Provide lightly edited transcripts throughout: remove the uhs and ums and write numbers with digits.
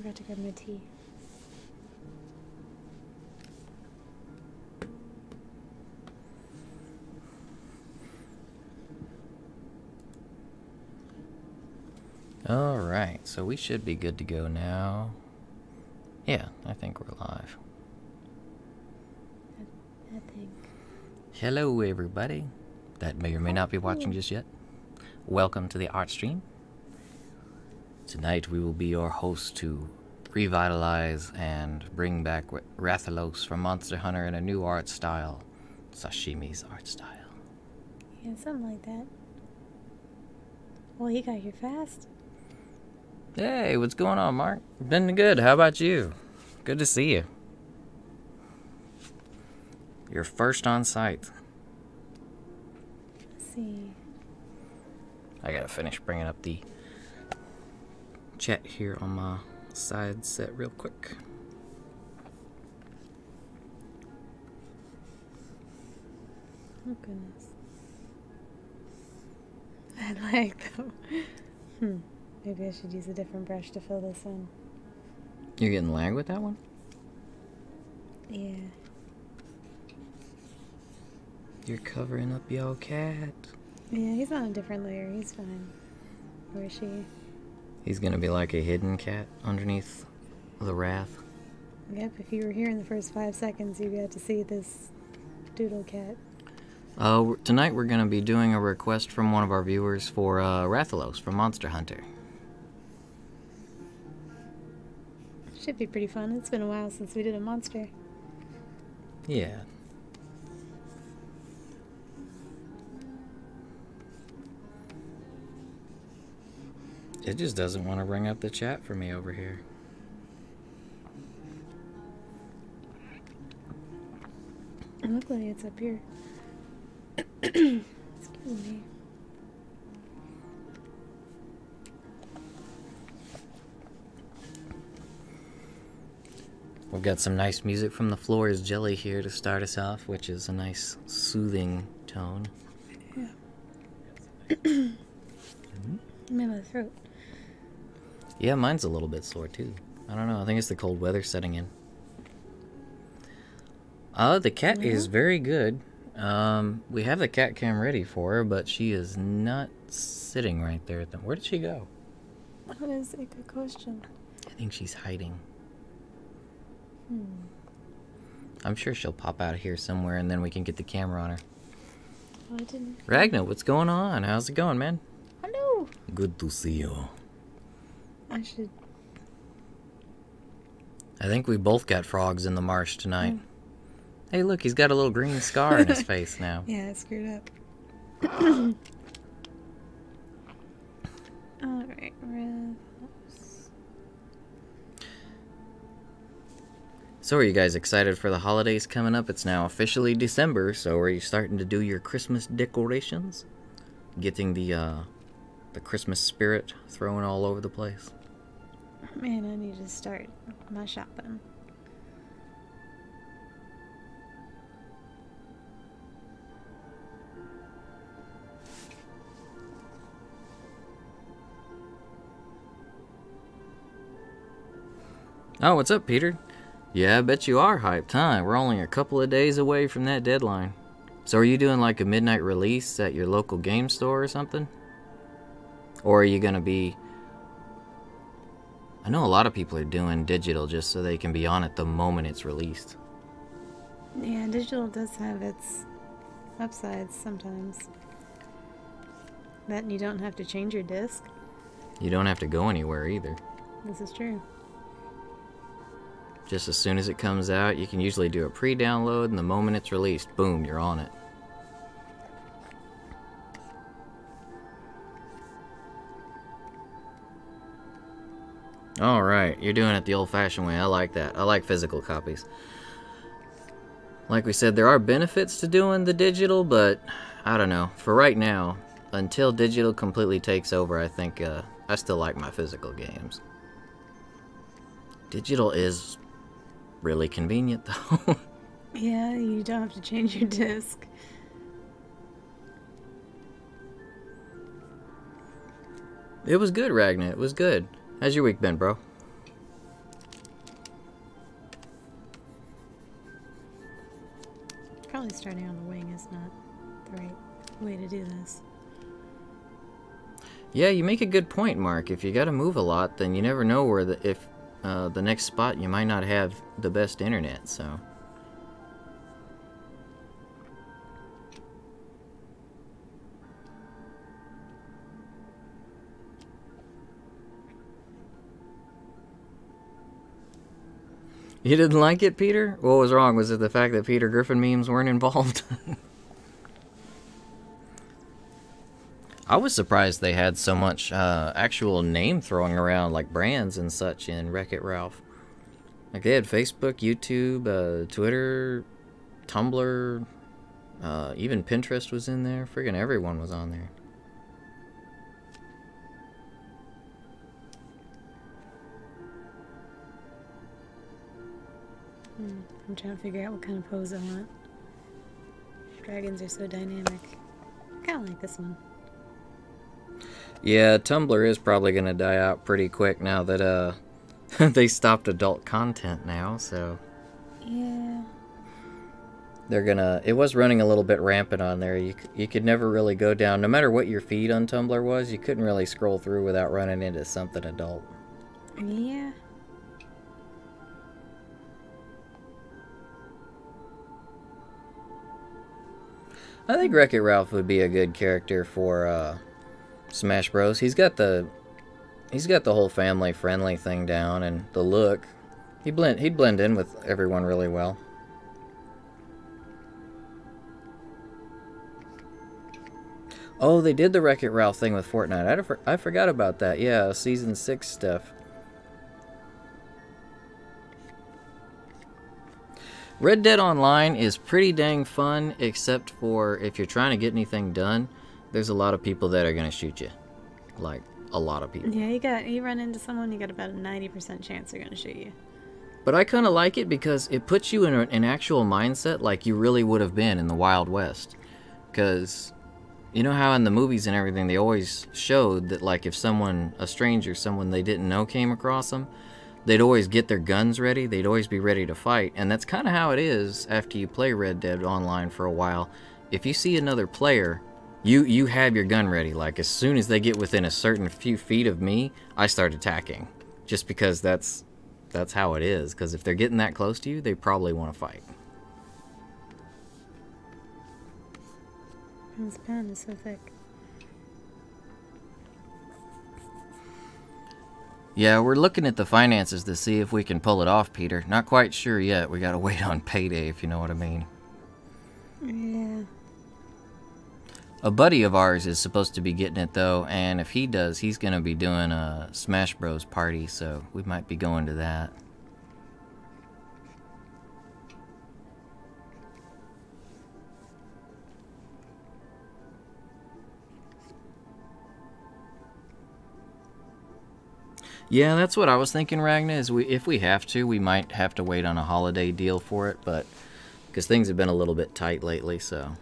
forgot to grab my tea. Alright, so we should be good to go now. Yeah, I think we're live. I think. Hello everybody that may or may not be watching just yet. Welcome to the art stream. Tonight we will be your host to revitalize and bring back Rathalos from Monster Hunter in a new art style. Sashimi's art style. Yeah, something like that. Well, he got here fast. Hey, what's going on, Mark? Been good. How about you? Good to see you. You're first on site. Let's see. I gotta finish bringing up the chat here on my side set real quick. Oh, goodness. That lag, though. Maybe I should use a different brush to fill this in. You're getting lag with that one? Yeah. You're covering up your cat. Yeah, he's on a different layer. He's fine. Where is she? He's gonna be like a hidden cat underneath the wrath. Yep, if you were here in the first 5 seconds, you got to see this doodle cat. Tonight we're gonna be doing a request from one of our viewers for Rathalos from Monster Hunter. Should be pretty fun. It's been a while since we did a monster. Yeah. It just doesn't want to bring up the chat for me over here. Luckily, it's up here. Excuse me. We've got some nice music from The Floor is Jelly here to start us off, which is a nice soothing tone. Yeah. I'm in my throat. Yeah, mine's a little bit sore too. I don't know, I think it's the cold weather setting in. The cat is very good. We have the cat cam ready for her, but she is not sitting right there. Where did she go? That is a good question. I think she's hiding. I'm sure she'll pop out of here somewhere and then we can get the camera on her. Oh, I didn't. Ragnar, what's going on? How's it going, man? Hello. Good to see you. I should. I think we both got frogs in the marsh tonight. Hey, look, he's got a little green scar in his face now. Yeah, I screwed up. Alright, So are you guys excited for the holidays coming up? It's now officially December, so are you starting to do your Christmas decorations? Getting the Christmas spirit thrown all over the place? Man, I need to start my shopping. Oh, what's up, Peter? Yeah, I bet you are hyped, huh? We're only a couple of days away from that deadline. So are you doing like a midnight release at your local game store or something? Or are you going to be... I know a lot of people are doing digital just so they can be on it the moment it's released. Yeah, digital does have its upsides sometimes. That you don't have to change your disc. You don't have to go anywhere either. This is true. Just as soon as it comes out, you can usually do a pre-download, and the moment it's released, boom, you're on it. Alright, you're doing it the old-fashioned way. I like that. I like physical copies. Like we said, there are benefits to doing the digital, but I don't know. For right now, until digital completely takes over, I think I still like my physical games. Digital is really convenient, though. Yeah, you don't have to change your disc. It was good, Ragnar. It was good. How's your week been, bro? starting on the wing is not the right way to do this. Yeah, you make a good point, Mark. If you gotta move a lot, then you never know where the next spot you might not have the best internet, so. You didn't like it, Peter? What was wrong? Was it the fact that Peter Griffin memes weren't involved? I was surprised they had so much actual name throwing around, like brands and such, in Wreck-It Ralph. Like they had Facebook, YouTube, Twitter, Tumblr, even Pinterest was in there. Friggin' everyone was on there. I'm trying to figure out what kind of pose I want. Dragons are so dynamic. I kind of like this one. Yeah, Tumblr is probably going to die out pretty quick now that they stopped adult content now, so. Yeah. They're gonna. It was running a little bit rampant on there. You could never really go down, no matter what your feed on Tumblr was, you couldn't really scroll through without running into something adult. Yeah. I think Wreck-It Ralph would be a good character for Smash Bros. He's got the whole family friendly thing down, and the look. He'd blend in with everyone really well. Oh, they did the Wreck-It Ralph thing with Fortnite. I forgot about that. Yeah, Season 6 stuff. Red Dead Online is pretty dang fun, except for if you're trying to get anything done, there's a lot of people that are going to shoot you. Like, a lot of people. Yeah, you run into someone, you got about a 90% chance they're going to shoot you. But I kind of like it because it puts you in an actual mindset like you really would have been in the Wild West. Because you know how in the movies and everything they always showed that, like, if a stranger, someone they didn't know came across them, they'd always get their guns ready, they'd always be ready to fight. And that's kind of how it is after you play Red Dead Online for a while. If you see another player, you have your gun ready. Like, as soon as they get within a certain few feet of me, I start attacking. Just because that's how it is. Because if they're getting that close to you, they probably want to fight. This pen is so thick. Yeah, we're looking at the finances to see if we can pull it off, Peter. Not quite sure yet. We gotta wait on payday, if you know what I mean. Yeah. A buddy of ours is supposed to be getting it, though, and if he does, he's gonna be doing a Smash Bros. Party, so we might be going to that. Yeah, that's what I was thinking, Ragna, is if we have to, we might have to wait on a holiday deal for it, but because things have been a little bit tight lately, so.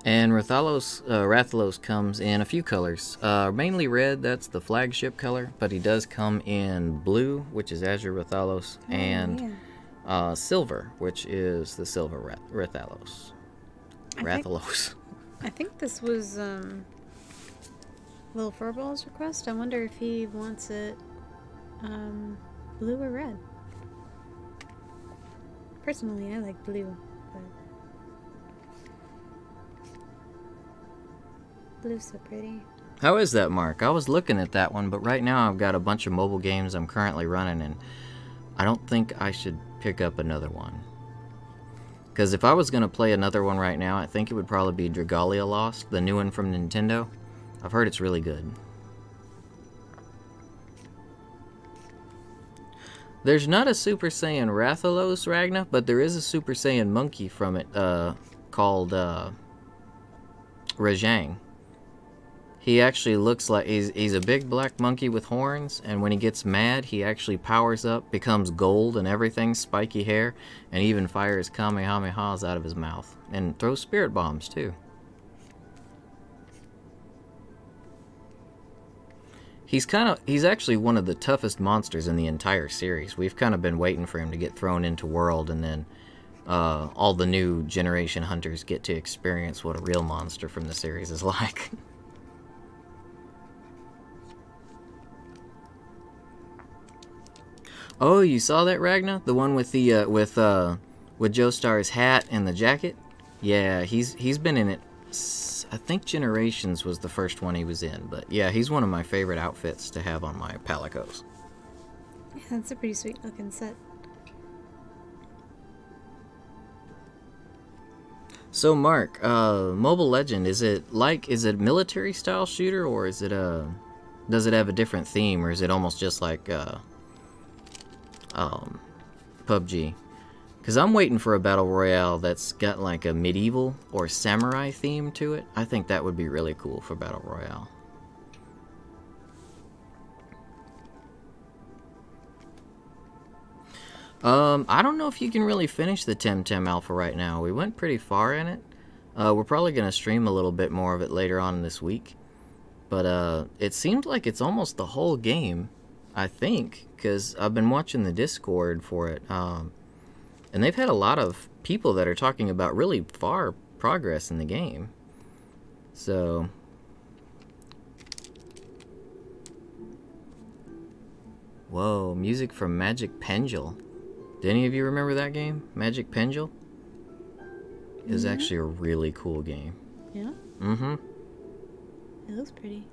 And Rathalos comes in a few colors. Mainly red, that's the flagship color, but he does come in blue, which is Azure Rathalos, and silver, which is the silver Rathalos. Rathalos. I think this was Little Furball's request. I wonder if he wants it blue or red. Personally, I like blue, but blue's so pretty. How is that, Mark? I was looking at that one, but right now I've got a bunch of mobile games I'm currently running, and I don't think I should pick up another one. Because if I was going to play another one right now, I think it would probably be Dragalia Lost, the new one from Nintendo. I've heard it's really good. There's not a Super Saiyan Rathalos, Ragna, but there is a Super Saiyan monkey from it called Rajang. He actually looks like he's a big black monkey with horns, and when he gets mad, he actually powers up, becomes gold and everything, spiky hair, and even fires Kamehamehas out of his mouth, and throws spirit bombs too. He's actually one of the toughest monsters in the entire series. We've kind of been waiting for him to get thrown into world, and then all the new generation hunters get to experience what a real monster from the series is like. Oh, you saw that, Ragna? The one with the with Joestar's hat and the jacket? Yeah, he's been in it. I think Generations was the first one he was in, but yeah, he's one of my favorite outfits to have on my Palicos. Yeah, that's a pretty sweet looking set. So Mark, Mobile Legend, is it military style shooter, or is it does it have a different theme, or is it almost just like PUBG? Because I'm waiting for a battle royale that's got like a medieval or samurai theme to it. I think that would be really cool for battle royale. I don't know if you can really finish the Temtem Alpha right now. We went pretty far in it. We're probably going to stream a little bit more of it later on this week. But it seems like it's almost the whole game, I think, because I've been watching the Discord for it. And they've had a lot of people that are talking about really far progress in the game. So... Whoa, music from Magic Pendule. Do any of you remember that game? Magic Pendule? It was actually a really cool game. Yeah? Mm-hmm. It looks pretty.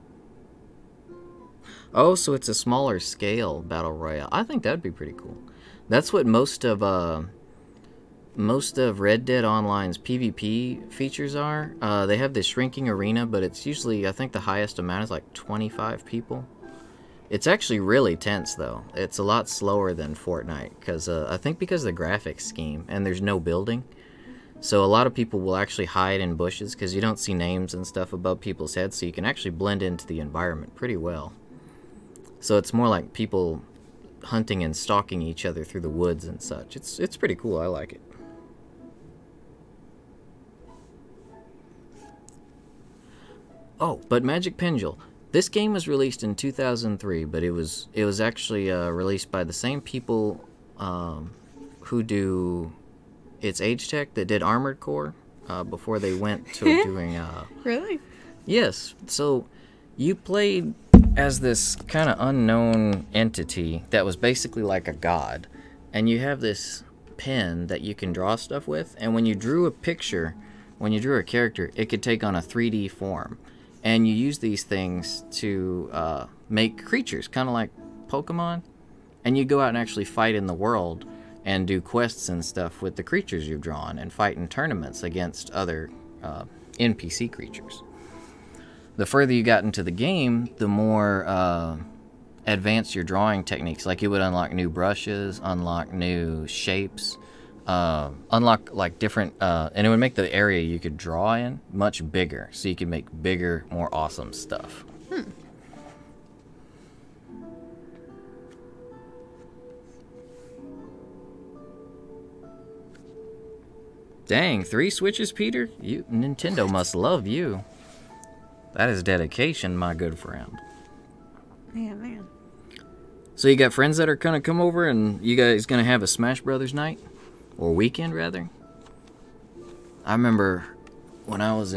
Oh, so it's a smaller scale battle royale. I think that'd be pretty cool. That's what most of Red Dead Online's PvP features are. They have this shrinking arena, but it's usually, I think the highest amount is like 25 people. It's actually really tense, though. It's a lot slower than Fortnite, because I think because of the graphics scheme, and there's no building. So a lot of people will actually hide in bushes, because you don't see names and stuff above people's heads, so you can actually blend into the environment pretty well. So it's more like people hunting and stalking each other through the woods and such. It's pretty cool. I like it. Oh, but Magic Pendule. This game was released in 2003, but it was actually released by the same people who do It's Age Tech that did Armored Core before they went to doing. Really? Yes. So you played as this kind of unknown entity that was basically like a god, and you have this pen that you can draw stuff with, and when you drew a picture, when you drew a character, it could take on a 3D form. And you use these things to make creatures, kind of like Pokemon. And you go out and actually fight in the world and do quests and stuff with the creatures you've drawn and fight in tournaments against other NPC creatures. The further you got into the game, the more advanced your drawing techniques. Like, it would unlock new brushes, unlock new shapes, unlock like different and it would make the area you could draw in much bigger, so you could make bigger, more awesome stuff. Dang, 3 Switches, Peter? Nintendo must love you. That is dedication, my good friend. Yeah, man. So you got friends that are gonna come over, and you guys gonna have a Smash Brothers night? Or weekend, rather. I remember when I was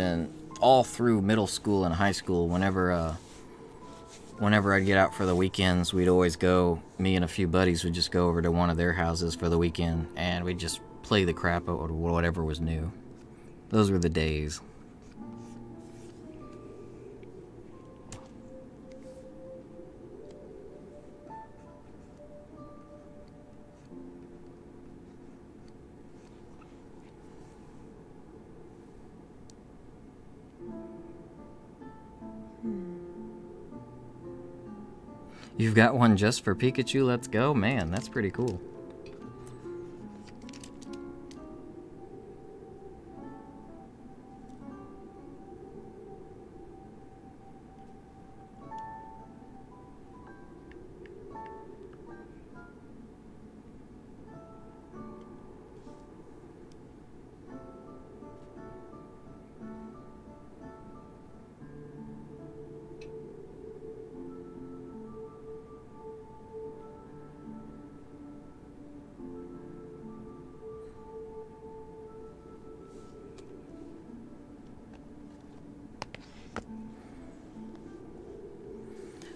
all through middle school and high school, whenever I'd get out for the weekends, we'd always go, me and a few buddies would just go over to one of their houses for the weekend, and we'd just play the crap out of whatever was new. Those were the days. You've got one just for Pikachu? Let's go. Man, that's pretty cool.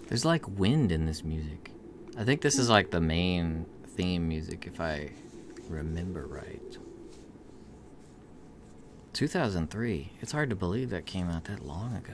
There's like wind in this music. I think this is like the main theme music, if I remember right. 2003. It's hard to believe that came out that long ago.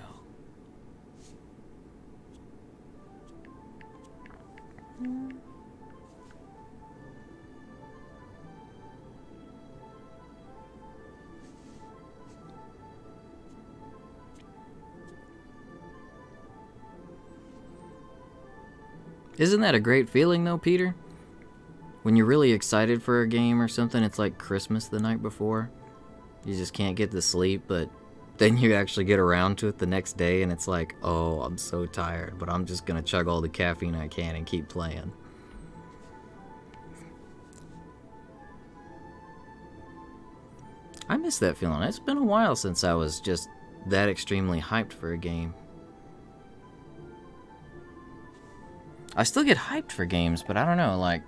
Isn't that a great feeling though, Peter? When you're really excited for a game or something, it's like Christmas the night before. You just can't get to sleep, but then you actually get around to it the next day and it's like, oh, I'm so tired, but I'm just gonna chug all the caffeine I can and keep playing. I miss that feeling. It's been a while since I was just that extremely hyped for a game. I still get hyped for games, but I don't know, like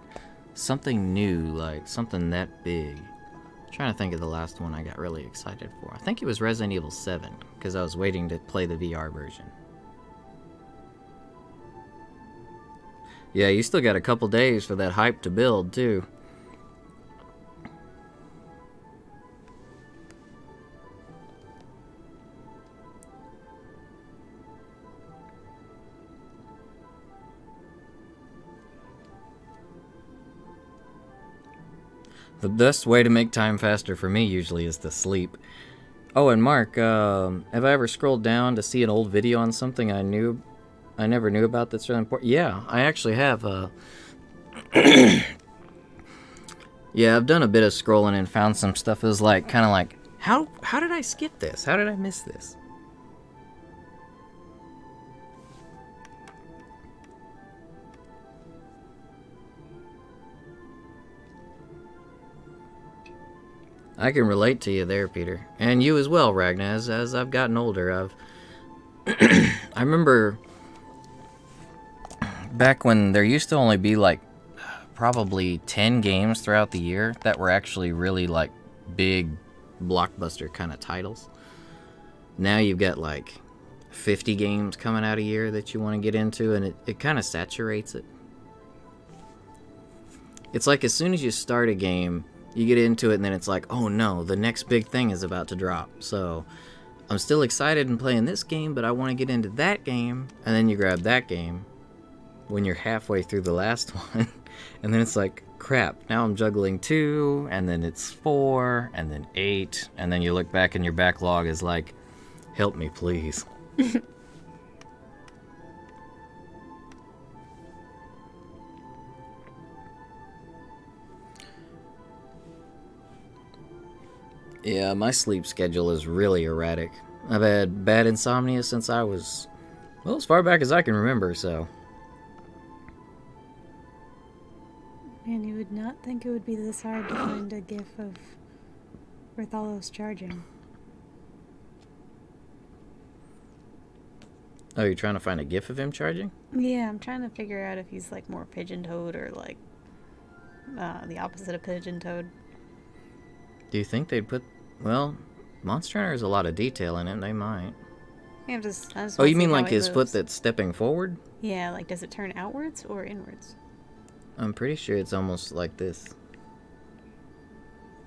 something new, like something that big. I'm trying to think of the last one I got really excited for. I think it was Resident Evil 7, because I was waiting to play the VR version. Yeah, you still got a couple days for that hype to build, too. The best way to make time faster for me usually is to sleep. Oh, and Mark, have I ever scrolled down to see an old video on something I never knew about that's really important? Yeah, I actually have. Yeah, I've done a bit of scrolling and found some stuff that was like, kind of like, how did I skip this? How did I miss this? I can relate to you there, Peter. And you as well, Ragnar. As I've gotten older, I remember back when there used to only be like probably 10 games throughout the year that were actually really like big blockbuster kind of titles. Now you've got like 50 games coming out a year that you want to get into, and it kind of saturates it. It's like as soon as you start a game, you get into it and then it's like, oh no, the next big thing is about to drop. So I'm still excited and playing this game, but I want to get into that game. And then you grab that game when you're halfway through the last one. And then it's like, crap, now I'm juggling 2, and then it's 4, and then 8. And then you look back and your backlog is like, help me please. Yeah, my sleep schedule is really erratic. I've had bad insomnia since I was, well, as far back as I can remember, so. Man, you would not think it would be this hard to find a gif of Rathalos charging. Oh, you're trying to find a gif of him charging? Yeah, I'm trying to figure out if he's like more pigeon-toed or like the opposite of pigeon-toed. Do you think they'd put... Well, Monster Hunter has a lot of detail in it, they might. Yeah, I just oh, you mean like his foot that's stepping forward? Yeah, like does it turn outwards or inwards? I'm pretty sure it's almost like this.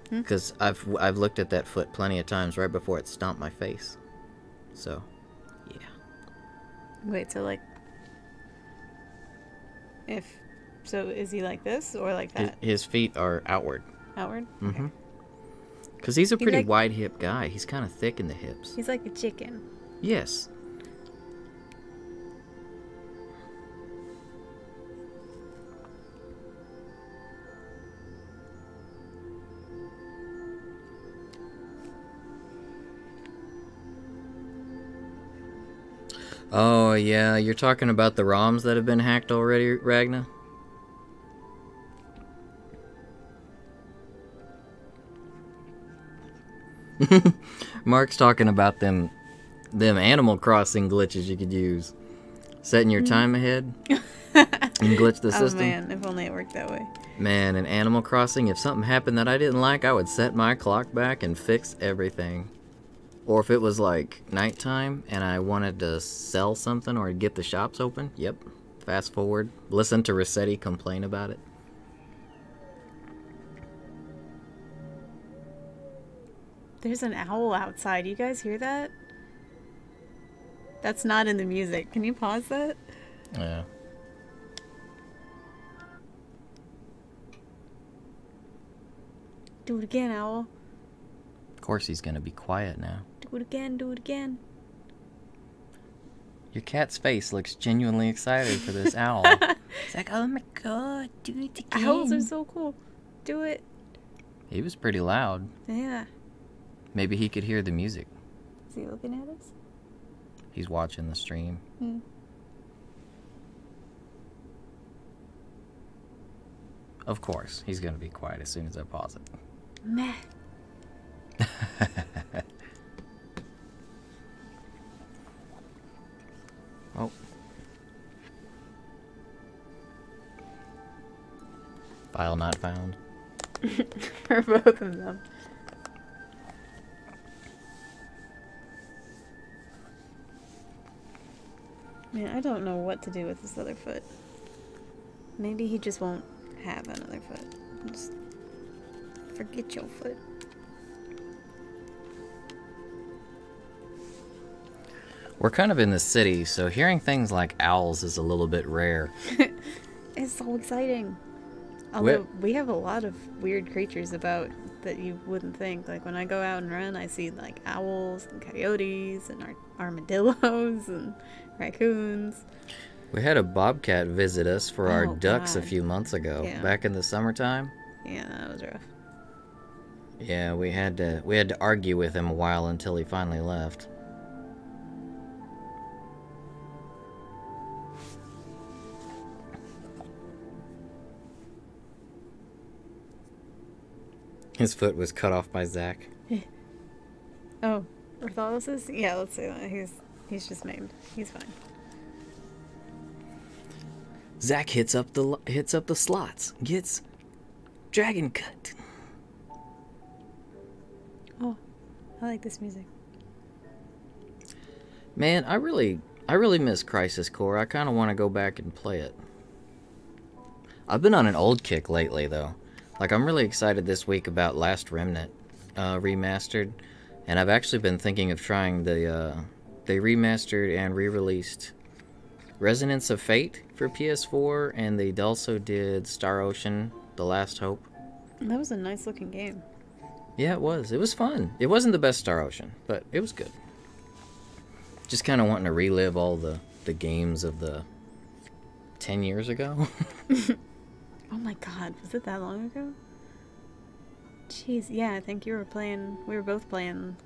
Because I've looked at that foot plenty of times right before it stomped my face. So, yeah. Wait, so like... So is he like this or like that? His feet are outward. Outward? Mm-hmm. Because he's a pretty wide-hip guy. He's kind of thick in the hips. He's like a chicken. Yes. Oh, yeah. You're talking about the ROMs that have been hacked already, Ragna? Mark's talking about them Animal Crossing glitches you could use. Setting your time ahead and glitch the system. Oh man, if only it worked that way. Man, in Animal Crossing, if something happened that I didn't like, I would set my clock back and fix everything. Or if it was like nighttime and I wanted to sell something or get the shops open, yep. Fast forward, listen to Rossetti complain about it. There's an owl outside. You guys hear that? That's not in the music. Can you pause that? Yeah. Do it again, owl. Of course he's gonna be quiet now. Do it again, do it again. Your cat's face looks genuinely excited for this owl. It's like, oh my god, do it again. Owls are so cool. Do it. He was pretty loud. Yeah. Maybe he could hear the music. Is he looking at us? He's watching the stream. Hmm. Of course, he's gonna be quiet as soon as I pause it. Meh. Oh. File not found. For both of them. Man, I don't know what to do with this other foot. Maybe he just won't have another foot. Just forget your foot. We're kind of in the city, so hearing things like owls is a little bit rare. It's so exciting. Although we have a lot of weird creatures about that you wouldn't think. Like when I go out and run, I see like owls and coyotes and armadillos and raccoons. We had a bobcat visit us for our ducks God. a few months ago, Yeah. back in the summertime. Yeah, that was rough. Yeah, we had to argue with him a while until he finally left. His foot was cut off by Zach. Oh, Rathalos is? Yeah, let's say that. He's just maimed. He's fine. Zach hits up the slots, gets dragon cut. Oh, I like this music. Man, I really miss Crisis Core. I kind of want to go back and play it. I've been on an old kick lately, though. Like, I'm really excited this week about Last Remnant remastered, and I've actually been thinking of trying they remastered and re-released Resonance of Fate for PS4, and they also did Star Ocean: The Last Hope. That was a nice looking game. Yeah, it was. It was fun. It wasn't the best Star Ocean, but it was good. Just kind of wanting to relive all the games of the 10 years ago. Oh my god, was it that long ago? Jeez, yeah, I think we were both playing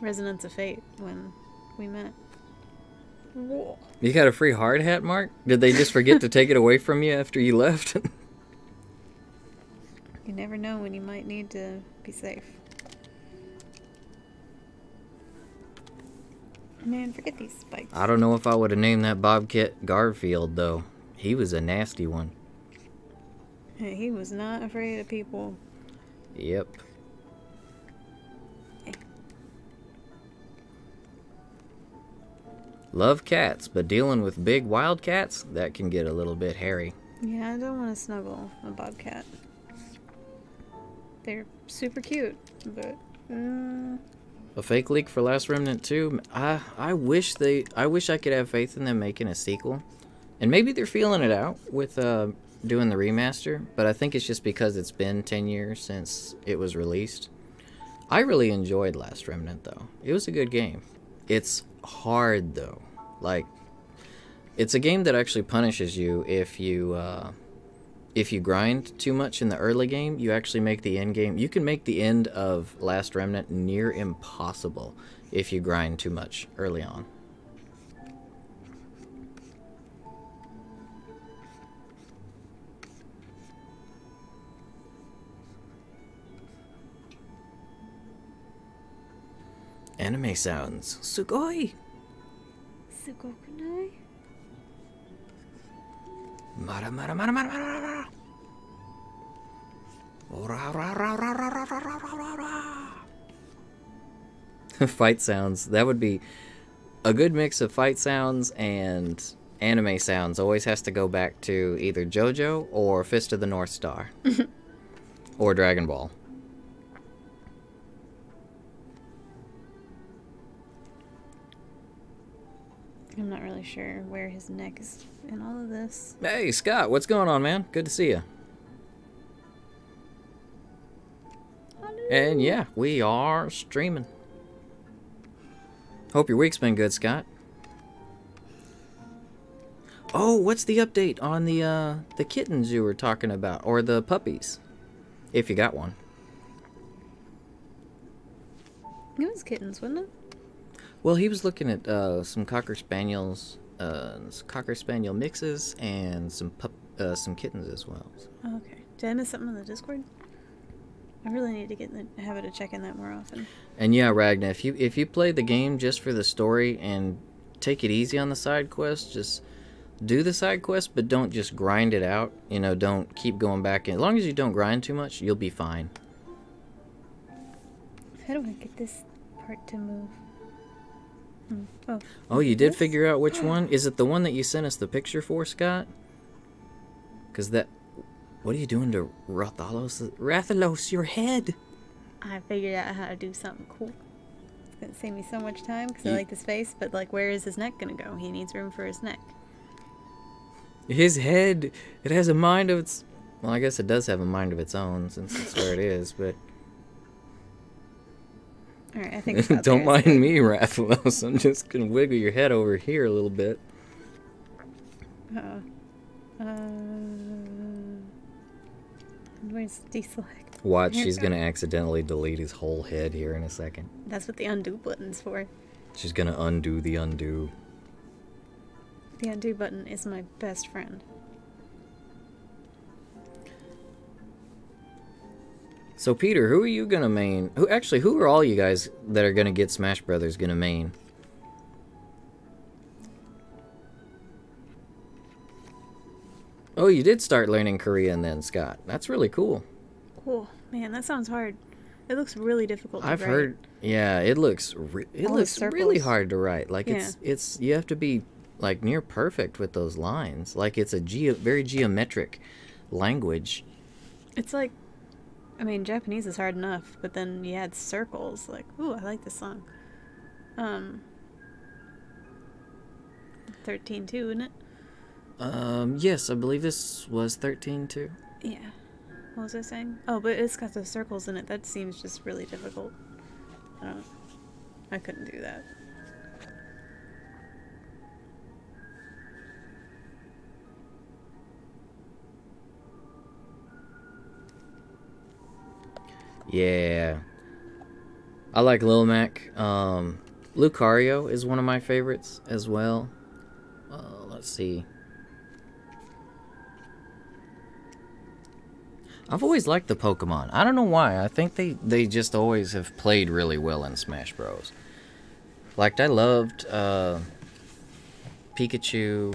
Resonance of Fate when we met. Whoa. You got a free hard hat, Mark? Did they just forget to take it away from you after you left? You never know when you might need to be safe. Man, forget these spikes. I don't know if I would have named that Bobcat Garfield, though. He was a nasty one. He was not afraid of people. Yep. Love cats, but dealing with big wild cats, that can get a little bit hairy. Yeah, I don't want to snuggle a bobcat. They're super cute, but... A fake leak for Last Remnant 2? I wish I could have faith in them making a sequel. And maybe they're feeling it out with doing the remaster, but I think it's just because it's been 10 years since it was released. I really enjoyed Last Remnant, though. It was a good game. It's hard, though. Like, it's a game that actually punishes you if you grind too much in the early game. You actually make the end game. You can make the end of Last Remnant near impossible if you grind too much early on. Anime sounds. Sugoi! Sugokunai? Mara mara mara mara mara mara. Ora ra ra ra ra ra ra ra ra ra. Fight sounds. That would be a good mix of fight sounds and anime sounds. Always has to go back to either JoJo or Fist of the North Star. Or Dragon Ball. I'm not really sure where his neck is in all of this. Hey, Scott, what's going on, man? Good to see you. And yeah, we are streaming. Hope your week's been good, Scott. Oh, what's the update on the kittens you were talking about, or the puppies, if you got one? It was kittens, wasn't it? Well, he was looking at some Cocker Spaniels, Cocker Spaniel mixes, and some kittens as well. Oh, okay. Did I miss something on the Discord? I really need to get in the habit of checking that more often. And yeah, Ragna, if you play the game just for the story and take it easy on the side quests, just do the side quest, but don't just grind it out. You know, don't keep going back. As long as you don't grind too much, you'll be fine. How do I get this part to move? Oh, you did figure out which one? Is it the one that you sent us the picture for, Scott? Because that... What are you doing to Rathalos? Rathalos, your head! I figured out how to do something cool. It's going to save me so much time because I like this face, but like, where is his neck going to go? He needs room for his neck. His head, it has a mind of its... Well, I guess it does have a mind of its own since it's where it is, but... Alright, I think it's Don't mind me, Rathalos. I'm just gonna wiggle your head over here a little bit. Where's deselect? Watch, she's gonna accidentally delete his whole head here in a second. That's what the undo button's for. She's gonna undo the undo. The undo button is my best friend. So Peter, who are you gonna main? Who are all you guys that are gonna get Smash Brothers gonna main? Oh, you did start learning Korean then, Scott. That's really cool. Cool, man. That sounds hard. It looks really difficult to write. I've heard. Yeah, it looks really hard to write. Like it's you have to be like near perfect with those lines. Like it's a very geometric language. It's like, I mean, Japanese is hard enough, but then you add circles. Like, ooh, I like this song. 13-2, isn't it? Yes, I believe this was 13-2. Yeah. What was I saying? Oh, but it's got those circles in it. That seems just really difficult. I couldn't do that. Yeah. I like Lil Mac. Lucario is one of my favorites as well. Let's see. I've always liked the Pokemon. I don't know why. I think they just always have played really well in Smash Bros. Like, I loved Pikachu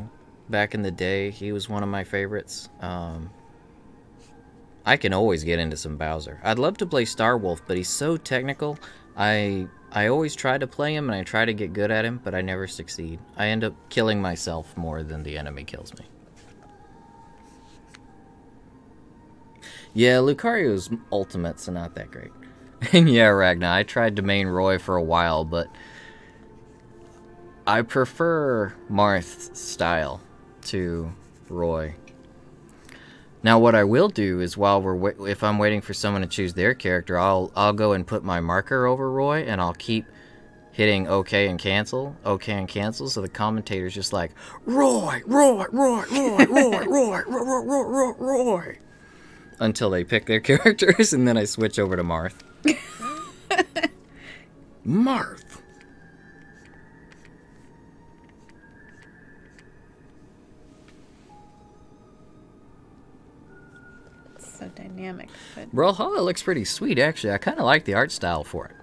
back in the day. He was one of my favorites. I can always get into some Bowser. I'd love to play Star Wolf, but he's so technical. I always try to play him, and I try to get good at him, but I never succeed. I end up killing myself more than the enemy kills me. Yeah, Lucario's ultimates are not that great. And yeah, Ragna, I tried to main Roy for a while, but I prefer Marth's style to Roy. Now, what I will do is if I'm waiting for someone to choose their character, I'll go and put my marker over Roy, and I'll keep hitting OK and cancel, so the commentator's just like, Roy, Roy, Roy, Roy, Roy, Roy, Roy, Roy, Roy, Roy, until they pick their characters, and then I switch over to Marth. Marth. So dynamic. But Brawlhalla looks pretty sweet, actually. I kind of like the art style for it.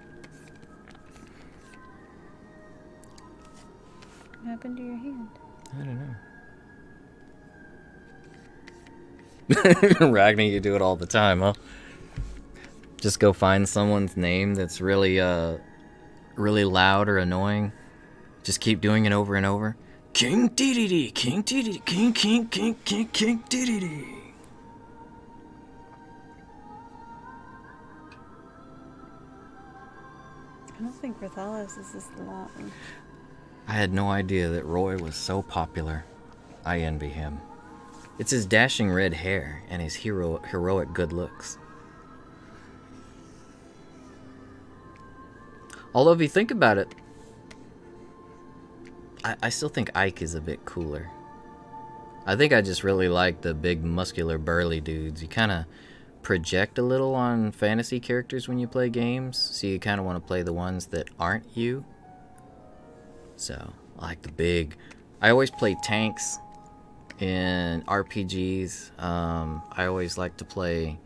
what happened to your hand? I don't know. Ragnar, you do it all the time, huh? Just go find someone's name that's really really loud or annoying, just keep doing it over and over. King Dedede, King Dedede, King Dedede. I don't think Rathalos is this long. I had no idea that Roy was so popular. I envy him. It's his dashing red hair and his heroic good looks. Although if you think about it, I still think Ike is a bit cooler. I think I just really like the big, muscular, burly dudes. You kind of project a little on fantasy characters when you play games, so you kind of want to play the ones that aren't you. So, I like the big... I always play tanks in RPGs. I always like to play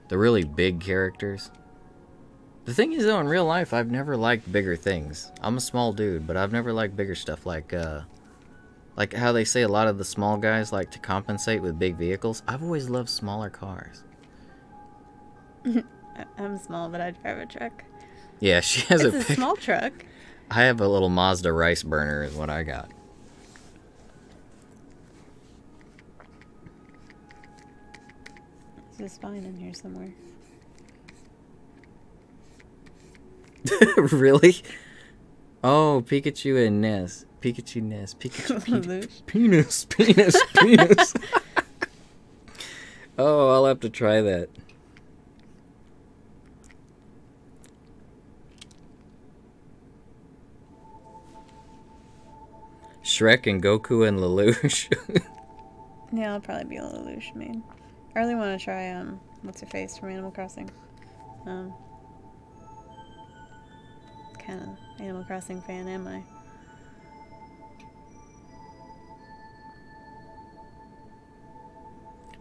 the really big characters. The thing is, though, in real life, I've never liked bigger things. I'm a small dude, but I've never liked bigger stuff, like how they say a lot of the small guys like to compensate with big vehicles. I've always loved smaller cars. I'm small, but I drive a truck. Yeah, she has It's a small truck. I have a little Mazda rice burner is what I got. This is fine in here somewhere. Really? Oh, Pikachu and Ness. Pikachu, Ness. Pikachu, penis. Oh, I'll have to try that. Shrek and Goku and Lelouch. Yeah, I'll probably be a Lelouch main. I really want to try, what's her face from Animal Crossing? Kind of Animal Crossing fan, am I?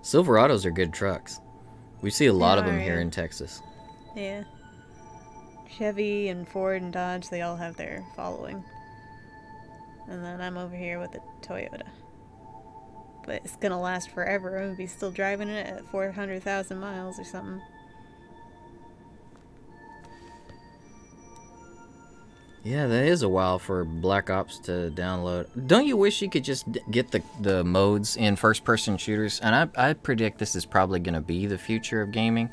Silverados are good trucks. We see a lot of them here in Texas. Yeah. Chevy and Ford and Dodge, they all have their following. And then I'm over here with a Toyota. But it's gonna last forever. I'm gonna be still driving it at 400,000 miles or something. Yeah, that is a while for Black Ops to download. Don't you wish you could just get the modes in first-person shooters? And I predict this is probably going to be the future of gaming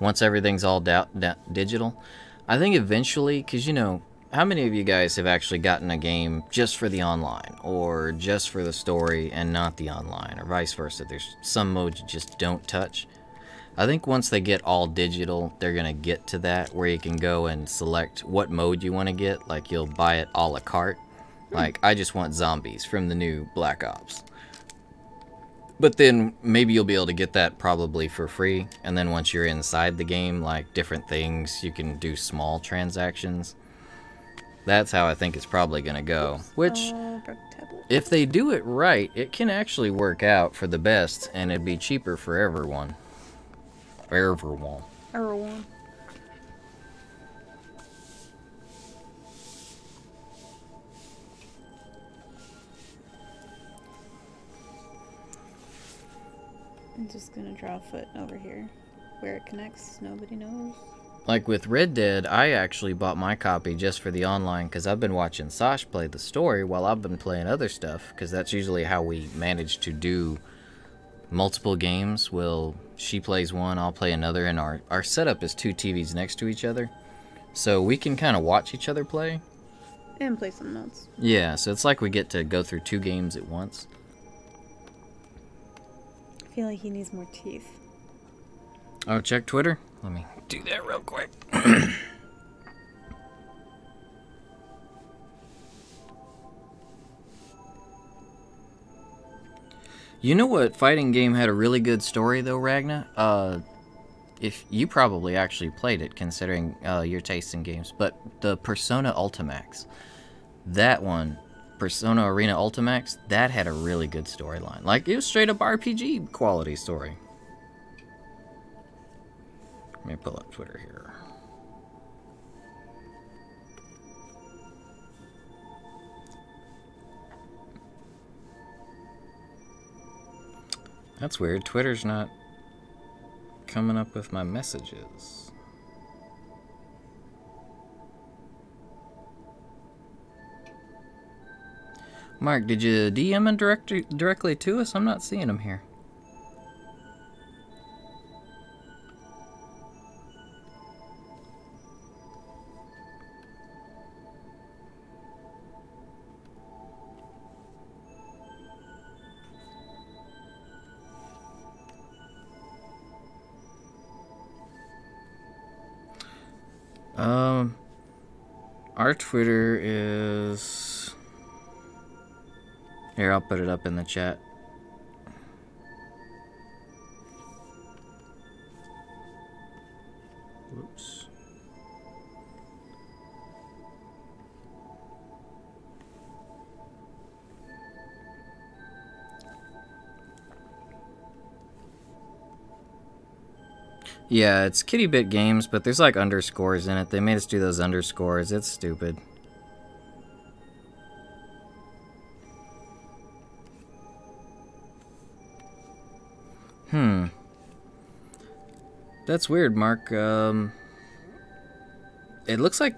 once everything's all digital. I think eventually, because, you know, how many of you guys have actually gotten a game just for the online or just for the story and not the online, or vice versa? There's some modes you just don't touch. I think once they get all digital, they're going to get to that where you can go and select what mode you want to get. Like, you'll buy it a la carte. Like, I just want zombies from the new Black Ops. But then maybe you'll be able to get that probably for free. And then once you're inside the game, like different things, you can do small transactions. That's how I think it's probably going to go. Which, if they do it right, it can actually work out for the best. And it'd be cheaper for everyone. Everyone. I'm just gonna draw a foot over here. Where it connects, nobody knows. Like with Red Dead, I actually bought my copy just for the online because I've been watching Sash play the story while I've been playing other stuff, because that's usually how we manage to do multiple games. Well, she plays one, I'll play another, and our setup is 2 TVs next to each other. So we can kind of watch each other play. And play something else. Yeah, so it's like we get to go through 2 games at once. I feel like he needs more teeth. Oh, check Twitter? Let me do that real quick. You know what fighting game had a really good story, though, Ragna? If you probably actually played it, considering your taste in games, but the Persona Ultimax, that one, Persona Arena Ultimax, that had a really good storyline. Like, it was straight up RPG quality story. Let me pull up Twitter here. That's weird. Twitter's not coming up with my messages. Mark, did you DM him directly to us? I'm not seeing him here. Our Twitter is... Here, I'll put it up in the chat. Whoops. Yeah, it's Kitty Bit Games, but there's like underscores in it. They made us do those underscores. It's stupid. That's weird, Mark. It looks like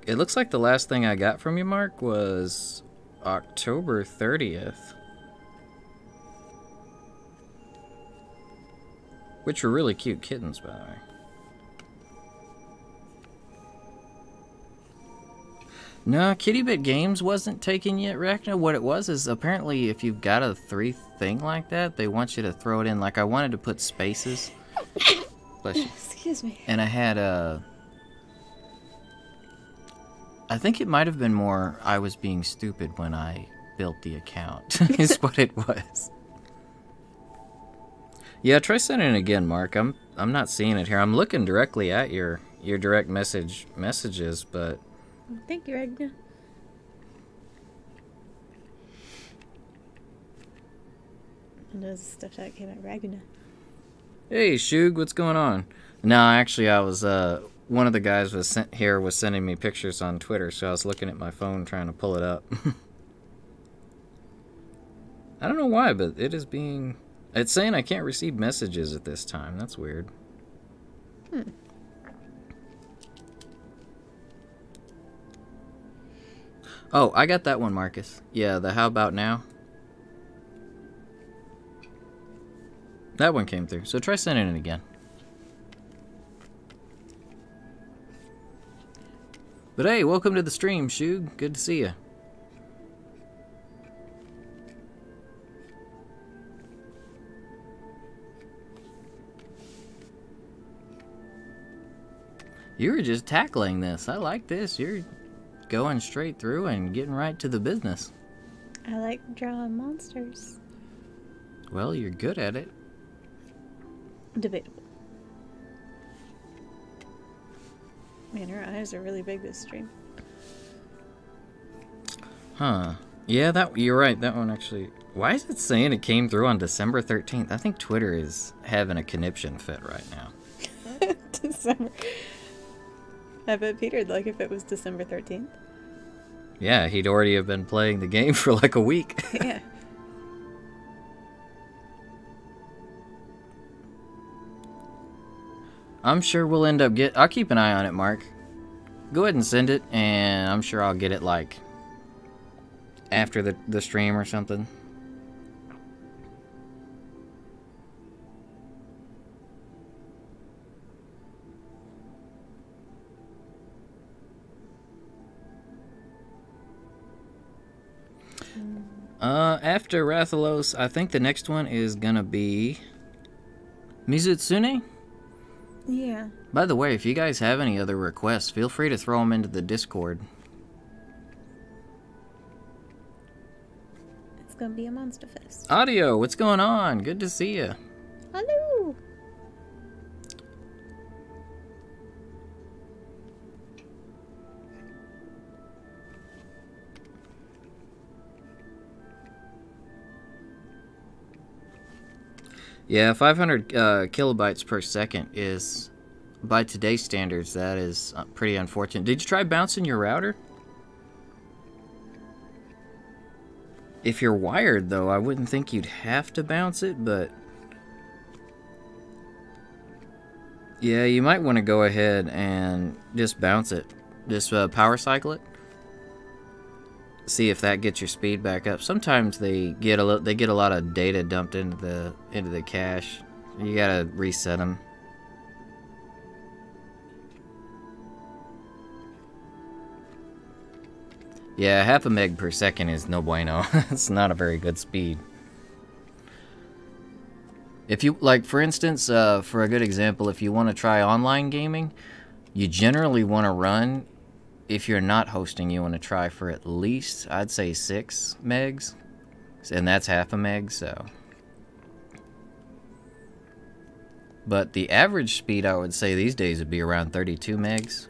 the last thing I got from you, Mark, was October 30th. Which were really cute kittens, by the way. No, Kitty Bit Games wasn't taken yet, Rachna. What it was is apparently if you've got a 3 thing like that, they want you to throw it in. Like I wanted to put spaces. Bless you. Excuse me. And I had a... I think it might have been more I was being stupid when I built the account, is what it was. Yeah, try sending it again, Mark. I'm not seeing it here. I'm looking directly at your direct messages, but... Thank you, Ragna. And those stuff that came at Ragna. Hey, Shug, what's going on? No, actually, I was, one of the guys was sending me pictures on Twitter, so I was looking at my phone trying to pull it up. I don't know why, but it is being... It's saying I can't receive messages at this time. That's weird. Oh, I got that one, Marcus. Yeah, the how about now? That one came through, so try sending it again. But hey, welcome to the stream, Shug. Good to see you. You were just tackling this. I like this. You're going straight through and getting right to the business. I like drawing monsters. Well, you're good at it. Debatable. Man, her eyes are really big this stream. Huh. Yeah, you're right. That one actually... Why is it saying it came through on December 13th? I think Twitter is having a conniption fit right now. December... I bet Peter'd like if it was December 13th. Yeah, he'd already have been playing the game for like a week. Yeah. I'm sure we'll end up I'll keep an eye on it, Mark. Go ahead and send it, and I'm sure I'll get it like after the stream or something. After Rathalos, I think the next one is gonna be Mizutsune? Yeah. By the way, if you guys have any other requests, feel free to throw them into the Discord. It's gonna be a monster fest. Audio, what's going on? Good to see you. Hello! Yeah, 500 kilobytes per second is, by today's standards, that is pretty unfortunate. Did you try bouncing your router? If you're wired, though, I wouldn't think you'd have to bounce it, but... Yeah, you might want to go ahead and just bounce it. Just power cycle it. see if that gets your speed back up. Sometimes they get a lot of data dumped into the cache. You gotta reset them. Yeah, 0.5 meg per second is no bueno. It's not a very good speed. If you, like, for instance, for a good example, if you want to try online gaming, you generally want to run, if you're not hosting, you want to try for at least, I'd say 6 megs. And that's 0.5 meg, so. But the average speed, I would say these days, would be around 32 megs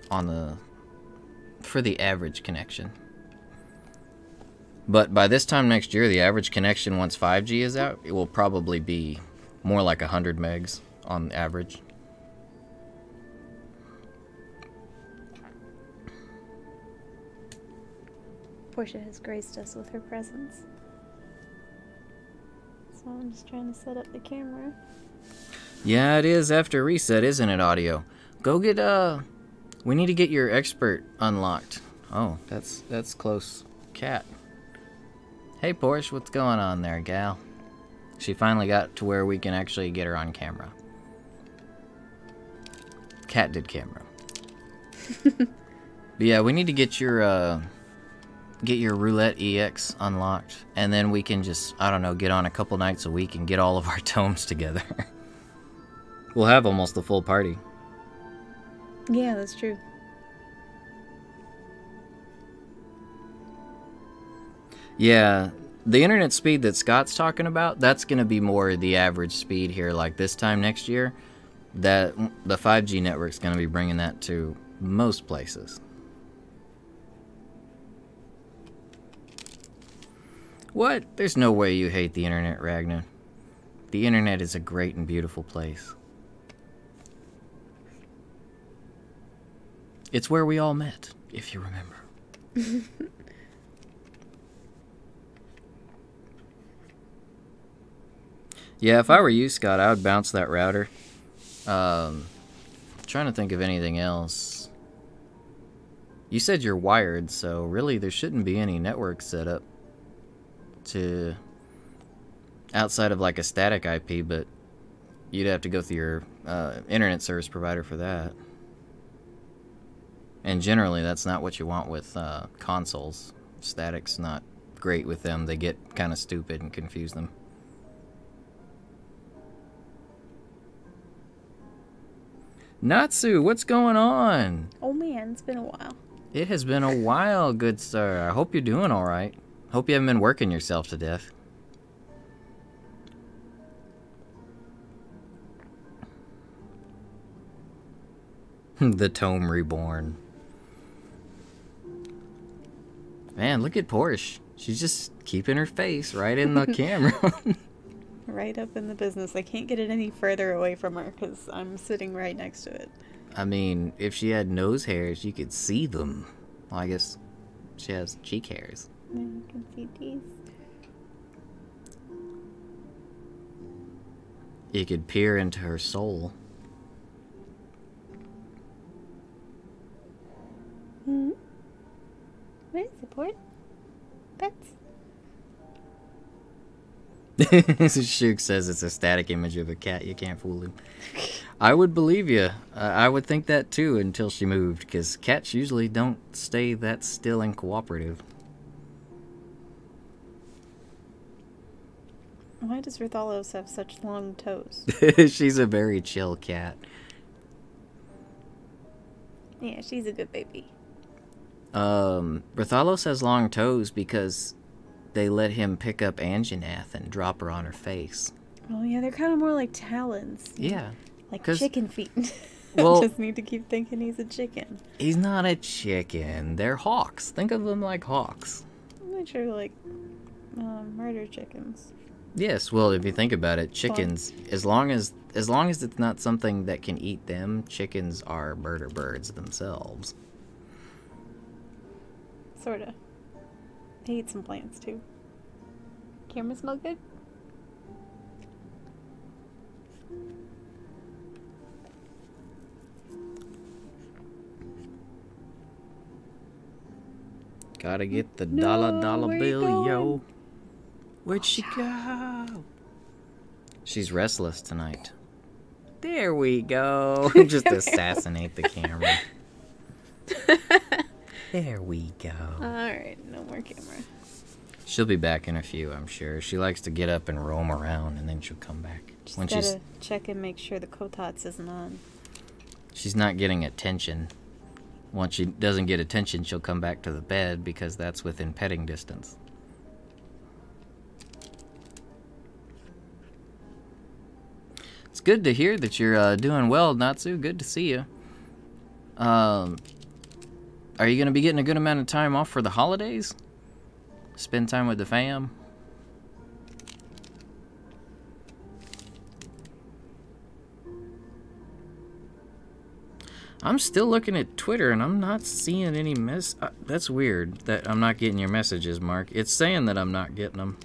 for the average connection. But by this time next year, the average connection, once 5G is out, it will probably be more like 100 megs on average. Portia has graced us with her presence. So I'm just trying to set up the camera. Yeah, it is after reset, isn't it, audio? Go get, we need to get your expert unlocked. Oh, that's close. Cat. Hey, Porsche, what's going on there, gal? She finally got to where we can actually get her on camera. Cat did camera. But yeah, we need to get your Roulette EX unlocked, and then we can just, I don't know, get on a couple nights a week and get all of our tomes together. We'll have almost the full party. Yeah, that's true. Yeah, the internet speed that Scott's talking about, that's going to be more the average speed here, like this time next year. That the 5G network's going to be bringing that to most places. What? There's no way you hate the internet, Ragnar. The internet is a great and beautiful place. It's where we all met, if you remember. Yeah, if I were you, Scott, I would bounce that router. Trying to think of anything else. You said you're wired, so really there shouldn't be any network set up to outside of like a static IP, but you'd have to go through your internet service provider for that. And generally, that's not what you want with consoles. Static's not great with them. They get kind of stupid and confuse them. Natsu, what's going on? Oh man, it's been a while. It has been a while, good sir. I hope you're doing all right. Hope you haven't been working yourself to death. The tome reborn. Man, look at Porsche. She's just keeping her face right in the camera. Right up in the business. I can't get it any further away from her because I'm sitting right next to it. I mean, if she had nose hairs, you could see them. Well, I guess she has cheek hairs. Yeah, you can see these. You could peer into her soul. Hmm? What is it, Port? Pets? Shuk says it's a static image of a cat. You can't fool him. I would believe you. I would think that too until she moved, because cats usually don't stay that still and cooperative. Why does Rathalos have such long toes? She's a very chill cat. Yeah, she's a good baby. Rathalos has long toes because they let him pick up Anjanath and drop her on her face. Oh yeah, they're kind of more like talons. Yeah. Like chicken feet. Well, I just need to keep thinking he's a chicken. He's not a chicken. They're hawks. Think of them like hawks. I'm not sure, like, murder chickens. Yes, well, if you think about it, chickens, as long as it's not something that can eat them, chickens are murder birds themselves. Sorta. They eat some plants, too. Camera smell good? Gotta get the No, dollar where you bill, yo. going? Where'd she go? She's restless tonight. There we go. Just assassinate the camera. There we go. Alright, no more camera. She'll be back in a few, I'm sure. She likes to get up and roam around, and then she'll come back. Just gotta check and make sure the Kotats isn't on. She's not getting attention. Once she doesn't get attention, she'll come back to the bed because that's within petting distance. It's good to hear that you're doing well, Natsu. Good to see you. Are you going to be getting a good amount of time off for the holidays? Spend time with the fam? I'm still looking at Twitter and I'm not seeing any that's weird that I'm not getting your messages, Mark. It's saying that I'm not getting them.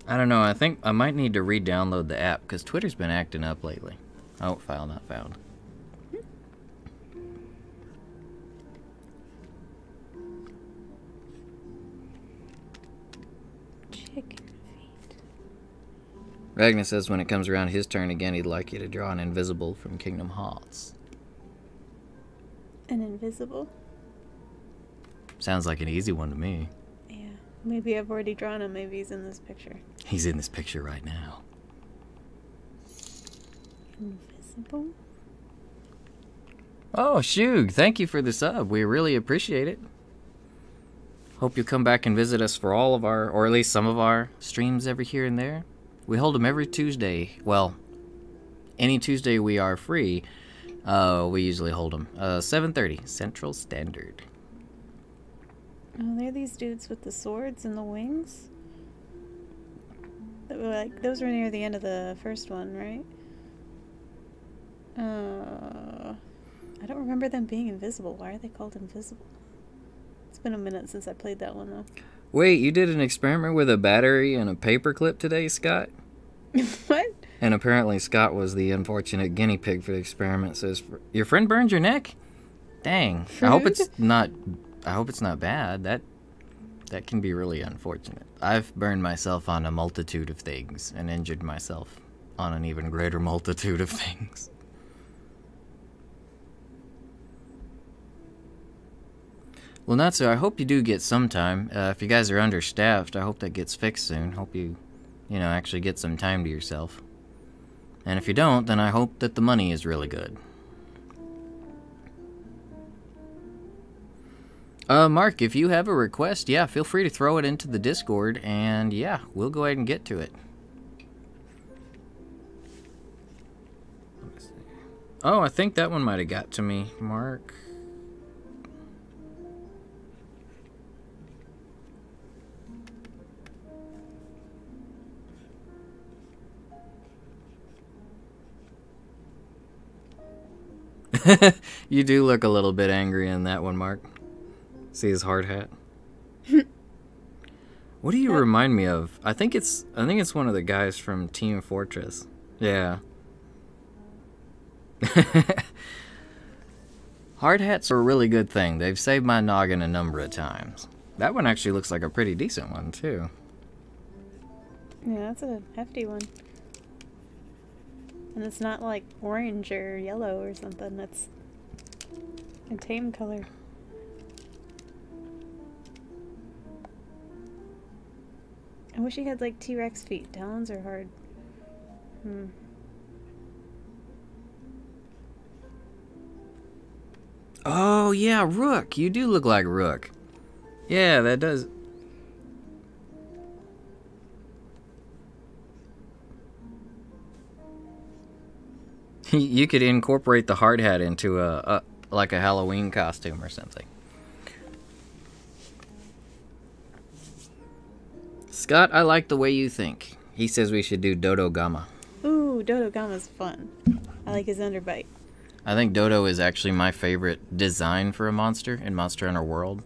I don't know. I think I might need to re-download the app because Twitter's been acting up lately. Oh, file not found. Chicken feet. Ragnar says when it comes around his turn again, he'd like you to draw an invisible from Kingdom Hearts. An invisible? Sounds like an easy one to me. Yeah. Maybe I've already drawn him. Maybe he's in this picture. He's in this picture right now. Invisible? Oh, Shug, thank you for the sub. We really appreciate it. Hope you'll come back and visit us for all of our, or at least some of our, streams every here and there. We hold them every Tuesday. Well, any Tuesday we are free, we usually hold them. 7:30 Central Standard. Oh, they're these dudes with the swords and the wings? That were like, those were near the end of the first one, right? I don't remember them being invisible. Why are they called invisible? It's been a minute since I played that one, though. Wait, you did an experiment with a battery and a paperclip today, Scott? What? And apparently Scott was the unfortunate guinea pig for the experiment. Says, your friend burned your neck? Dang. Food? I hope it's not bad. That can be really unfortunate. I've burned myself on a multitude of things and injured myself on an even greater multitude of things. Well, Natsu, I hope you do get some time. If you guys are understaffed, I hope that gets fixed soon. Hope you actually get some time to yourself. And if you don't, then I hope that the money is really good. Mark, if you have a request, yeah, feel free to throw it into the Discord, and yeah, we'll go ahead and get to it. Oh, I think that one might have got to me, Mark. You do look a little bit angry in that one, Mark. See his hard hat? What do you remind me of? I think it's one of the guys from Team Fortress. Yeah. Hard hats are a really good thing. They've saved my noggin a number of times. That one actually looks like a pretty decent one, too. Yeah, that's a hefty one. And it's not like orange or yellow or something. That's a tame color. I wish he had like T-Rex feet. Talons are hard. Oh, yeah, Rook. You do look like Rook. Yeah, that does. You could incorporate the hard hat into like a Halloween costume or something. Scott, I like the way you think. He says we should do Dodo Gama. Ooh, Dodo Gama's fun. I like his underbite. I think Dodo is actually my favorite design for a monster in Monster Hunter World.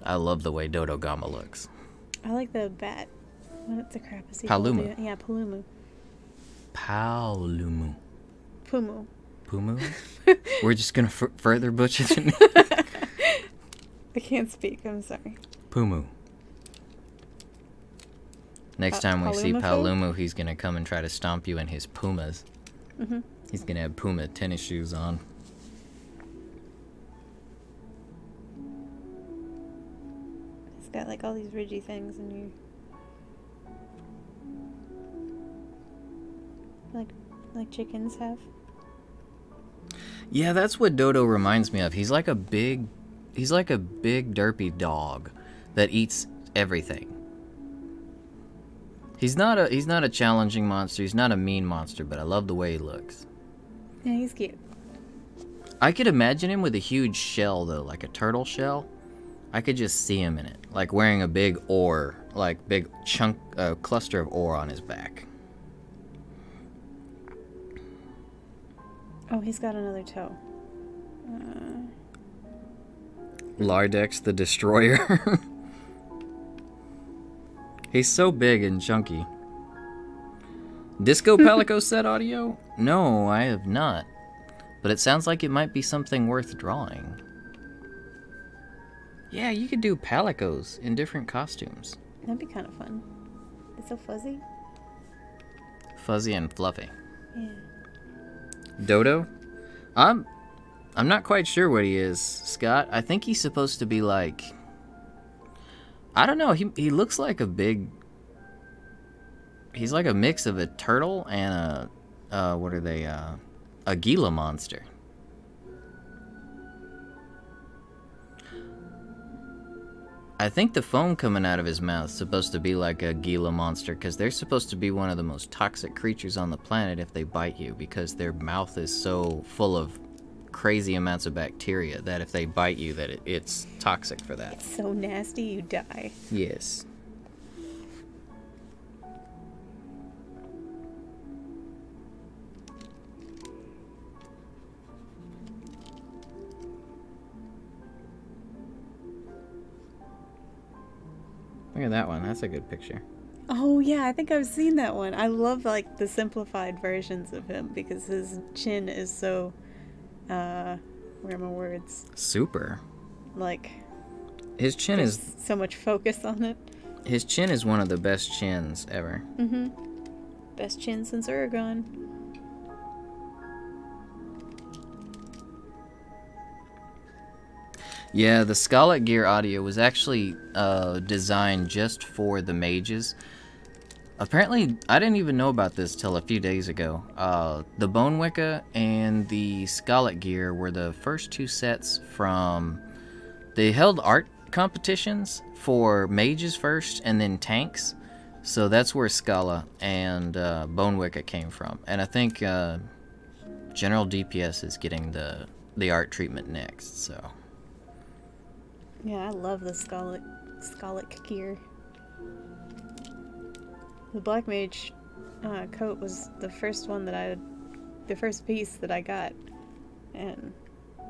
I love the way Dodo Gama looks. I like the bat. What the crap is he Palumu. called? Yeah, Palumu. Palumu. Pumu. Pumu? We're just gonna further butcher the name. can't speak. I'm sorry. Pumu. Next time we see Palumu? Palumu, he's gonna come and try to stomp you in his Pumas. Mm-hmm. He's gonna have Puma tennis shoes on. It's got like all these ridgy things and you like chickens have. Yeah, that's what Dodo reminds me of. He's like a big derpy dog that eats everything. He's not a challenging monster. He's not a mean monster, but I love the way he looks. Yeah, he's cute. I could imagine him with a huge shell though, like a turtle shell. I could just see him in it, like wearing a big oar, like big cluster of ore on his back. Oh, he's got another toe. Lardex the Destroyer. He's so big and chunky. Disco Palico set audio? No, I have not. But it sounds like it might be something worth drawing. Yeah, you could do Palicos in different costumes. That'd be kind of fun. It's so fuzzy. Fuzzy and fluffy. Yeah. Dodo? I'm not quite sure what he is, Scott. I think he's supposed to be like... I don't know, he looks like a big... He's like a mix of a turtle and a... what are they? A Gila monster. I think the foam coming out of his mouth is supposed to be like a Gila monster, because they're supposed to be one of the most toxic creatures on the planet if they bite you, because their mouth is so full of crazy amounts of bacteria that if they bite you, that it's toxic for that. It's so nasty you die. Yes. Look at that one. That's a good picture. Oh yeah, I think I've seen that one. I love like the simplified versions of him because his chin is so where are my words? Super. Like his chin is so much focus on it. His chin is one of the best chins ever. Mm-hmm. Best chin since Aragon. Yeah, the Scarlet Gear audio was actually designed just for the mages. Apparently, I didn't even know about this till a few days ago. The Bone Wicca and the Scarlet Gear were the first two sets from... They held art competitions for mages first and then tanks. So that's where Scala and Bone Wicca came from. And I think General DPS is getting the art treatment next, so... Yeah, I love the Scalic gear. The Black Mage coat was the first one that the first piece that I got. And,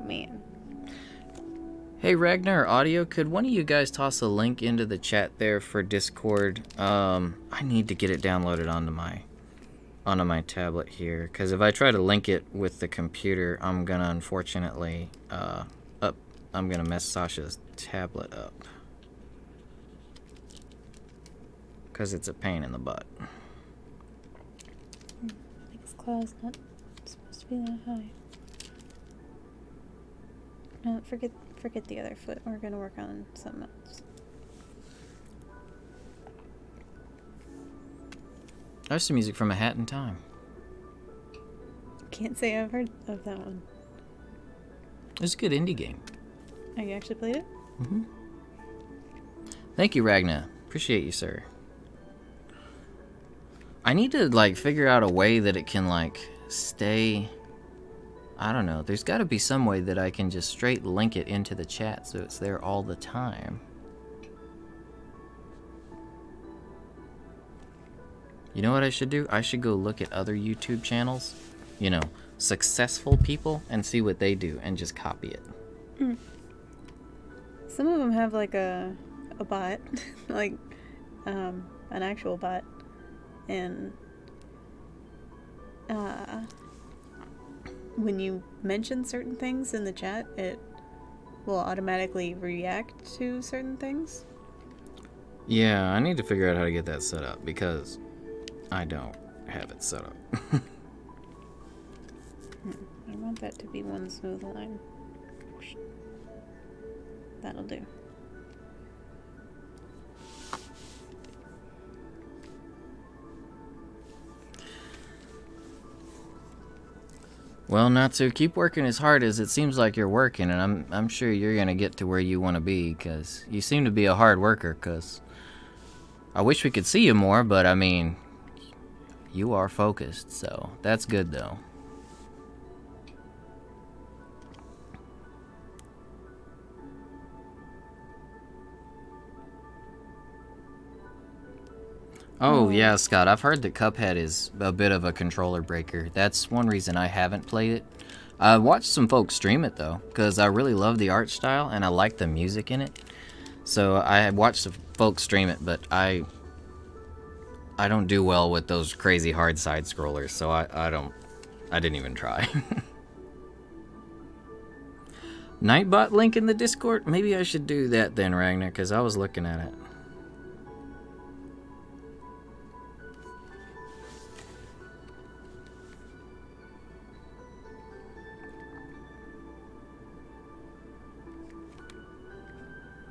man. Hey, Ragnar Audio, could one of you guys toss a link into the chat there for Discord? I need to get it downloaded onto my tablet here, because if I try to link it with the computer, I'm gonna unfortunately, I'm gonna mess Sasha's tablet up. Because it's a pain in the butt. I think his claw's not supposed to be that high. No, forget the other foot. We're gonna work on something else. There's some music from A Hat in Time. Can't say I've heard of that one. It's a good indie game. Oh, you actually played it? Mm-hmm. Thank you, Ragnar. Appreciate you, sir. I need to, like, figure out a way that it can, like, stay... I don't know. There's got to be some way that I can just straight link it into the chat so it's there all the time. You know what I should do? I should go look at other YouTube channels, you know, successful people, and see what they do and just copy it. Mm. Some of them have like a bot, like an actual bot, and when you mention certain things in the chat, it will automatically react to certain things. Yeah, I need to figure out how to get that set up because I don't have it set up. I want that to be one smooth line. That'll do. Well, Natsu, keep working as hard as it seems like you're working, and I'm sure you're gonna get to where you want to be, because you seem to be a hard worker, because I wish we could see you more, but I mean, you are focused, so that's good, though. Oh, yeah, Scott, I've heard that Cuphead is a bit of a controller breaker. That's one reason I haven't played it. I watched some folks stream it, though, because I really love the art style, and I like the music in it. So I watched some folks stream it, but I don't do well with those crazy hard side scrollers, so I didn't even try. Nightbot link in the Discord? Maybe I should do that then, Ragnar, because I was looking at it.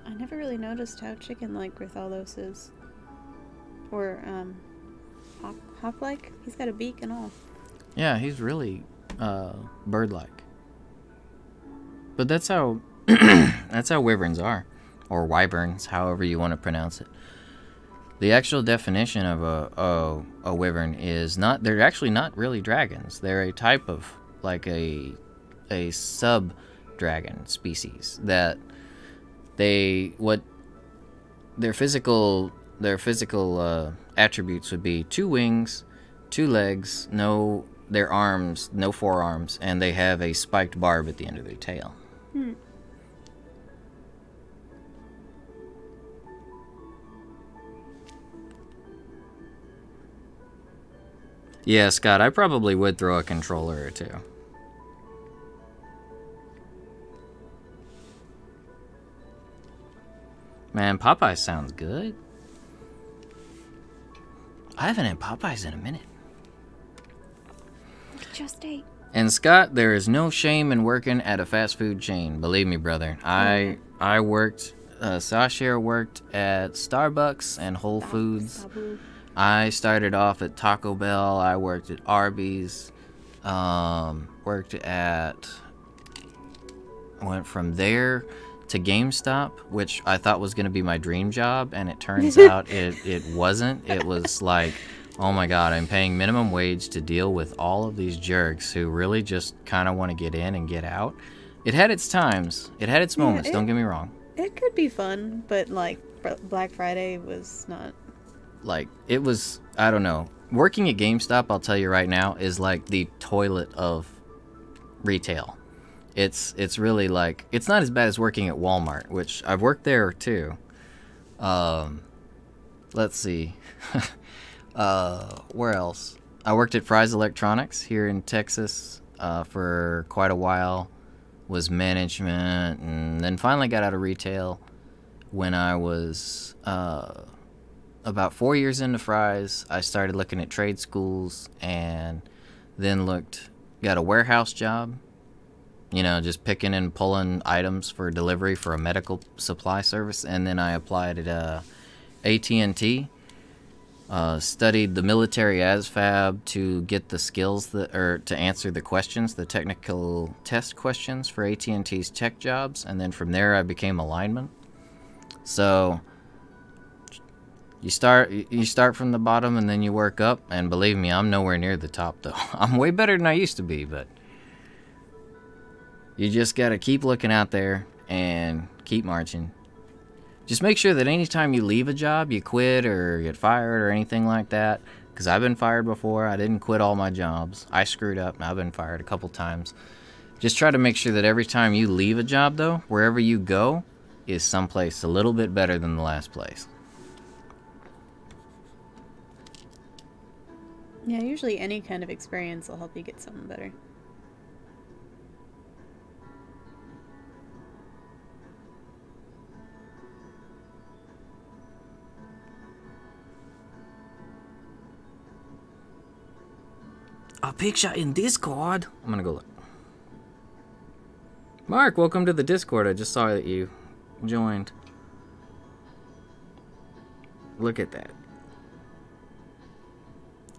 I never really noticed how chicken-like Rathalos is. Or, hawk-like? He's got a beak and all. Yeah, he's really, bird-like. But that's how, that's how wyverns are. Or wyverns, however you want to pronounce it. The actual definition of a wyvern is not, they're actually not really dragons. They're a type of, like a sub-dragon species that their physical attributes would be 2 wings, 2 legs, their arms, no forearms, and they have a spiked barb at the end of their tail. Yeah, Scott, I probably would throw a controller or 2. Man, Popeyes sounds good. I haven't had Popeyes in a minute. Just ate. And Scott, there is no shame in working at a fast food chain. Believe me, brother. I worked, Sasha worked at Starbucks and Whole Foods. I started off at Taco Bell. I worked at Arby's. Went from there to GameStop, which I thought was going to be my dream job, and it turns out it wasn't. It was like, oh my god, I'm paying minimum wage to deal with all of these jerks who really just kind of want to get in and get out. It had its times. It had its moments, don't get me wrong. It could be fun, but like Black Friday was not. Like, it was, I don't know. Working at GameStop, I'll tell you right now, is like the toilet of retail. It's really like, it's not as bad as working at Walmart, which I've worked there too. Let's see. Where else? I worked at Fry's Electronics here in Texas for quite a while. Was management, and then finally got out of retail when I was about 4 years into Fry's. I started looking at trade schools, and then got a warehouse job. You know, just picking and pulling items for delivery for a medical supply service. And then I applied at AT&T. Studied the military ASVAB to get the skills to answer the questions, the technical test questions for AT&T's tech jobs. And then from there, I became a lineman. So you start from the bottom and then you work up. And believe me, I'm nowhere near the top, though. I'm way better than I used to be, but you just gotta keep looking out there and keep marching. Just make sure that anytime you leave a job, you quit or get fired or anything like that. Because I've been fired before. I didn't quit all my jobs. I screwed up and I've been fired a couple times. Just try to make sure that every time you leave a job, though, wherever you go is someplace a little bit better than the last place. Yeah, usually any kind of experience will help you get something better. a picture in Discord. I'm gonna go look. Mark, welcome to the Discord. I just saw that you joined. Look at that.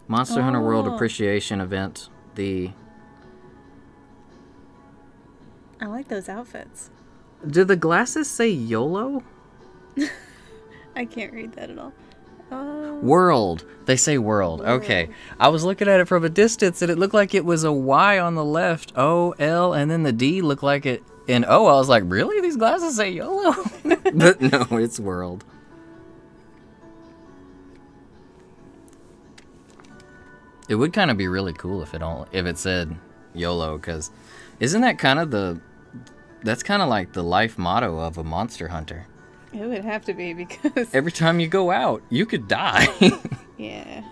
Monster Hunter World Appreciation Event. I like those outfits. Do the glasses say YOLO? I can't read that at all. World. They say world. Okay. I was looking at it from a distance and it looked like it was a Y on the left. O, L, and then the D looked like it in O. I was like, really? These glasses say YOLO? But no, it's world. It would kind of be really cool if it said YOLO, because isn't that kind of that's kind of like the life motto of a monster hunter. It would have to be, because every time you go out, you could die. Yeah.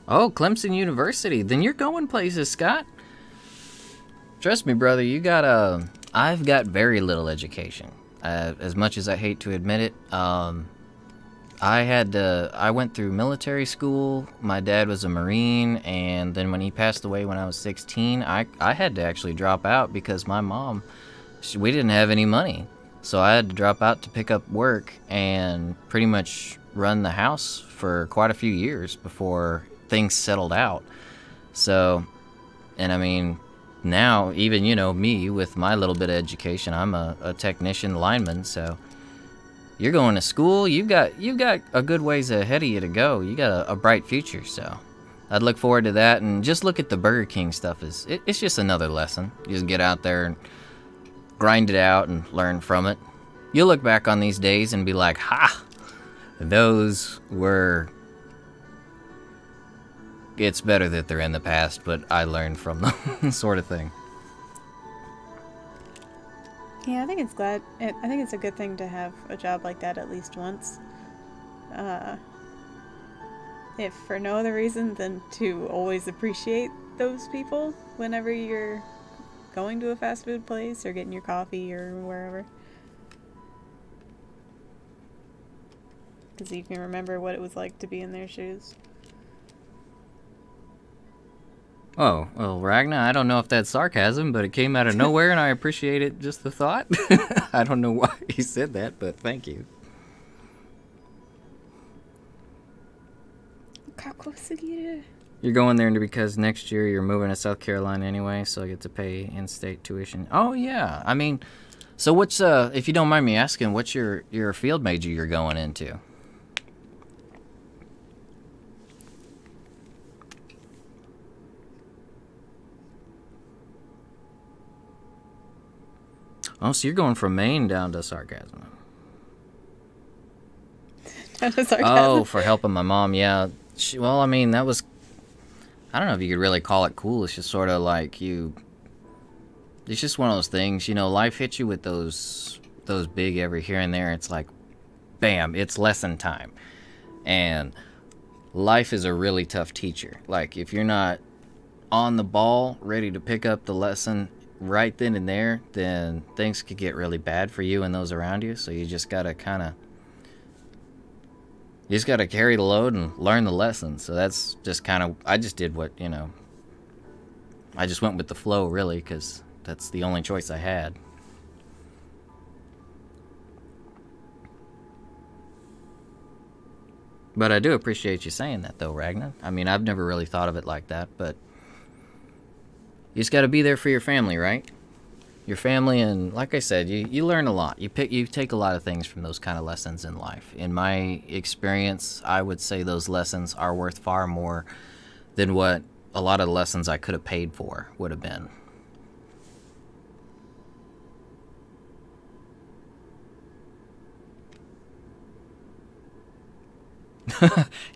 Oh, Clemson University. Then you're going places, Scott. Trust me, brother, I've got very little education. As much as I hate to admit it, I went through military school. My dad was a Marine, and then when he passed away when I was 16, I had to actually drop out because my mom, we didn't have any money. So I had to drop out to pick up work and pretty much run the house for quite a few years before things settled out. So, and I mean, now, even, me with my little bit of education, I'm a technician lineman, so you're going to school, you've got a good ways ahead of you to go. You got a bright future, so I'd look forward to that. And just look at the Burger King stuff. It's just another lesson. You just get out there and grind it out and learn from it. You'll look back on these days and be like, ha, those were... It's better that they're in the past, but I learned from them, sort of thing. Yeah, I think it's a good thing to have a job like that at least once. If for no other reason than to always appreciate those people whenever you're going to a fast food place or getting your coffee or wherever. Because you can remember what it was like to be in their shoes. Oh, well, Ragnar, I don't know if that's sarcasm, but it came out of nowhere, and I appreciate it, just the thought. I don't know why he said that, but thank you. You're going there because next year you're moving to South Carolina anyway, so I get to pay in-state tuition. Oh, yeah. I mean, so what's, if you don't mind me asking, what's your field major you're going into? Oh, so you're going from Maine down to sarcasm. Down to sarcasm? Oh, for helping my mom, yeah. Well, I mean, that was... I don't know if you could really call it cool. It's just sort of like you... It's just one of those things, life hits you with those big every here and there. It's like, bam, it's lesson time. And life is a really tough teacher. Like, if you're not on the ball, ready to pick up the lesson right then and there, then things could get really bad for you and those around you. So you just gotta carry the load and learn the lesson. So that's just I just did what, I just went with the flow, really, because that's the only choice I had. But I do appreciate you saying that, though, Ragnar. I mean, I've never really thought of it like that, but you just got to be there for your family, right? Your family, and like I said, you learn a lot. You take a lot of things from those kind of lessons in life. In my experience, I would say those lessons are worth far more than what a lot of the lessons I could have paid for would have been.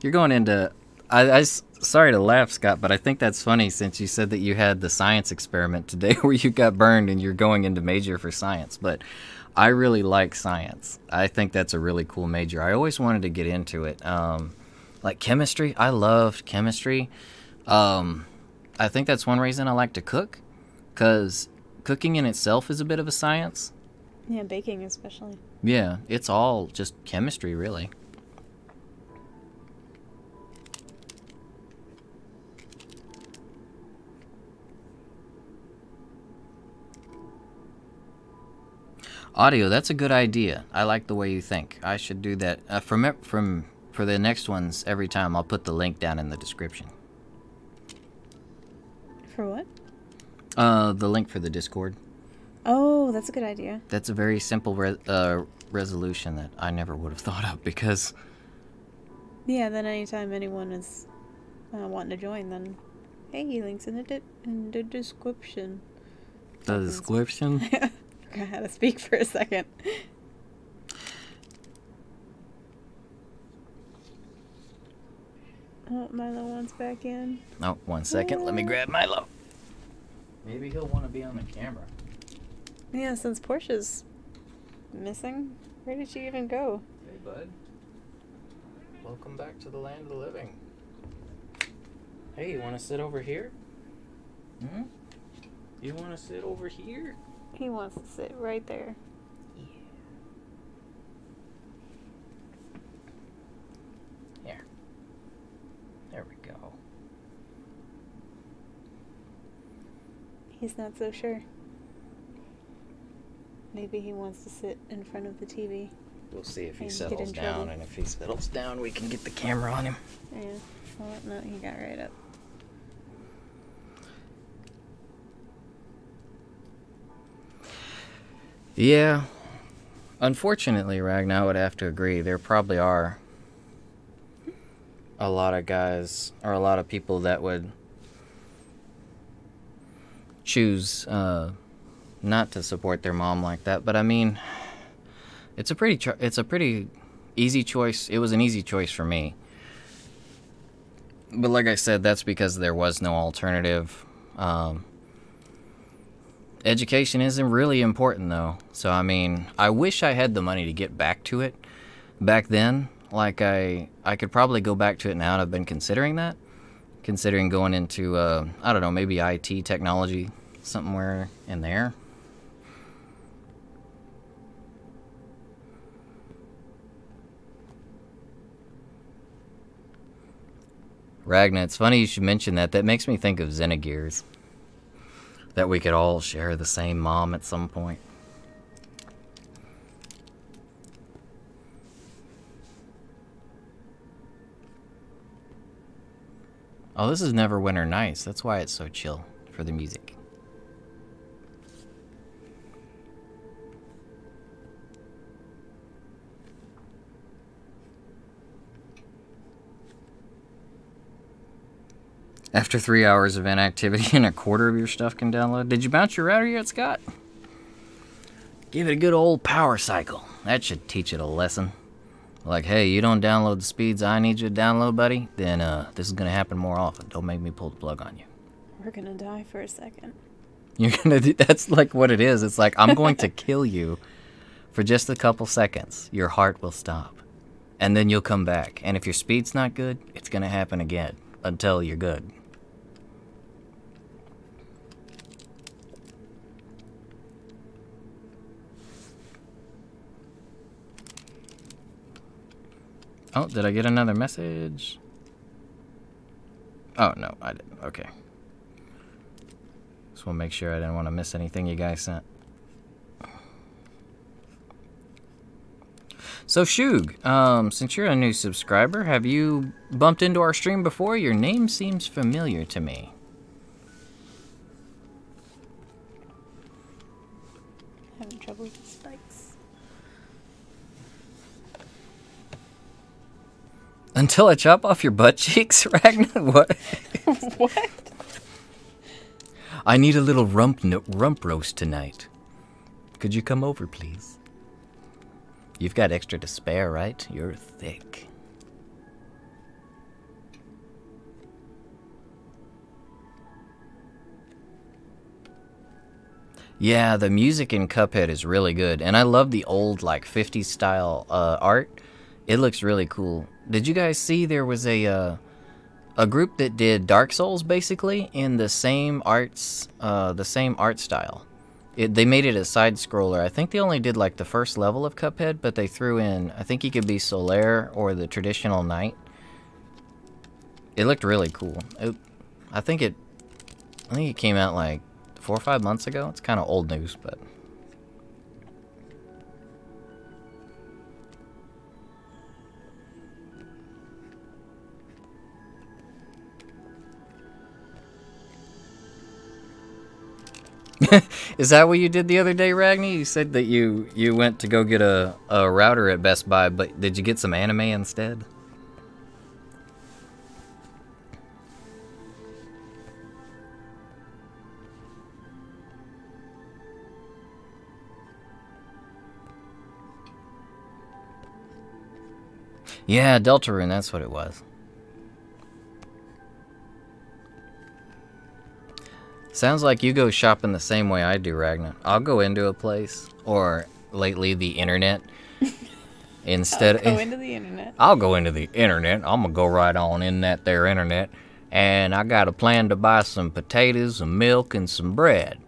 You're going into... Sorry to laugh, Scott, but I think that's funny since you said that you had the science experiment today where you got burned and you're going into major for science. But I really like science. I think that's a really cool major. I always wanted to get into it. Like chemistry, I loved chemistry. I think that's one reason I like to cook, because cooking in itself is a bit of a science. Yeah, baking especially. Yeah, it's all just chemistry, really. Audio, that's a good idea. I like the way you think. I should do that. For the next ones, every time I'll put the link down in the description. For what? The link for the Discord. Oh, that's a good idea. That's a very simple resolution that I never would have thought of because... Yeah, then anytime anyone is wanting to join, then... Hey, links in the description. The description? I had to speak for a second. Oh, Milo wants back in. Oh, 1 second. Let me grab Milo. Maybe he'll want to be on the camera. Yeah, since Portia's missing, where did she even go? Hey, bud. Welcome back to the land of the living. Hey, you want to sit over here? Hmm? You want to sit over here? He wants to sit right there. Yeah. Here. There we go. He's not so sure. Maybe he wants to sit in front of the TV. We'll see if he and settles down, trouble. and if he settles down, we can get the camera on him. Yeah. Well, no, he got right up. Yeah. Unfortunately, Ragnar, I would have to agree. There probably are a lot of guys, or a lot of people that would choose not to support their mom like that. But I mean, it's a pretty easy choice. It was an easy choice for me. But like I said, that's because there was no alternative. Education isn't really important, though. So, I mean, I wish I had the money to get back to it back then. Like, I could probably go back to it now, and I've been considering that. Considering going into, I don't know, maybe IT technology, somewhere in there. Ragnar, it's funny you should mention that. That makes me think of Xenogears. That we could all share the same mom at some point. Oh, this is Neverwinter Nights. That's why it's so chill for the music. After 3 hours of inactivity and a quarter of your stuff can download. Did you bounce your router yet, Scott? Give it a good old power cycle. That should teach it a lesson. Like, hey, you don't download the speeds I need you to download, buddy? Then this is going to happen more often. Don't make me pull the plug on you. We're gonna die for a second. You're gonna do, that's like what it is. It's like, I'm going to kill you for just a couple seconds. Your heart will stop. And then you'll come back. And if your speed's not good, it's going to happen again until you're good. Oh, did I get another message? Oh, no, I didn't. Okay. Just want to make sure I didn't want to miss anything you guys sent. So, Shug, since you're a new subscriber, have you bumped into our stream before? Your name seems familiar to me. Having trouble with the spikes. Until I chop off your butt cheeks, Ragnar? What? What? I need a little rump roast tonight. Could you come over, please? You've got extra to spare, right? You're thick. Yeah, the music in Cuphead is really good. And I love the old, like, 50s style art. It looks really cool. Did you guys see there was a group that did Dark Souls, basically, in the same art style? They made it a side scroller. I think they only did like the first level of Cuphead, but they threw in, I think he could be Solaire or the traditional knight. It looked really cool. I think it came out like 4 or 5 months ago. It's kind of old news, but is that what you did the other day, Ragni? You said that you went to go get a router at Best Buy, but did you get some anime instead? Yeah, Deltarune, that's what it was. Sounds like you go shopping the same way I do, Ragnar. I'll go into a place, or lately the internet. Instead, I'll go into the internet. I'll go into the internet. I'm gonna go right on in that there internet, and I got a plan to buy some potatoes, some milk, and some bread.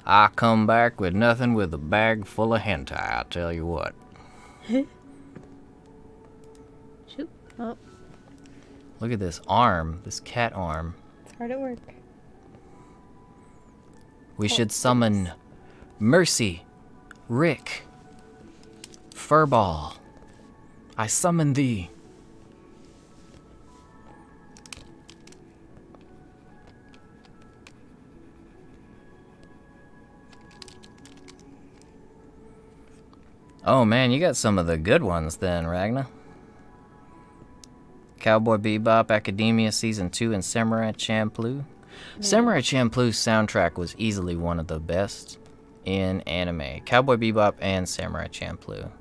I come back with nothing with a bag full of hentai, I tell you what. Shoot. Oh. Look at this arm, this cat arm. It's hard at work. We should summon Mercy, Rick, Furball. I summon thee. Oh man, you got some of the good ones then, Ragnar. Cowboy Bebop, Academia Season 2, and Samurai Champloo. Samurai Champloo's soundtrack was easily one of the best in anime. Cowboy Bebop and Samurai Champloo.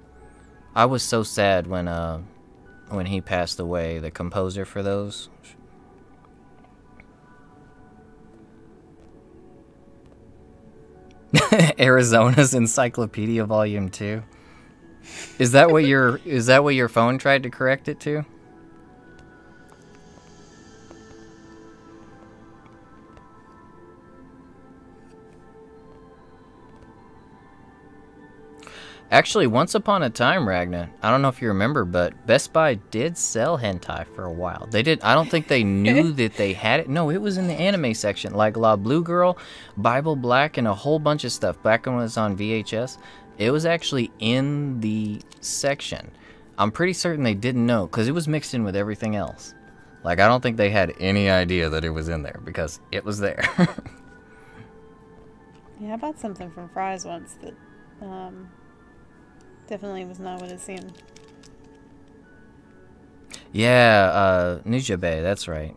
I was so sad when he passed away, the composer for those. Arizona's Encyclopedia Volume 2. Is that what your phone tried to correct it to? Actually, once upon a time, Ragnar, I don't know if you remember, but Best Buy did sell hentai for a while. They did. I don't think they knew that they had it. No, it was in the anime section, like La Blue Girl, Bible Black, and a whole bunch of stuff. Back when it was on VHS, it was actually in the section. I'm pretty certain they didn't know, because it was mixed in with everything else. Like, I don't think they had any idea that it was in there, because it was there. Yeah, I bought something from Fry's once that, definitely was not what it seemed. Yeah, Nujabe, that's right.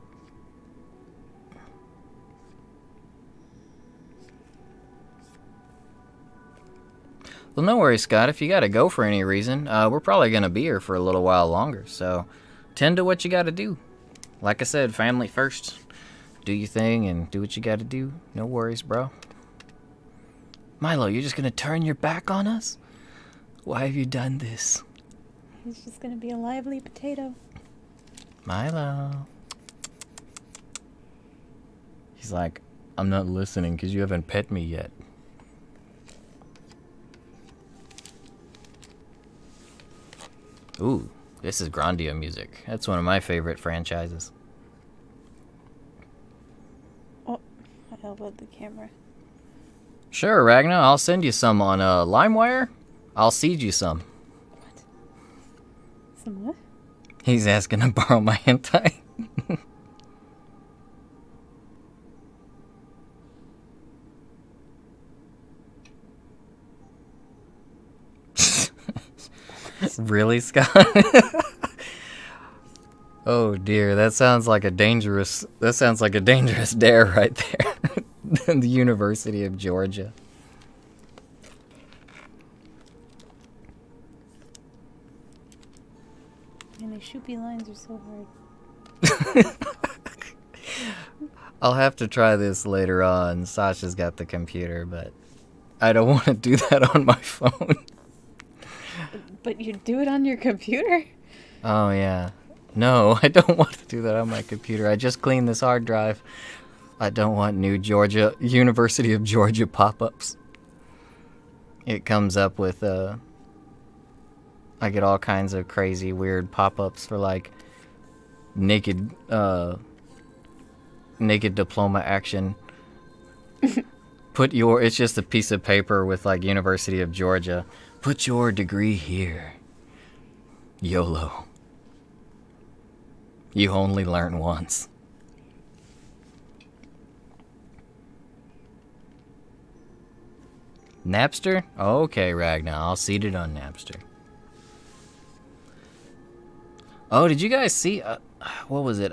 Well, no worries, Scott. If you gotta go for any reason, we're probably gonna be here for a little while longer, so tend to what you gotta do. Like I said, family first. Do your thing and do what you gotta do. No worries, bro. Milo, you're just gonna turn your back on us? Why have you done this? He's just gonna be a lively potato. Milo. He's like, I'm not listening because you haven't pet me yet. Ooh, this is Grandia music. That's one of my favorite franchises. Oh, I elbowed the camera. Sure, Ragnar, I'll send you some on LimeWire. I'll seed you some. What? Some what? He's asking to borrow my hentai. Really, Scott? Oh dear, that sounds like a dangerous dare right there. The University of Georgia. And these shoopy lines are so hard. I'll have to try this later on. Sasha's got the computer, but I don't want to do that on my phone. But you do it on your computer? Oh, yeah. No, I don't want to do that on my computer. I just cleaned this hard drive. I don't want new University of Georgia pop-ups. it comes up with I get all kinds of crazy weird pop-ups for like naked diploma action. It's just a piece of paper with like University of Georgia. Put your degree here. YOLO. You only learn once. Napster? Okay, Ragnar, I'll seed it on Napster. Oh, did you guys see, what was it?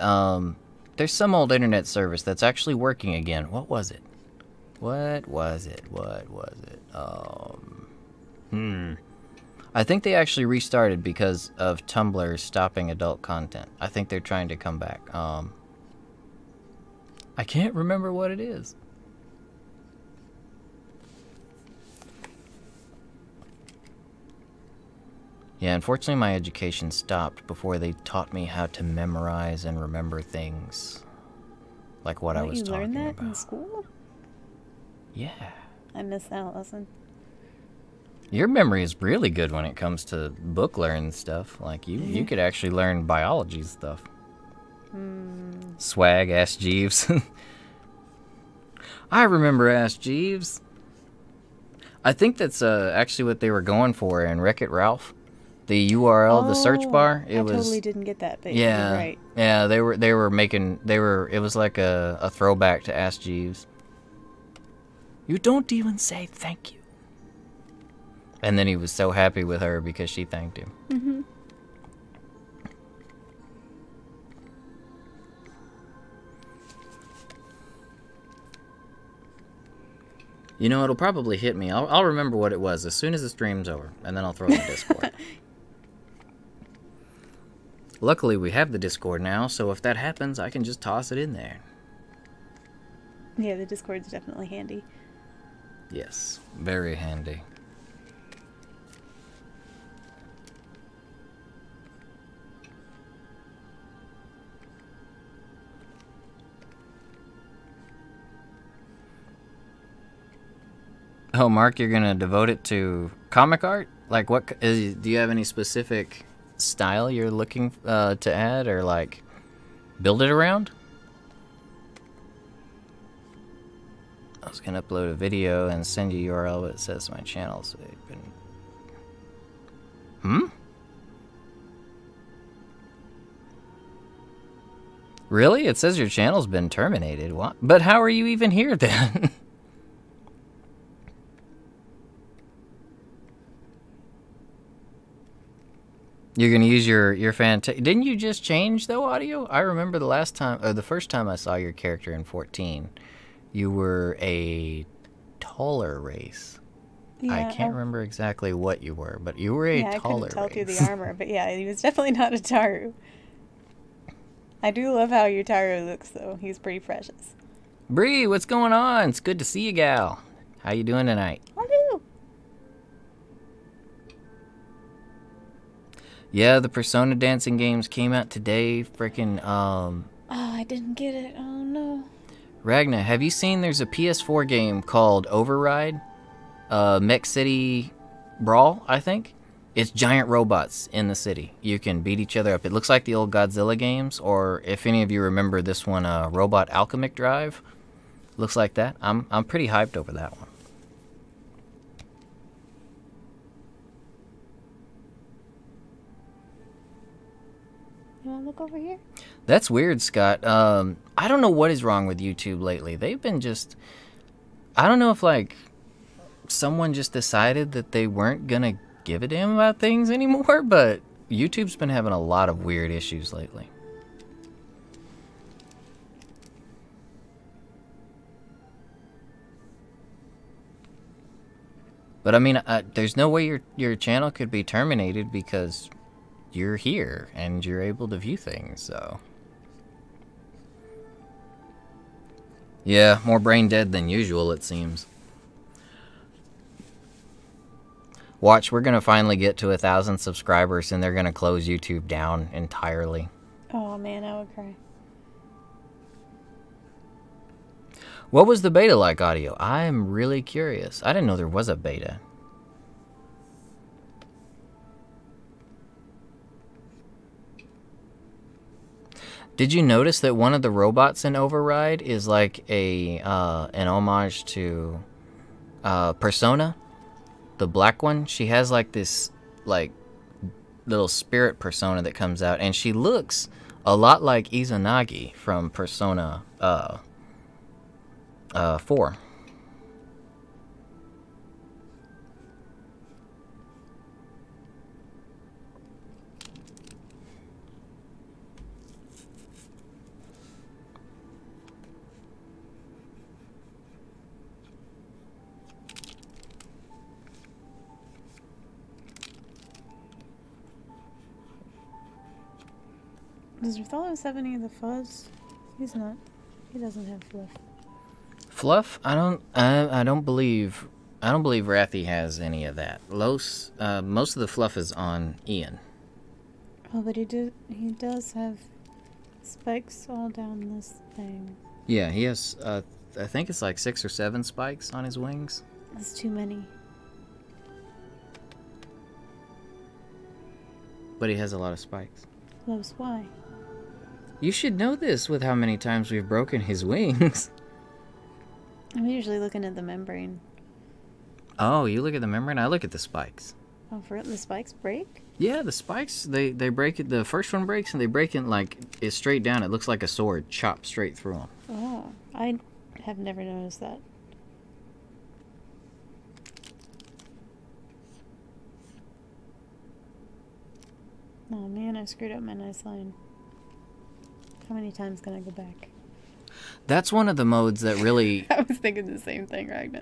There's some old internet service that's actually working again. What was it? I think they actually restarted because of Tumblr stopping adult content. I think they're trying to come back. I can't remember what it is. Yeah, unfortunately my education stopped before they taught me how to memorize and remember things. Like what I was talking about. You learned that in school? Yeah. I missed that lesson. Your memory is really good when it comes to book learn stuff. Like you could actually learn biology stuff. Swag, Ask Jeeves. I remember Ask Jeeves. I think that's actually what they were going for in Wreck-It Ralph. The URL, the search bar. I totally didn't get that, but yeah, you're right. Yeah, it was like a throwback to Ask Jeeves. You don't even say thank you. And then he was so happy with her because she thanked him. Mm-hmm. You know, it'll probably hit me. I'll remember what it was as soon as the stream's over, and then I'll throw it in Discord. Luckily, we have the Discord now, so if that happens, I can just toss it in there. Yeah, the Discord's definitely handy. Yes, very handy. Oh, Mark, you're gonna devote it to comic art? Like, do you have any specific style you're looking to add, or like build it around? I was gonna upload a video and send you URL, but it says my channel's been... Really? It says your channel's been terminated. What? But how are you even here then? You're gonna use your didn't you just change the audio? I remember the last time, or the first time I saw your character in 14, you were a taller race. Yeah, I can't remember exactly what you were, but you were a taller race. I couldn't tell through the armor, but yeah, he was definitely not a Taru. I do love how your Taru looks, though. He's pretty precious. Bree, what's going on? It's good to see you, gal. How you doing tonight? I do. Yeah, the Persona dancing games came out today. Frickin' Oh, I didn't get it. Oh no. Ragna, have you seen there's a PS4 game called Override? Mech City Brawl, I think? It's giant robots in the city. You can beat each other up. It looks like the old Godzilla games, or if any of you remember this one, Robot Alchemic Drive. Looks like that. I'm pretty hyped over that one. You want to look over here? That's weird, Scott. I don't know what is wrong with YouTube lately. They've been just... I don't know if, like, someone just decided that they weren't gonna give a damn about things anymore, but YouTube's been having a lot of weird issues lately. But, I mean, there's no way your channel could be terminated because... you're here and you're able to view things, so yeah, more brain dead than usual, it seems. Watch, we're gonna finally get to 1,000 subscribers and they're gonna close YouTube down entirely. Oh man, I would cry. What was the beta like, audio? I'm really curious. I didn't know there was a beta. Did you notice that one of the robots in Override is like an homage to Persona, the black one? She has like this like little spirit persona that comes out, and she looks a lot like Izanagi from Persona 4. Does Rathalos have any of the fuzz? He's not. He doesn't have fluff. Fluff? I don't believe Rathy has any of that. Most of the fluff is on Ian. Oh, but he does have spikes all down this thing. Yeah, he has I think it's like 6 or 7 spikes on his wings. That's too many. But he has a lot of spikes. Loves why? You should know this with how many times we've broken his wings. I'm usually looking at the membrane. Oh, you look at the membrane? I look at the spikes. Oh, for it, the spikes break? Yeah, the spikes, they break it. The first one breaks, and they break it like it's straight down. It looks like a sword chopped straight through them. Oh, I have never noticed that. Oh man, I screwed up my nice line. How many times can I go back? That's one of the modes that really... I was thinking the same thing, Ragnar.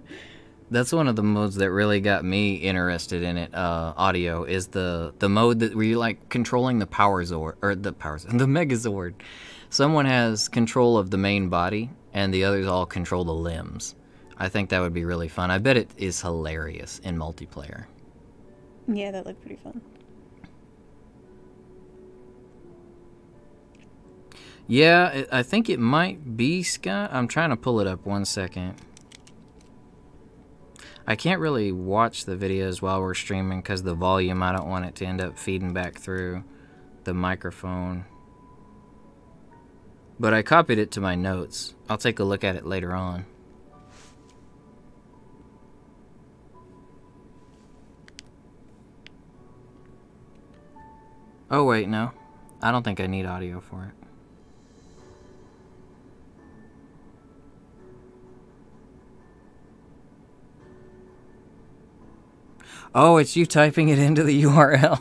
That's one of the modes that really got me interested in it. Audio is the mode that where you like controlling the power zord, or the Megazord. Someone has control of the main body, and the others all control the limbs. I think that would be really fun. I bet it is hilarious in multiplayer. Yeah, that looked pretty fun. Yeah, I think it might be Scott. I'm trying to pull it up 1 second. I can't really watch the videos while we're streaming because the volume, I don't want it to end up feeding back through the microphone. But I copied it to my notes. I'll take a look at it later on. Oh wait, no. I don't think I need audio for it. Oh, it's you typing it into the URL.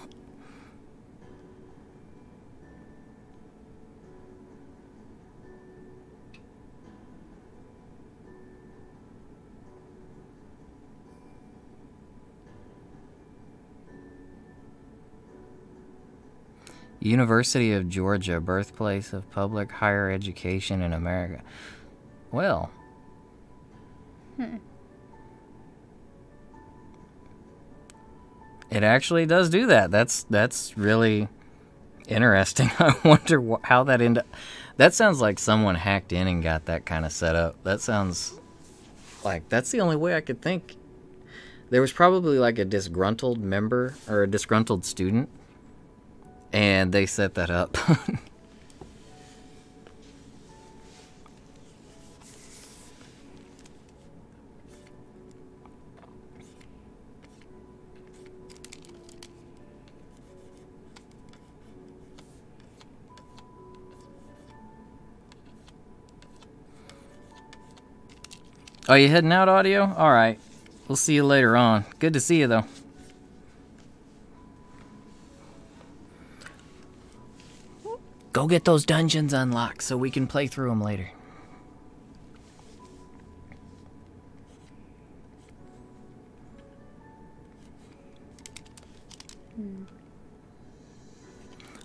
University of Georgia, birthplace of public higher education in America. Well. It actually does do that. That's really interesting. I wonder how that ended. That sounds like someone hacked in and got that kind of set up. That sounds like that's the only way I could think. There was probably like a disgruntled member or a disgruntled student, and they set that up. Oh, you heading out, Audio? All right. We'll see you later on. Good to see you, though. Go get those dungeons unlocked so we can play through them later.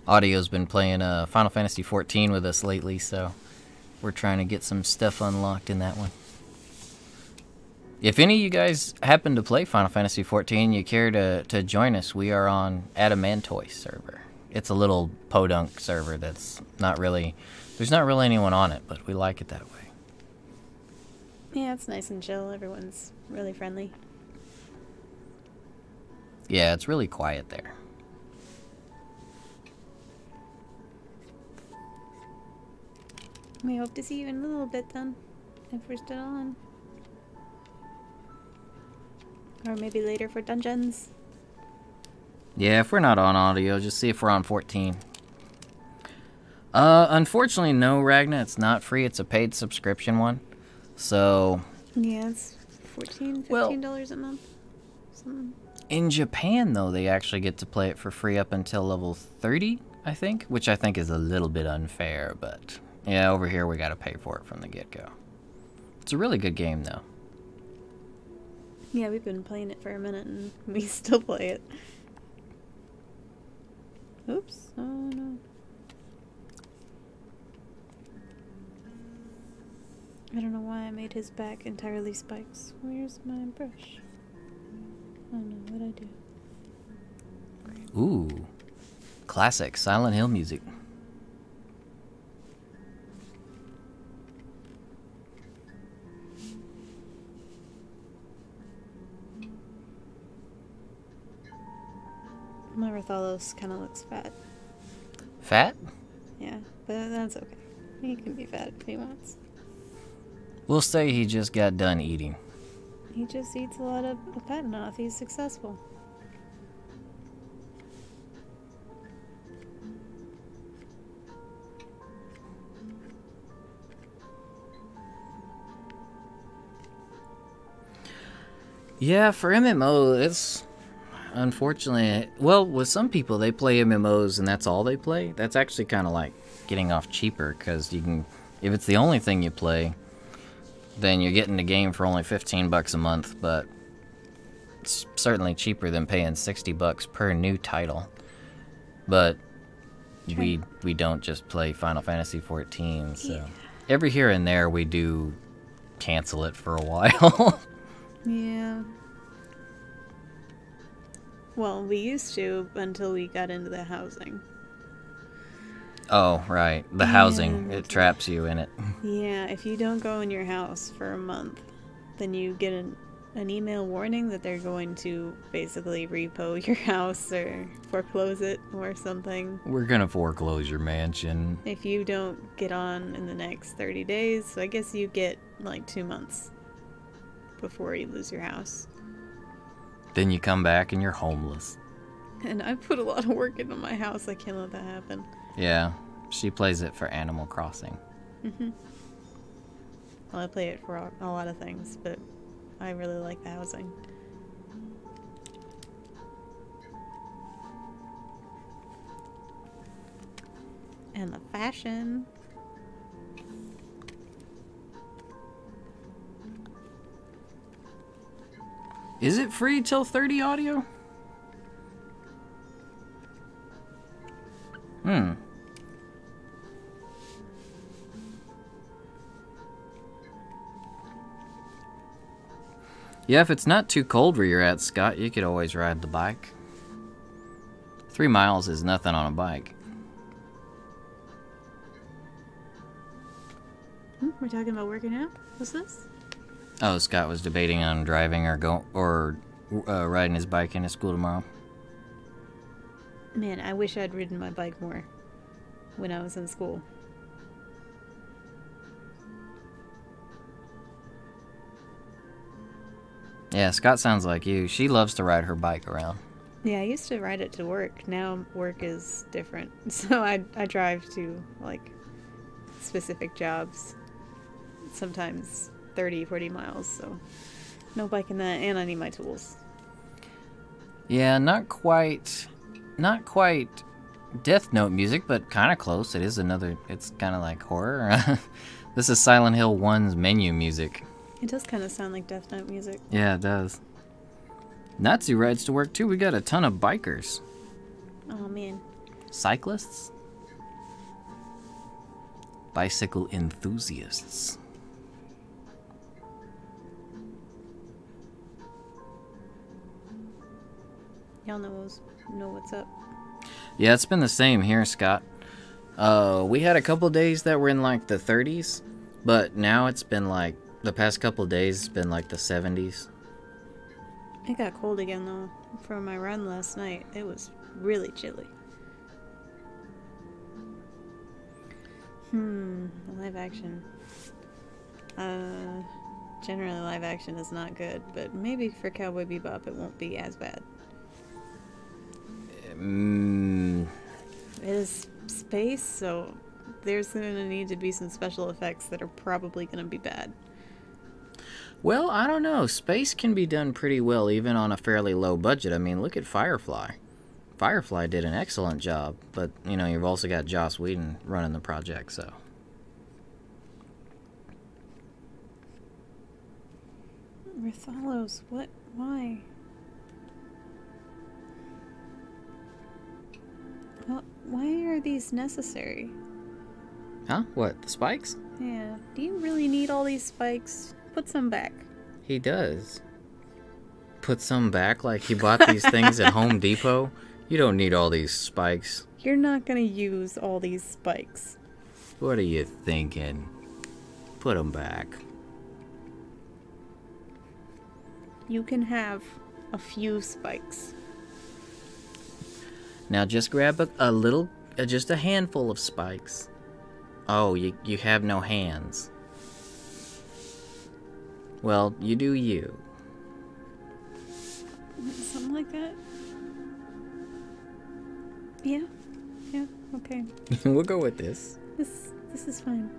Audio's been playing Final Fantasy XIV with us lately, so we're trying to get some stuff unlocked in that one. If any of you guys happen to play Final Fantasy XIV, you care to join us, we are on Adamantoy server. It's a little podunk server that's not really... There's not really anyone on it, but we like it that way. Yeah, it's nice and chill. Everyone's really friendly. Yeah, it's really quiet there. We hope to see you in a little bit then, if we're still on. Or maybe later for dungeons. Yeah, if we're not on audio, just see if we're on 14. Unfortunately, no, Ragna. It's not free. It's a paid subscription one. So... Yeah, it's $14, $15 a month. Something. In Japan, though, they actually get to play it for free up until level 30, I think. Which I think is a little bit unfair, but... Yeah, over here we gotta pay for it from the get-go. It's a really good game, though. Yeah, we've been playing it for a minute and we still play it. Oops. Oh no. I don't know why I made his back entirely spikes. Where's my brush? Oh no, what'd I do? Ooh. Classic Silent Hill music. My Rathalos kind of looks fat. Fat? Yeah, but that's okay. He can be fat if he wants. We'll say he just got done eating. He just eats a lot of Patinoth. He's successful. Yeah, for MMO, it's... Unfortunately, well, with some people, they play MMOs and that's all they play. That's actually kind of like getting off cheaper, because you can... If it's the only thing you play, then you're getting the game for only $15 a month, but it's certainly cheaper than paying $60 per new title. But we don't just play Final Fantasy XIV, so Yeah. every here and there we do cancel it for a while. Yeah. Well, we used to until we got into the housing. Oh, right. The housing, it traps you in it. Yeah, if you don't go in your house for a month, then you get an email warning that they're going to basically repo your house or foreclose it or something. We're gonna foreclose your mansion. If you don't get on in the next 30 days, so I guess you get like 2 months before you lose your house. Then you come back and you're homeless. And I put a lot of work into my house. I can't let that happen. Yeah, she plays it for Animal Crossing. Well, I play it for a lot of things, but I really like the housing. And the fashion. Is it free till 30 audio? Yeah, if it's not too cold where you're at, Scott, you could always ride the bike. 3 miles is nothing on a bike. We're talking about working out? What's this? Oh, Scott was debating on driving or riding his bike into school tomorrow. Man, I wish I'd ridden my bike more when I was in school. Yeah, Scott sounds like you. She loves to ride her bike around. Yeah, I used to ride it to work. Now work is different. So I drive to, like, specific jobs. Sometimes 30, 40 miles, so no biking that, and I need my tools. Yeah, not quite Death Note music, but kind of close. It is it's kind of like horror. This is Silent Hill 1's menu music. It does kind of sound like Death Note music. Yeah, it does. Natsu rides to work too. We got a ton of bikers. Oh, man. Cyclists? Bicycle enthusiasts. Y'all know what's up. Yeah, it's been the same here, Scott. We had a couple days that were in like the 30s, but now it's been like the past couple days it's been like the 70s. It got cold again though. For my run last night, it was really chilly. Live action. Generally live action is not good, but maybe for Cowboy Bebop it won't be as bad. It is space, so there's going to need to be some special effects that are probably going to be bad. Well, I don't know. Space can be done pretty well even on a fairly low budget. I mean, look at Firefly. Firefly did an excellent job, but, you know, you've also got Joss Whedon running the project, so... Rathalos, what? Why? Well, why are these necessary? Huh? What? The spikes? Yeah. Do you really need all these spikes? Put some back. He does. Put some back like he bought these things at Home Depot? You don't need all these spikes. You're not gonna use all these spikes. What are you thinking? Put them back. You can have a few spikes. Now just grab a little, just a handful of spikes. Oh, you have no hands. Well, you do you. Something like that? Yeah. Yeah, okay. We'll go with this. This is fine.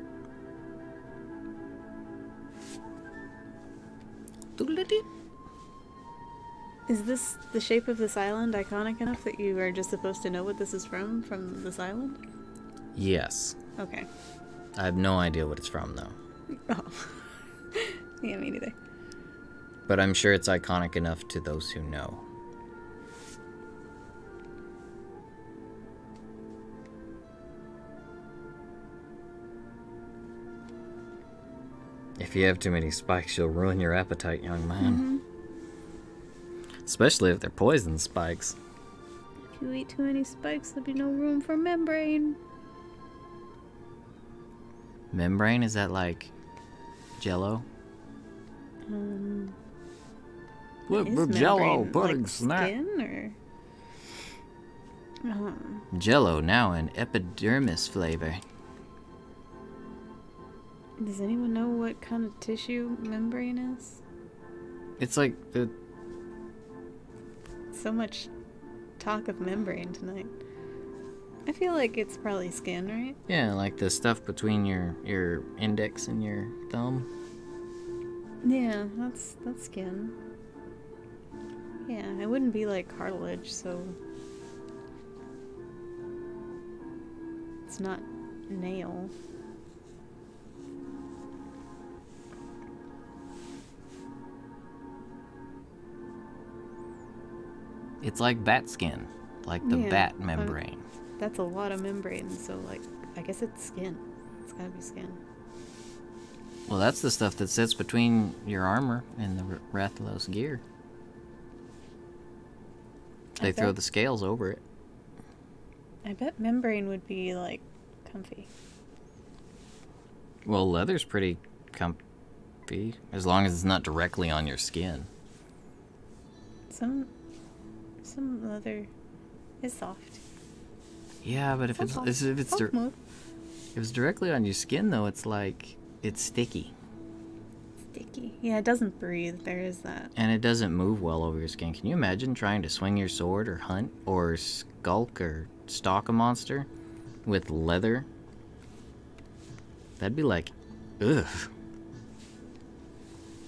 Is this the shape of this island iconic enough that you are just supposed to know what this is from this island? Yes. Okay. I have no idea what it's from, though. Oh. Yeah, me neither. But I'm sure it's iconic enough to those who know. If you have too many spikes, you'll ruin your appetite, young man. Mm-hmm. Especially if they're poison spikes. If you eat too many spikes, there'll be no room for membrane. Membrane? Is that like Jello? Is Jello membrane pudding like snack. skin or? Jello now in epidermis flavor. Does anyone know what kind of tissue membrane is? It's like the... So much talk of membrane tonight. I feel like it's probably skin, right? Yeah, like the stuff between your index and your thumb. Yeah, that's skin. Yeah, it wouldn't be like cartilage, so it's not nail. It's like bat skin, like the Yeah, bat membrane. That's a lot of membrane, so like, I guess it's skin. It's gotta be skin. Well, that's the stuff that sits between your armor and the Rathalos gear. They throw the scales over it. I bet membrane would be like comfy. Well, leather's pretty comfy, as long as it's not directly on your skin. Some leather is soft. Yeah, but if it's directly on your skin, though, it's like it's sticky. Sticky. Yeah, it doesn't breathe. There is that. And it doesn't move well over your skin. Can you imagine trying to swing your sword or hunt or skulk or stalk a monster with leather? That'd be like, ugh.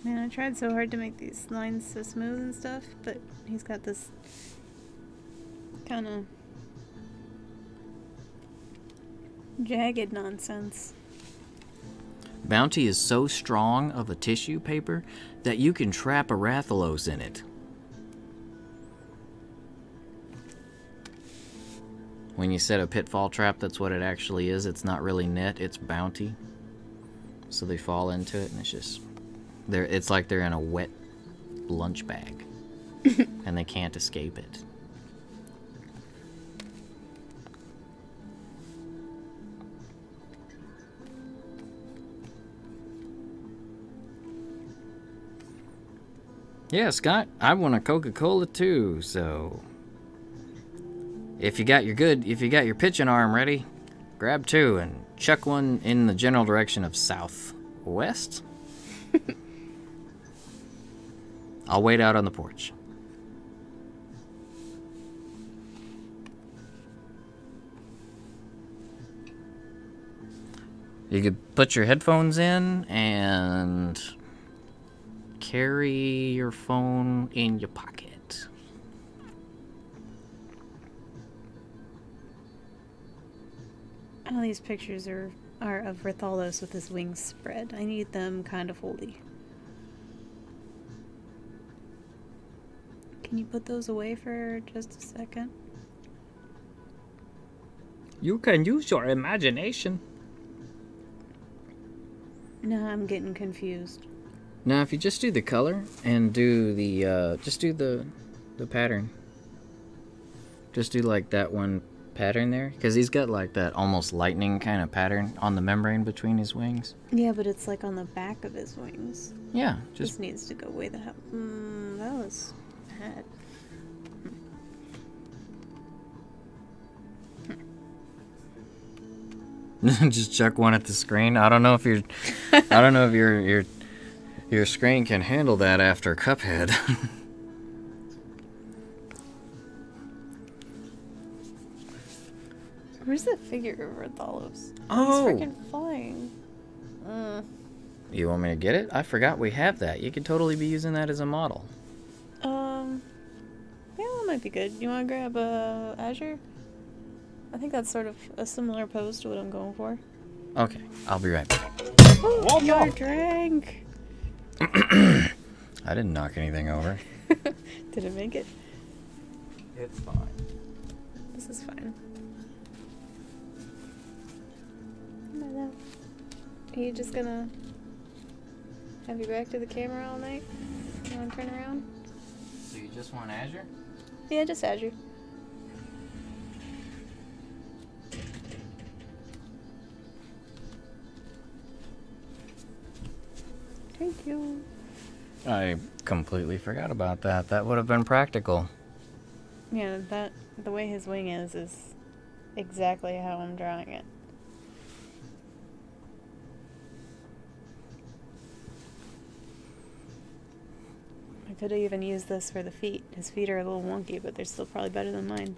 Man, I tried so hard to make these lines so smooth and stuff, but he's got this kind of jagged nonsense. Bounty is so strong of a tissue paper that you can trap a Rathalos in it. When you set a pitfall trap, that's what it actually is. It's not really net, it's bounty. So they fall into it, and it's just... it's like they're in a wet lunch bag. And they can't escape it. Yeah, Scott, I want a Coca-Cola too, so... If you got your pitching arm ready, grab two and chuck one in the general direction of southwest. I'll wait out on the porch. You could put your headphones in and carry your phone in your pocket. All these pictures are of Rathalos with his wings spread. I need them kind of holdy. Can you put those away for just a second? You can use your imagination. No, I'm getting confused. Now, if you just do the color and do the, just do the pattern. Just do like that one pattern there. Because he's got like that almost lightning kind of pattern on the membrane between his wings. Yeah, but it's like on the back of his wings. Yeah, This needs to go way the hell. That was bad. just chuck one at the screen. I don't know if you're, I don't know if your screen can handle that after Cuphead. Where's the figure of Rathalos? Oh! He's freaking flying. You want me to get it? I forgot we have that. You could totally be using that as a model. Yeah, that might be good. You want to grab Azure? I think that's sort of a similar pose to what I'm going for. Okay, I'll be right back. Oh, your drink! I didn't knock anything over. Did it make it? It's fine. This is fine. Hello. Are you just gonna have your back to the camera all night? You wanna turn around? So you just want Azure? Yeah, just Azure. Thank you. I completely forgot about that. That would have been practical. Yeah, the way his wing is exactly how I'm drawing it. I could have even used this for the feet. His feet are a little wonky, but they're still probably better than mine.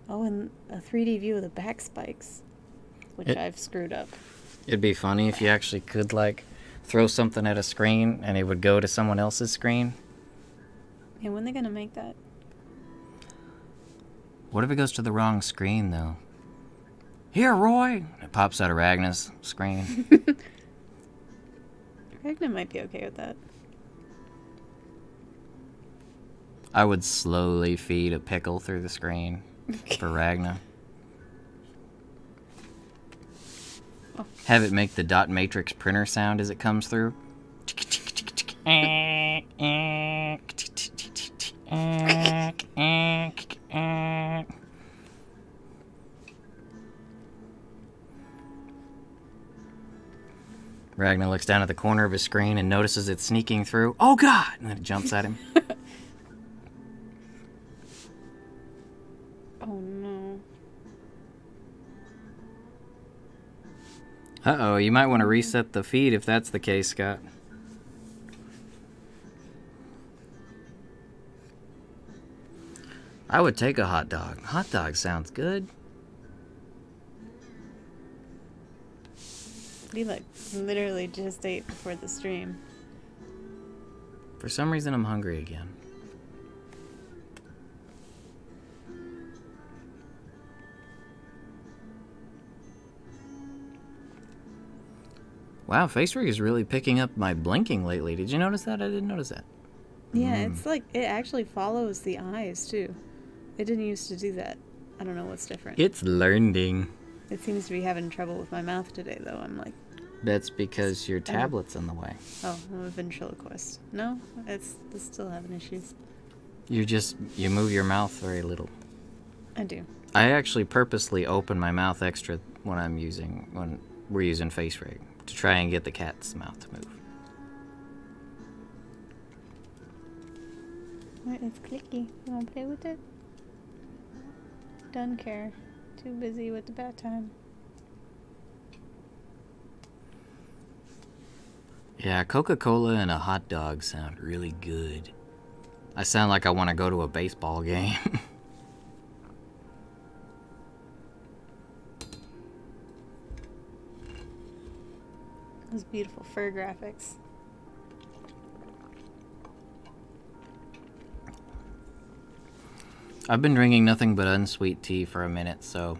Oh, and a 3D view of the back spikes, which I've screwed up. It'd be funny if you actually could, like, throw something at a screen and it would go to someone else's screen. Yeah, when are they gonna make that? What if it goes to the wrong screen, though? Here, Roy! It pops out of Ragna's screen. Ragnar might be okay with that. I would slowly feed a pickle through the screen for Ragna. Oh. Have it make the dot matrix printer sound as it comes through. Ragnar looks down at the corner of his screen and notices it sneaking through. Oh God! And then it jumps at him. Oh no. Uh-oh, you might want to reset the feed if that's the case, Scott. I would take a hot dog. Hot dog sounds good. We like literally just ate before the stream. For some reason, I'm hungry again. Wow, FaceRig is really picking up my blinking lately. Did you notice that? I didn't notice that. Yeah, it's like, it actually follows the eyes, too. It didn't used to do that. I don't know what's different. It's learning. It seems to be having trouble with my mouth today, though. I'm like... That's because your tablet's in the way. Oh, I'm a ventriloquist. No, it's still having issues. You move your mouth very little. I do. I actually purposely open my mouth extra when we're using FaceRig to try and get the cat's mouth to move. What, it's clicky. You wanna play with it? Don't care. Too busy with the bath time. Yeah, Coca-Cola and a hot dog sound really good. I sound like I want to go to a baseball game. Those beautiful fur graphics. I've been drinking nothing but unsweet tea for a minute, so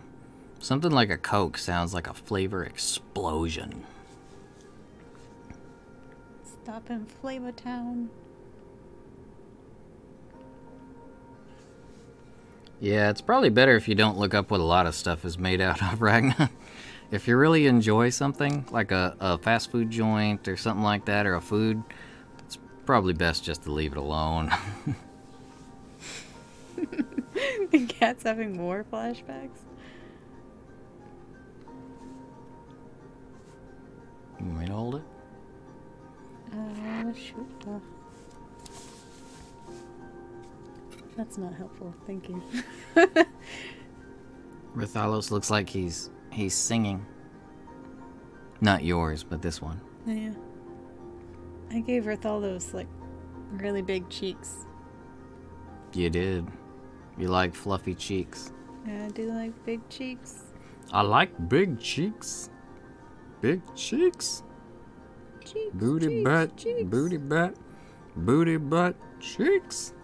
something like a Coke sounds like a flavor explosion. Stop in Flavor Town. Yeah, it's probably better if you don't look up what a lot of stuff is made out of, Ragnar. If you really enjoy something, like a fast food joint or something like that, or a food, it's probably best just to leave it alone. The cat's having more flashbacks. You want me to hold it? Shoot. That's not helpful. Thank you. Rathalos looks like he's singing. Not yours, but this one. Yeah. I gave Rathalos like really big cheeks. You did. You like fluffy cheeks. Yeah, I do like big cheeks. I like big cheeks. Big cheeks. Cheeks. Booty cheeks, butt. cheeks. Booty butt. Booty butt. Cheeks.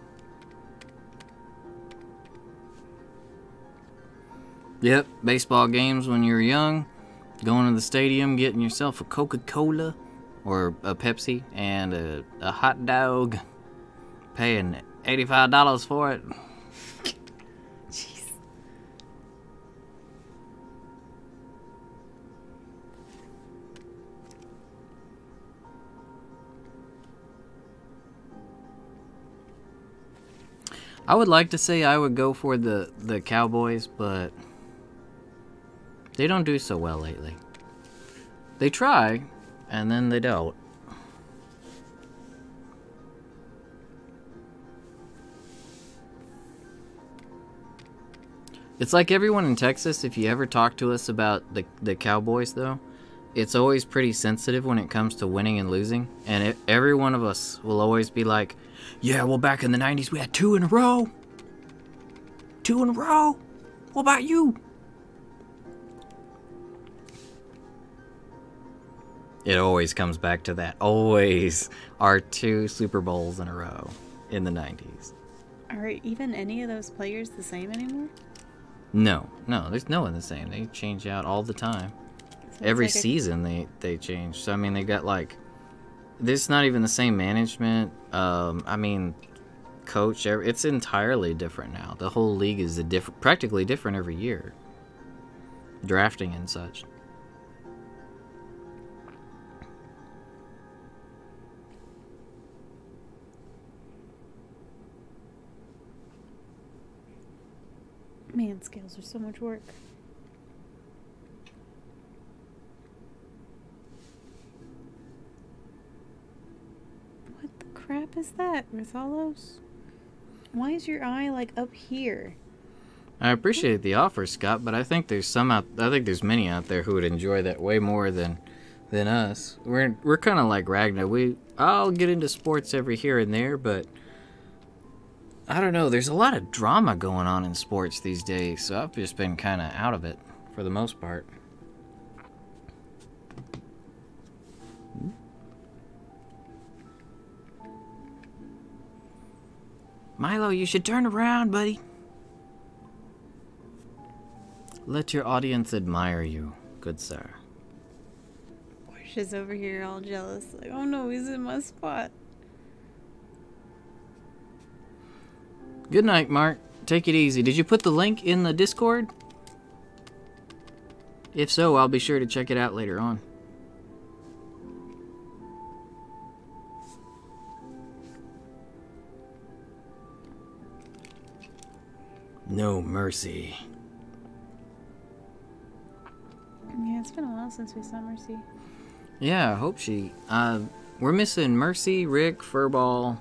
Yep, baseball games when you're young. Going to the stadium, getting yourself a Coca-Cola or a Pepsi and a hot dog. Paying $85 for it. Jeez. I would like to say I would go for the Cowboys, but they don't do so well lately. They try, and then they don't. It's like everyone in Texas, if you ever talk to us about the Cowboys, though, it's always pretty sensitive when it comes to winning and losing. And every one of us will always be like, yeah, well, back in the 90s, we had 2 in a row. 2 in a row. What about you? It always comes back to that. Always our 2 Super Bowls in a row in the 90s. Are even any of those players the same anymore? No, there's no one the same. They change out all the time. So Every like season they change. So I mean, they got like, this not even the same management. I mean, coach. It's entirely different now. The whole league is practically different every year. Drafting and such. Man, scales are so much work. What the crap is that, Rathalos? Why is your eye like up here? I appreciate the offer, Scott, but I think there's many out there who would enjoy that way more than us. We're kind of like Ragnar. I'll get into sports every here and there, but I don't know. There's a lot of drama going on in sports these days, so I've just been kind of out of it for the most part. Milo, you should turn around, buddy. Let your audience admire you, good sir. Portia's over here all jealous. Like, oh no, he's in my spot. Good night, Mark. Take it easy. Did you put the link in the Discord? If so, I'll be sure to check it out later on. No mercy. Yeah, it's been a while since we saw Mercy. Yeah, I hope she... we're missing Mercy, Rick, Furball.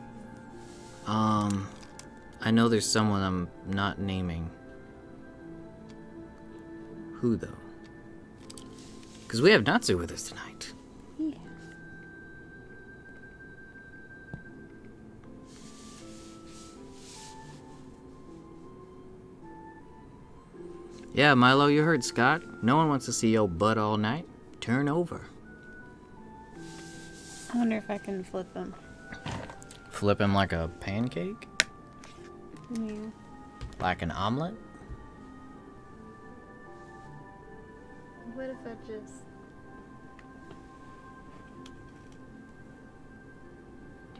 I know there's someone I'm not naming. Who, though? Because we have Natsu with us tonight. Yeah. Yeah, Milo, you heard Scott. No one wants to see your butt all night. Turn over. I wonder if I can flip him. Flip him like a pancake? Yeah. Like an omelet? What if I just...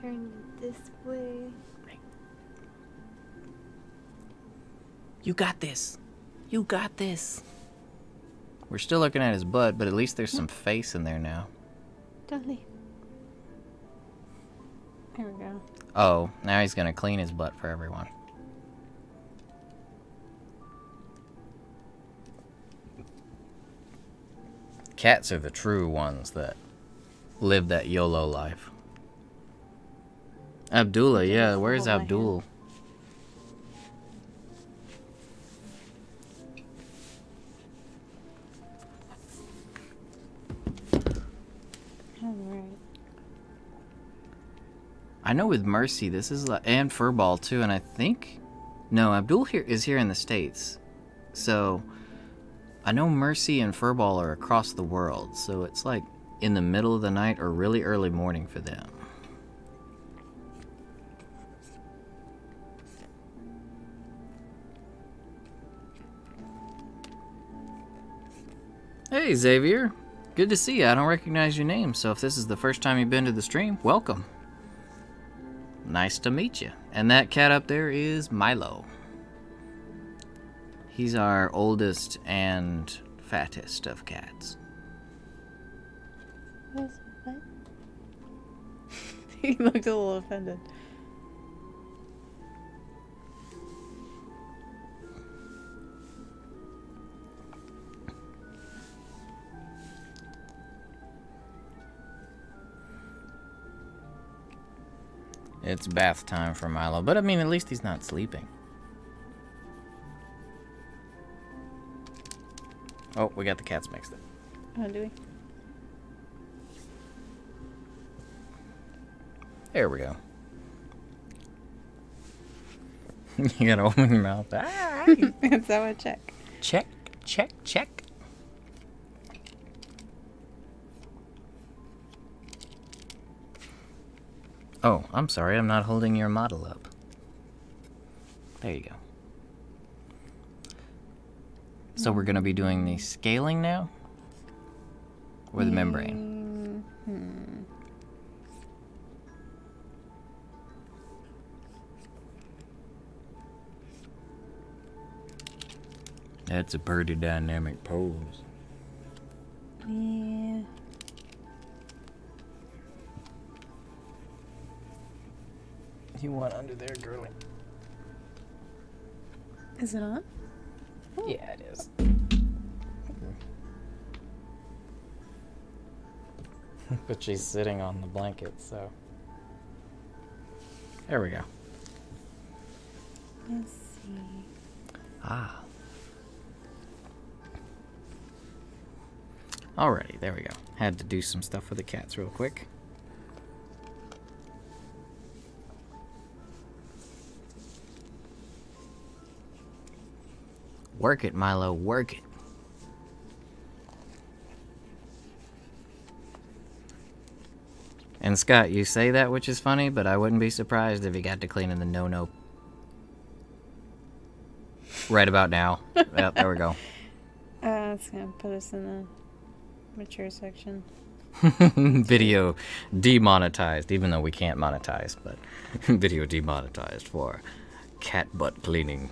turn this way? You got this. You got this. We're still looking at his butt, but at least there's some face in there now. Don't leave. There we go. Oh, now he's gonna clean his butt for everyone. Cats are the true ones that live that YOLO life. Abdullah, yeah, where's Abdul? Alright. I know with Mercy, this is like, and Furball too, and I think, no, Abdul is here in the States. So, I know Mercy and Furball are across the world, so it's like in the middle of the night or really early morning for them. Hey Xavier, good to see you. I don't recognize your name, so if this is the first time you've been to the stream, welcome. Nice to meet you. And that cat up there is Milo. He's our oldest and fattest of cats. What? He looked a little offended. It's bath time for Milo, but I mean, at least he's not sleeping. Oh, we got the cats mixed up. Oh, do we? There we go. You gotta open your mouth. Ah, That's how I check. check, check, check. Oh, I'm sorry, I'm not holding your model up. There you go. So we're gonna be doing the scaling now? Or the membrane? That's a pretty dynamic pose. Yeah. You want under there, girly? Is it on? Yeah, it is. But she's sitting on the blanket, so... There we go. Let's see. Ah. Alrighty, there we go. Had to do some stuff with the cats real quick. Work it, Milo, work it. And Scott, you say that, which is funny, but I wouldn't be surprised if he got to cleaning the no-no right about now. Yep, there we go. It's gonna put us in the mature section. Video demonetized, even though we can't monetize, but video demonetized for cat butt cleaning.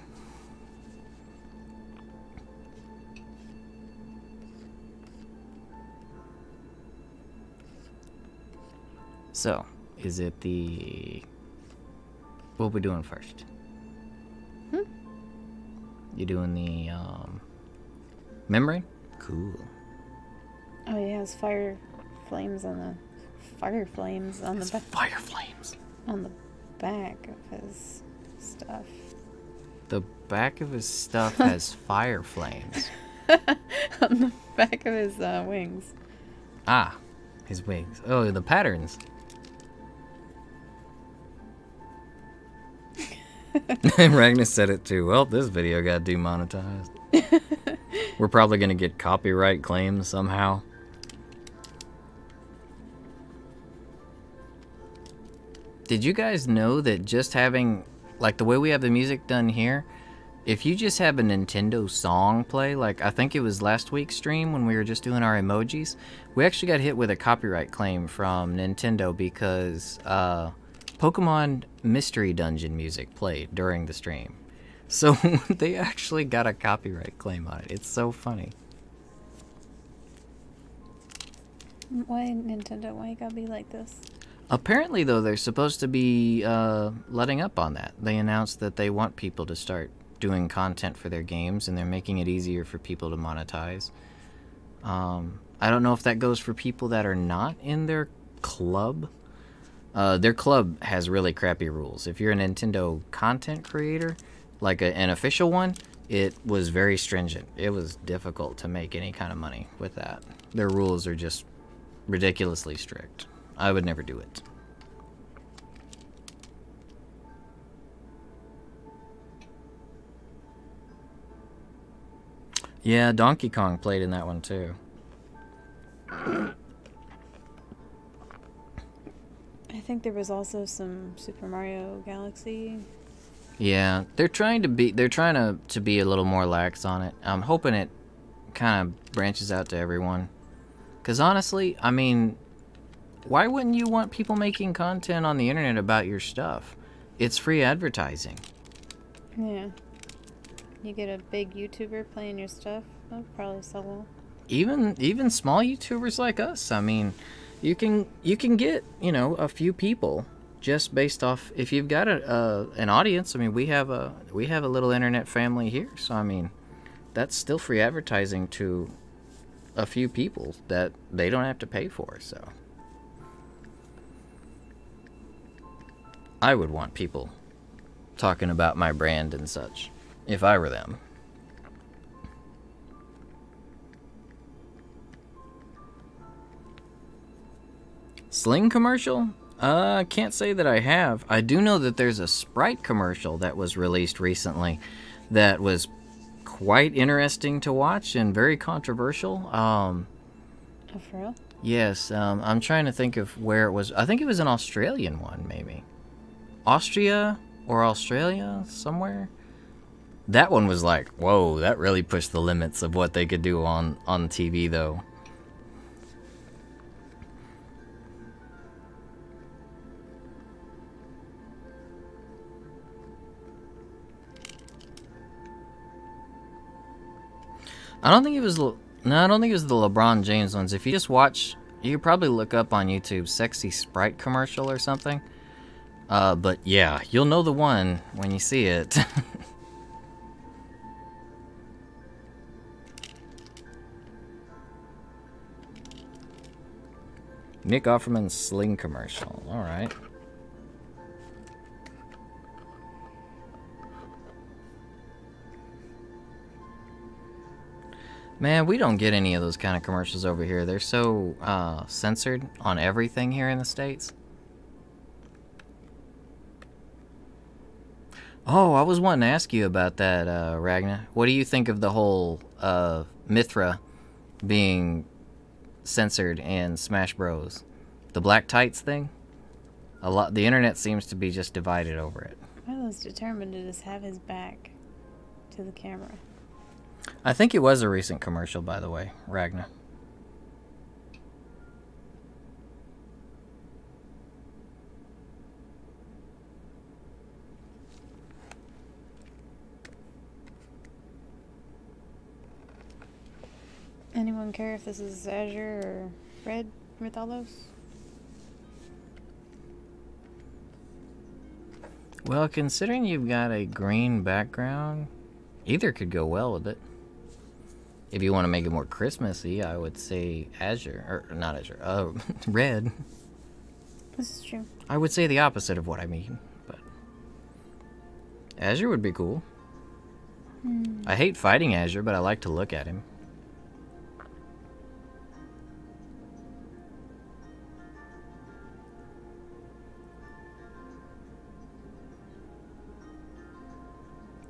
So, is it the... What are we doing first? You doing the, membrane? Cool. Oh, he has fire flames on the... Fire flames on the back. Fire flames. On the back of his stuff. The back of his stuff has fire flames. on the back of his wings. Ah, his wings. Oh, the patterns. Ragnar said it too. Well, this video got demonetized. We're probably going to get copyright claims somehow. Did you guys know that just having, like the way we have the music done here, if you just have a Nintendo song play, like I think it was last week's stream when we were just doing our emojis, we actually got hit with a copyright claim from Nintendo because Pokemon Mystery Dungeon music played during the stream. So they actually got a copyright claim on it. It's so funny. Why Nintendo? Why you gotta be like this? Apparently, though, they're supposed to be letting up on that. They announced that they want people to start doing content for their games, and they're making it easier for people to monetize. I don't know if that goes for people that are not in their club. Their club has really crappy rules. If you're a Nintendo content creator, like an official one, it was very stringent. It was difficult to make any kind of money with that. Their rules are just ridiculously strict. I would never do it. Yeah, Donkey Kong played in that one too. I think there was also some Super Mario Galaxy. Yeah, they're trying to be a little more lax on it. I'm hoping it kind of branches out to everyone. 'Cause honestly, I mean, why wouldn't you want people making content on the internet about your stuff? It's free advertising. Yeah. You get a big YouTuber playing your stuff, that'll probably sell well. Even small YouTubers like us, I mean, you can get, you know, a few people just based off if you've got an audience. I mean, we have a little internet family here, so I mean, that's still free advertising to a few people that they don't have to pay for, so I would want people talking about my brand and such if I were them. Sling commercial? I can't say that I have. I do know that there's a Sprite commercial that was released recently that was quite interesting to watch and very controversial. Oh, for real? Yes, I'm trying to think of where it was. I think it was an Australian one, maybe. Austria or Australia, somewhere. That one was like, whoa, that really pushed the limits of what they could do on TV, though. I don't think it was the LeBron James ones. If you just watch, you could probably look up on YouTube sexy Sprite commercial or something. But yeah, you'll know the one when you see it. Nick Offerman's Sling commercial. All right. Man, we don't get any of those kind of commercials over here. They're so censored on everything here in the States. Oh, I was wanting to ask you about that, Ragnar. What do you think of the whole Mithra being censored in Smash Bros? The black tights thing? The internet seems to be just divided over it. I was determined to just have his back to the camera. I think it was a recent commercial, by the way, Ragnar. Anyone care if this is Azure or Red Rathalos? Well, considering you've got a green background, either could go well with it. If you want to make it more Christmassy, I would say Azure. Or, not Azure. Red. This is true. I would say the opposite of what I mean, but Azure would be cool. I hate fighting Azure, but I like to look at him.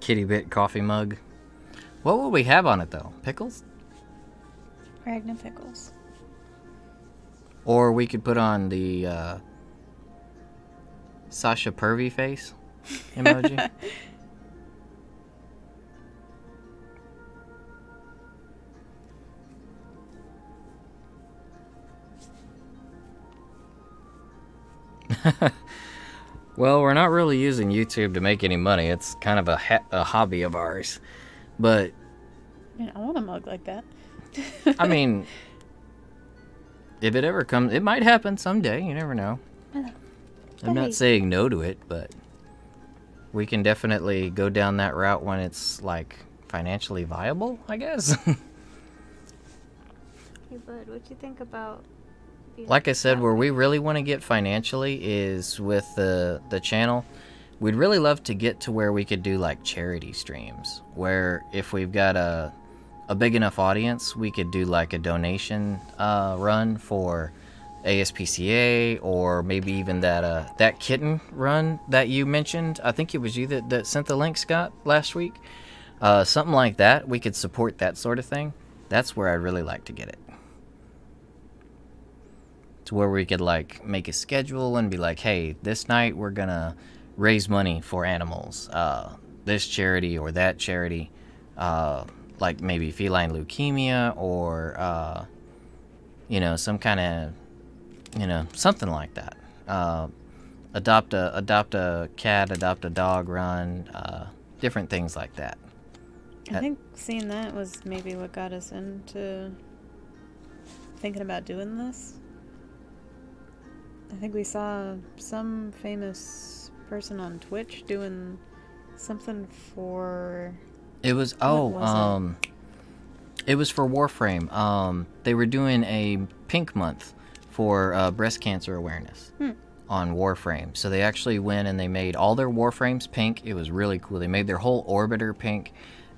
kitty bit coffee mug. What will we have on it though? Pickles? Ragna pickles. Or we could put on the Sasha Pervy face emoji. Well, we're not really using YouTube to make any money. It's kind of a hobby of ours. But Man, I want a mug like that. I mean, if it ever comes, it might happen someday. You never know. I'm not saying no to it, but we can definitely go down that route when it's like financially viable, I guess. Hey, bud, what you think about? Like I said, where we really want to get financially is with the channel. We'd really love to get to where we could do like charity streams, where if we've got a big enough audience, we could do like a donation run for ASPCA, or maybe even that kitten run that you mentioned. I think it was you that sent the link, Scott, last week. Something like that. We could support that sort of thing. That's where I'd really like to get it. To where we could like make a schedule and be like, hey, this night we're gonna raise money for animals, this charity or that charity, like maybe feline leukemia, or you know, some kind of, you know, something like that. Adopt a cat, adopt a dog run, different things like that. I think seeing that was maybe what got us into thinking about doing this. I think we saw some famous person on Twitch doing something for... It was, it was for Warframe. They were doing a pink month for breast cancer awareness on Warframe. So they actually went and they made all their Warframes pink. It was really cool. They made their whole orbiter pink.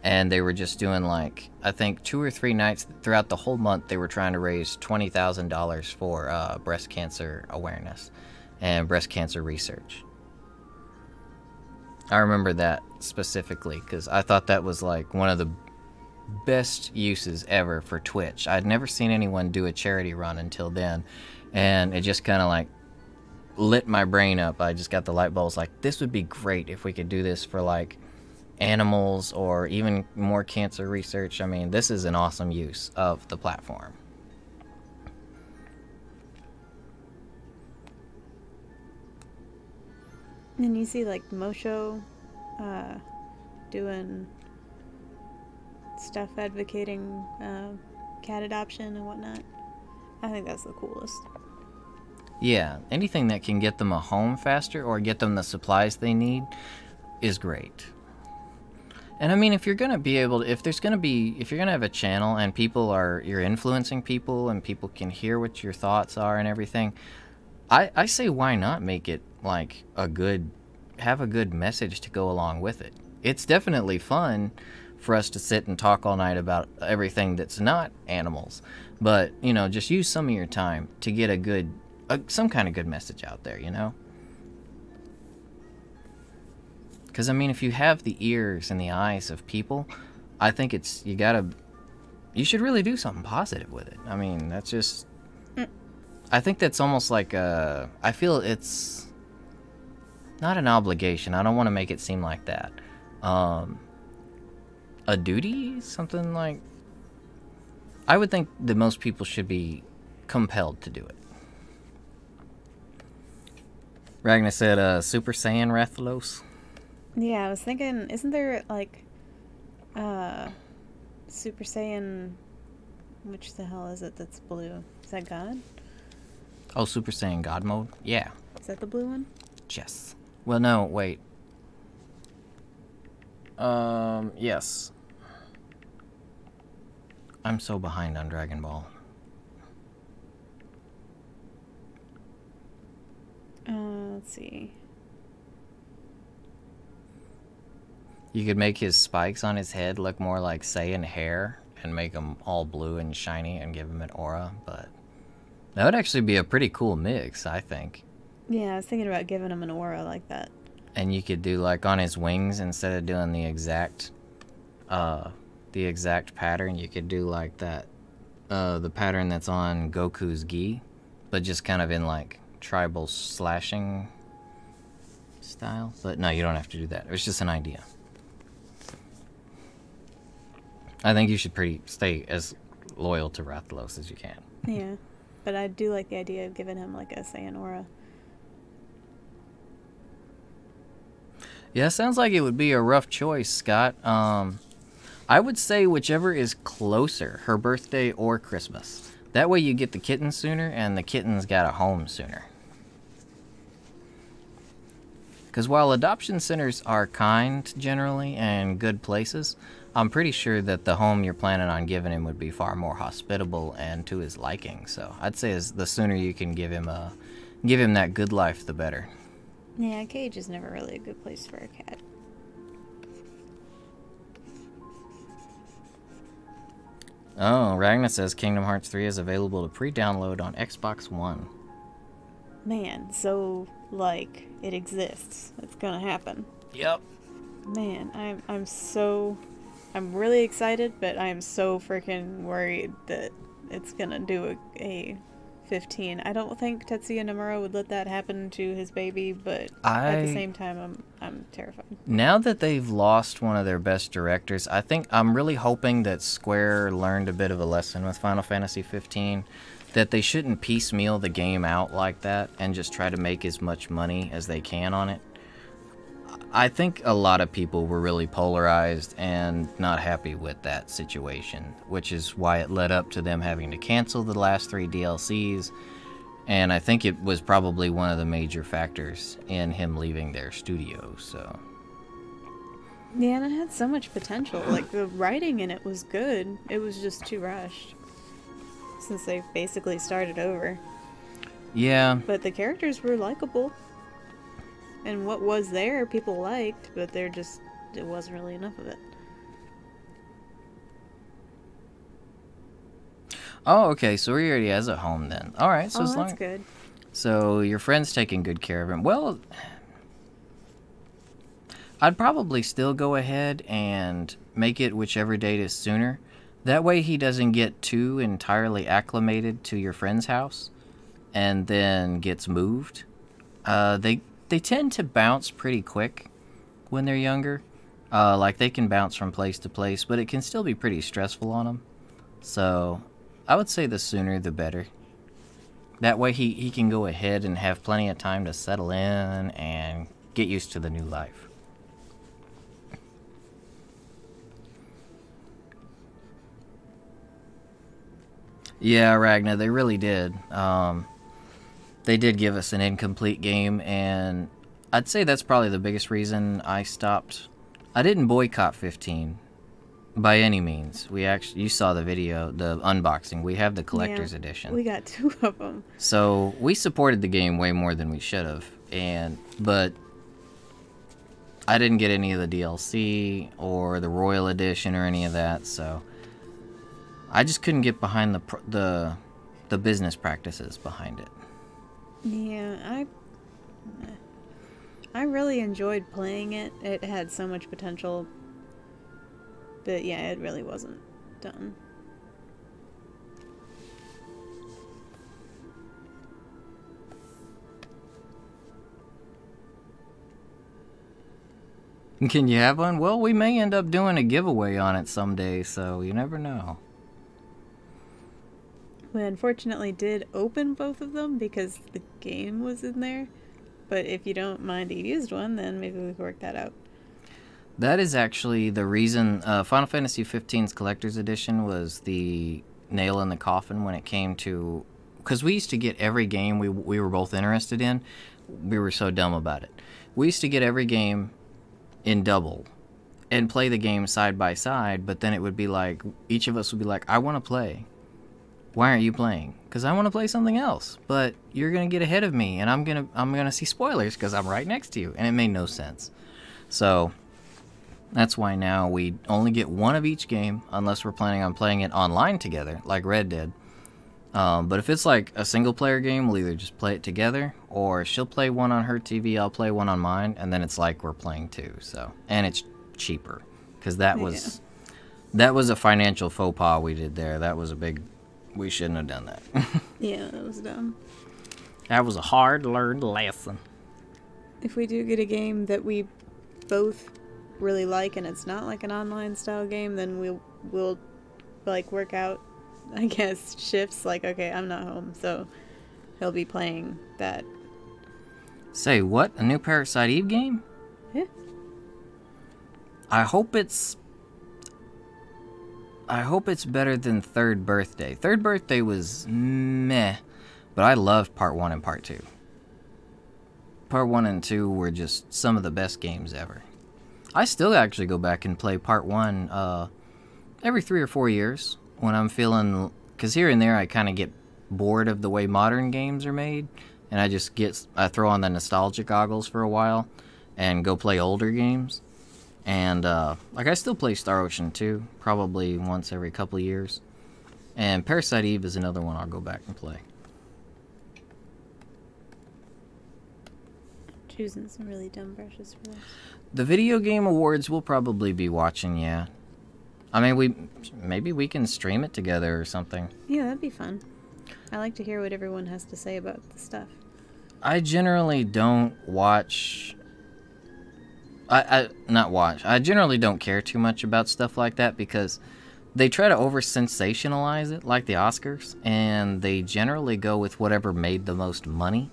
And they were just doing like, I think 2 or 3 nights throughout the whole month, they were trying to raise $20,000 for breast cancer awareness and breast cancer research. I remember that specifically because I thought that was like one of the best uses ever for Twitch. I'd never seen anyone do a charity run until then. And it just kind of like lit my brain up. I just got the light bulbs like, this would be great if we could do this for like animals or even more cancer research. I mean, this is an awesome use of the platform. And you see like Mosho doing stuff advocating cat adoption and whatnot. I think that's the coolest. Yeah, anything that can get them a home faster or get them the supplies they need is great. And I mean, if you're gonna be able to, if you're gonna have a channel and you're influencing people and people can hear what your thoughts are and everything, I say why not make it like have a good message to go along with it. It's definitely fun for us to sit and talk all night about everything that's not animals, but you know, just use some of your time to get some kind of good message out there, you know? Because, I mean, if you have the ears and the eyes of people, I think you should really do something positive with it. I mean, that's just, I think that's almost like I feel it's not an obligation. I don't want to make it seem like that. A duty? Something like, I would think that most people should be compelled to do it. Ragnar said, Super Saiyan Rathalos. Yeah, I was thinking, isn't there like Super Saiyan, which the hell is it that's blue? Is that God? Oh, Super Saiyan God mode? Yeah. Is that the blue one? Yes. Well, no, wait. Yes. I'm so behind on Dragon Ball. Let's see. You could make his spikes on his head look more like Saiyan hair and make them all blue and shiny and give him an aura, but that would actually be a pretty cool mix, I think. Yeah, I was thinking about giving him an aura like that. And you could do like on his wings, instead of doing the exact pattern, you could do like that, the pattern that's on Goku's gi, but just kind of in like tribal slashing style. But no, you don't have to do that. It was just an idea. I think you should stay as loyal to Rathalos as you can. Yeah, but I do like the idea of giving him like a Saiyan aura. Yeah, sounds like it would be a rough choice, Scott. I would say whichever is closer, her birthday or Christmas. That way you get the kitten sooner, and the kitten's got a home sooner. Because while adoption centers are kind, generally, and good places, I'm pretty sure that the home you're planning on giving him would be far more hospitable and to his liking. So I'd say the sooner you can give him that good life, the better. Yeah, a cage is never really a good place for a cat. Oh, Ragnar says Kingdom Hearts 3 is available to pre-download on Xbox One. Man, so, like, it exists. It's gonna happen. Yep. Man, I'm really excited, but I'm so freaking worried that it's gonna do a 15. I don't think Tetsuya Nomura would let that happen to his baby, but at the same time, I'm terrified. Now that they've lost one of their best directors, I'm really hoping that Square learned a bit of a lesson with Final Fantasy 15, that they shouldn't piecemeal the game out like that and just try to make as much money as they can on it. I think a lot of people were really polarized and not happy with that situation, which is why it led up to them having to cancel the last 3 DLCs, and I think it was probably one of the major factors in him leaving their studio, so... Yeah, and it had so much potential. Like, the writing in it was good. It was just too rushed, since they basically started over. Yeah. But the characters were likable. And what was there, people liked, but it wasn't really enough of it. Oh, okay, so he already has a home then. Alright, so that's good. So your friend's taking good care of him. Well, I'd probably still go ahead and make it whichever date is sooner. That way he doesn't get too entirely acclimated to your friend's house and then gets moved. They tend to bounce pretty quick when they're younger. Like, they can bounce from place to place, but it can still be pretty stressful on them. So, I would say the sooner the better. That way he can go ahead and have plenty of time to settle in and get used to the new life. Yeah, Ragnar, they really did. They did give us an incomplete game, and I'd say that's probably the biggest reason I stopped. I didn't boycott 15 by any means. You saw the video, the unboxing. We have the collector's edition. We got 2 of them. So we supported the game way more than we should have, but I didn't get any of the DLC or the Royal Edition or any of that, so I just couldn't get behind the business practices behind it. Yeah, I really enjoyed playing it. It had so much potential. But yeah, it really wasn't done. Can you have one? Well, we may end up doing a giveaway on it someday, so you never know. We unfortunately did open both of them because the game was in there. But if you don't mind a used one, then maybe we can work that out. That is actually the reason Final Fantasy XV's Collector's Edition was the nail in the coffin when it came to... Because we used to get every game we were both interested in. We were so dumb about it. We used to get every game in double and play the game side by side, but then it would be like, each of us would be like, I want to play. Why aren't you playing? Because I want to play something else, but you're going to get ahead of me, and I'm gonna see spoilers because I'm right next to you, and it made no sense. So that's why now we only get one of each game, unless we're planning on playing it online together, like Red did. But if it's like a single player game, we'll either just play it together, or she'll play one on her TV, I'll play one on mine, and then it's like we're playing two. So, and it's cheaper, because that was a financial faux pas we did there. That was a big, we shouldn't have done that. Yeah, that was dumb. That was a hard learned lesson. If we do get a game that we both really like and it's not like an online style game, then we'll like work out, I guess, shifts. Like, okay, I'm not home, so he'll be playing that. Say what? A new Parasite Eve game? Yeah. I hope it's better than Third Birthday. Third Birthday was meh, but I loved Part 1 and Part 2. Part 1 and 2 were just some of the best games ever. I still actually go back and play Part 1 every 3 or 4 years when I'm feeling... Because here and there I kind of get bored of the way modern games are made, and I throw on the nostalgia goggles for a while and go play older games. And like I still play Star Ocean 2, probably once every couple of years. And Parasite Eve is another one I'll go back and play. Choosing some really dumb brushes for this. The Video Game Awards we'll probably be watching, yeah. I mean, maybe we can stream it together or something. Yeah, that'd be fun. I like to hear what everyone has to say about the stuff. I generally don't watch... I generally don't care too much about stuff like that because they try to over-sensationalize it, like the Oscars, and they generally go with whatever made the most money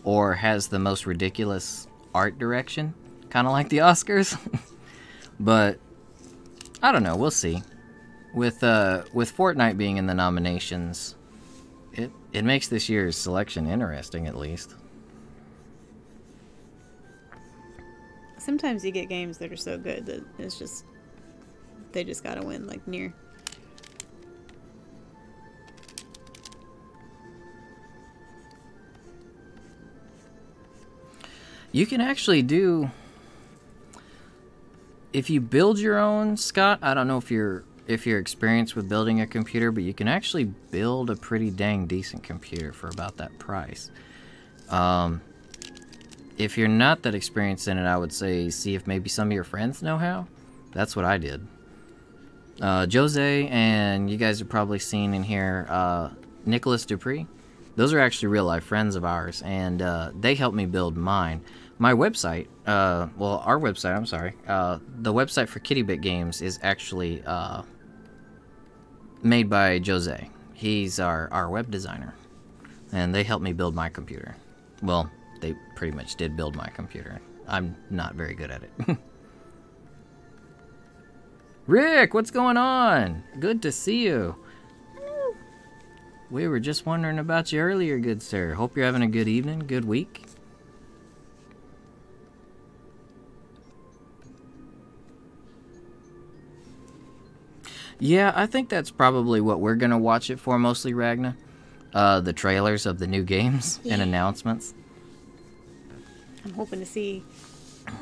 or has the most ridiculous art direction, kind of like the Oscars. But I don't know, we'll see. With Fortnite being in the nominations, it makes this year's selection interesting, at least. Sometimes you get games that are so good that it's just, they just gotta win, like Nier. You can actually do, if you build your own, Scott, I don't know if you're experienced with building a computer, but you can actually build a pretty dang decent computer for about that price. If you're not that experienced in it, I would say see if maybe some of your friends know how. That's what I did. Jose, and you guys have probably seen in here, Nicholas Dupree. Those are actually real-life friends of ours, and they helped me build mine. My website, well, our website, I'm sorry, the website for Kitty Bit Games is actually made by Jose. He's our web designer, and they helped me build my computer. Well, they pretty much did build my computer. I'm not very good at it. Rick, what's going on? Good to see you. Hello. We were just wondering about you earlier, good sir. Hope you're having a good evening, good week. Yeah, I think that's probably what we're going to watch it for mostly, Ragna. The trailers of the new games and announcements. I'm hoping to see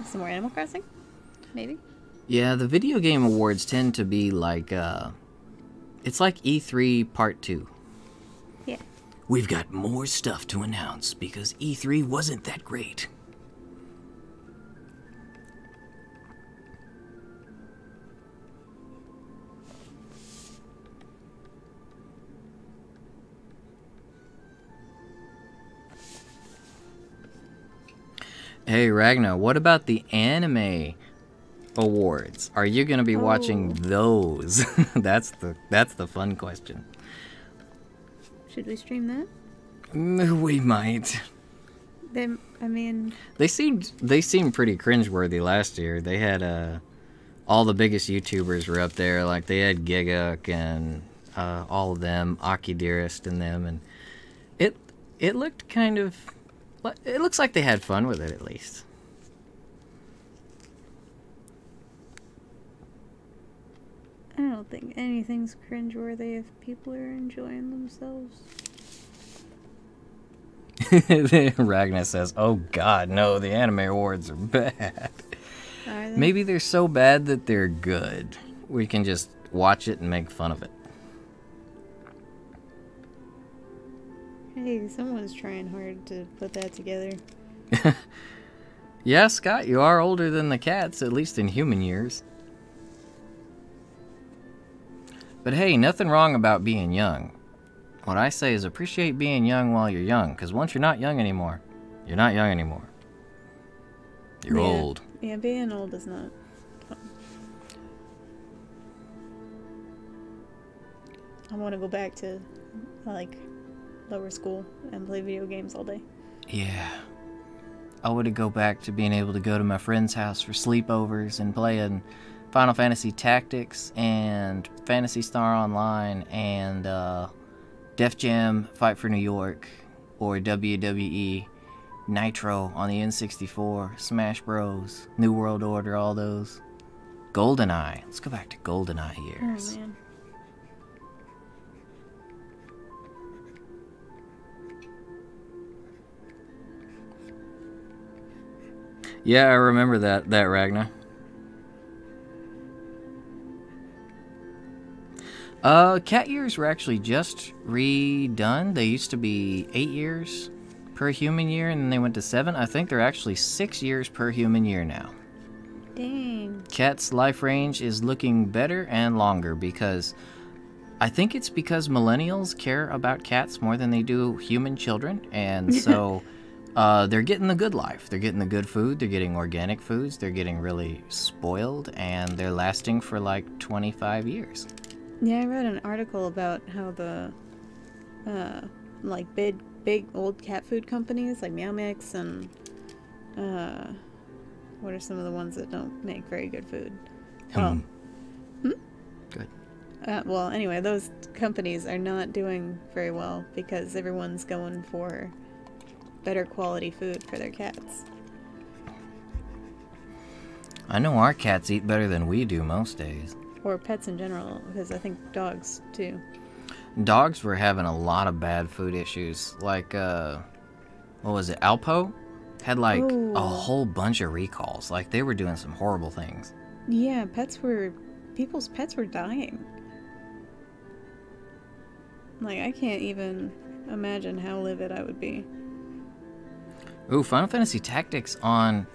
some more Animal Crossing, maybe. Yeah, the Video Game Awards tend to be like, it's like E3 Part 2. Yeah. We've got more stuff to announce because E3 wasn't that great. Hey, Ragna, what about the Anime Awards? Are you going to be watching those? That's the fun question. Should we stream that? We might. They seemed pretty cringeworthy last year. They had all the biggest YouTubers were up there. Like they had Giguk and all of them, Aki Dearest and them, and it looked kind of. It looks like they had fun with it, at least. I don't think anything's cringeworthy if people are enjoying themselves. Ragnar says, "Oh God, no! The Anime Awards are bad. Are they? Maybe they're so bad that they're good. We can just watch it and make fun of it." Hey, someone's trying hard to put that together. Yeah, Scott, you are older than the cats, at least in human years. But hey, nothing wrong about being young. What I say is appreciate being young while you're young, because once you're not young anymore, you're not young anymore. You're old. Yeah, being old is not fun. I want to go back to, like, lower school and play video games all day. Yeah. I want to go back to being able to go to my friend's house for sleepovers and playing Final Fantasy Tactics and Phantasy Star Online and Def Jam Fight for New York or WWE Nitro on the N64, Smash Bros, New World Order, all those. GoldenEye. Let's go back to GoldenEye years. Oh, man. Yeah, I remember that Ragnar. Cat years were actually just redone. They used to be 8 years per human year, and then they went to 7. I think they're actually 6 years per human year now. Dang. Cat's life range is looking better and longer because I think it's because millennials care about cats more than they do human children, and so they're getting the good life. They're getting the good food. They're getting organic foods. They're getting really spoiled, and they're lasting for like 25 years. Yeah, I read an article about how the, like, big old cat food companies, like Meow Mix and, what are some of the ones that don't make very good food? Well, Good. Well, anyway, those companies are not doing very well because everyone's going for better quality food for their cats. I know our cats eat better than we do most days. Or pets in general, because I think dogs, too. Dogs were having a lot of bad food issues. Like, what was it? Alpo had, like, a whole bunch of recalls. Like, they were doing some horrible things. Yeah, people's pets were dying. Like, I can't even imagine how livid I would be. Ooh, Final Fantasy Tactics on,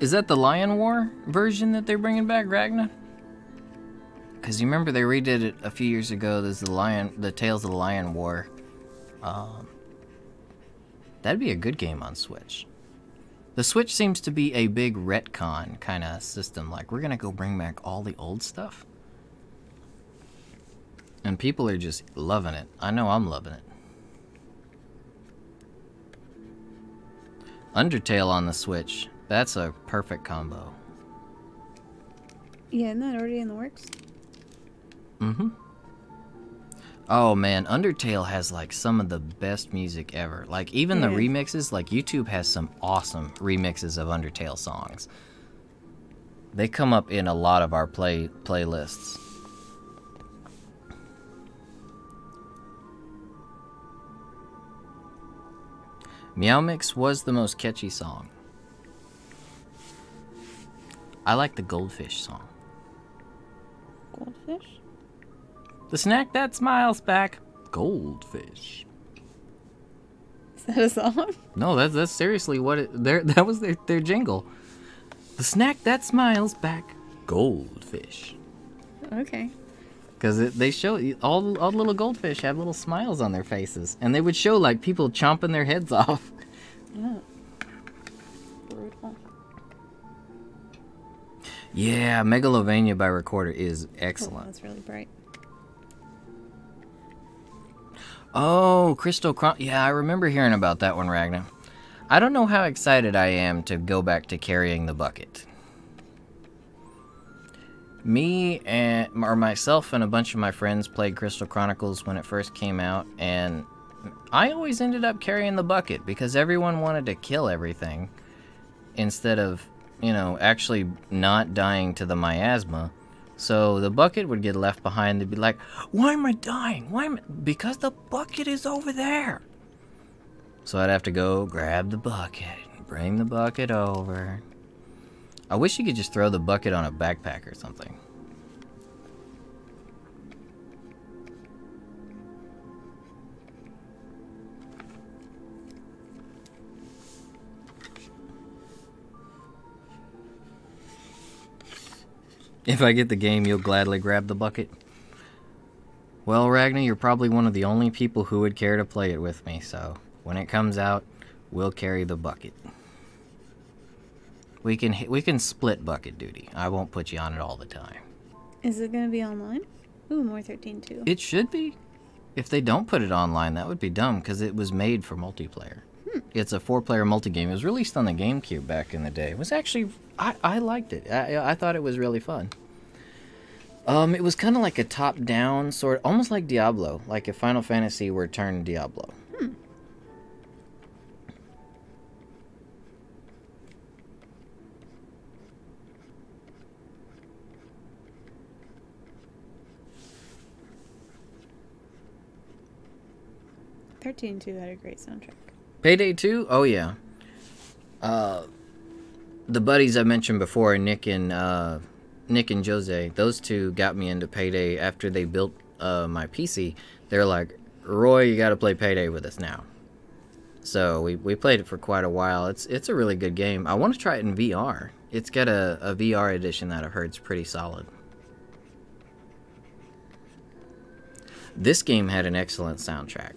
is that the Lion War version that they're bringing back, Ragnar? Because you remember they redid it a few years ago. There's the Tales of the Lion War. That'd be a good game on Switch. The Switch seems to be a big retcon kind of system. Like, we're going to go bring back all the old stuff. And people are just loving it. I know I'm loving it. Undertale on the Switch. That's a perfect combo. Yeah, isn't that already in the works? Mm-hmm. Oh man, Undertale has like some of the best music ever. Like even the remixes, like YouTube has some awesome remixes of Undertale songs. They come up in a lot of our playlists. Meow Mix was the most catchy song. I like the Goldfish song. Goldfish? The snack that smiles back. Goldfish. Is that a song? No, that's seriously what it. That was their jingle. The snack that smiles back. Goldfish. Okay. Because they show all the little goldfish have little smiles on their faces, and they would show like people chomping their heads off. Oh. Brutal. Yeah, Megalovania by Recorder is excellent. Oh, that's really bright. Oh, Crystal Chron. Yeah, I remember hearing about that one, Ragnar. I don't know how excited I am to go back to carrying the bucket. Myself and a bunch of my friends played Crystal Chronicles when it first came out, and I always ended up carrying the bucket because everyone wanted to kill everything instead of, you know, actually not dying to the miasma. So the bucket would get left behind. They'd be like, why am I dying? Because the bucket is over there. So I'd have to go grab the bucket, bring the bucket over. I wish you could just throw the bucket on a backpack or something. If I get the game, you'll gladly grab the bucket. Well, Ragnar, you're probably one of the only people who would care to play it with me, so when it comes out, we'll carry the bucket. We can split bucket duty. I won't put you on it all the time. Is it going to be online? Ooh, more 13-2. It should be. If they don't put it online, that would be dumb, because it was made for multiplayer. It's a 4-player multi-game. It was released on the GameCube back in the day. It was actually... I liked it. I thought it was really fun. It was kind of like a top-down sort... Almost like Diablo. Like if Final Fantasy were turned Diablo. 13-2 had a great soundtrack. Payday 2? Oh, yeah. The buddies I mentioned before, Nick and Jose, those two got me into Payday after they built my PC. They're like, Roy, you gotta play Payday with us now. So we played it for quite a while. It's a really good game. I want to try it in VR. It's got a VR edition that I've heard is pretty solid. This game had an excellent soundtrack.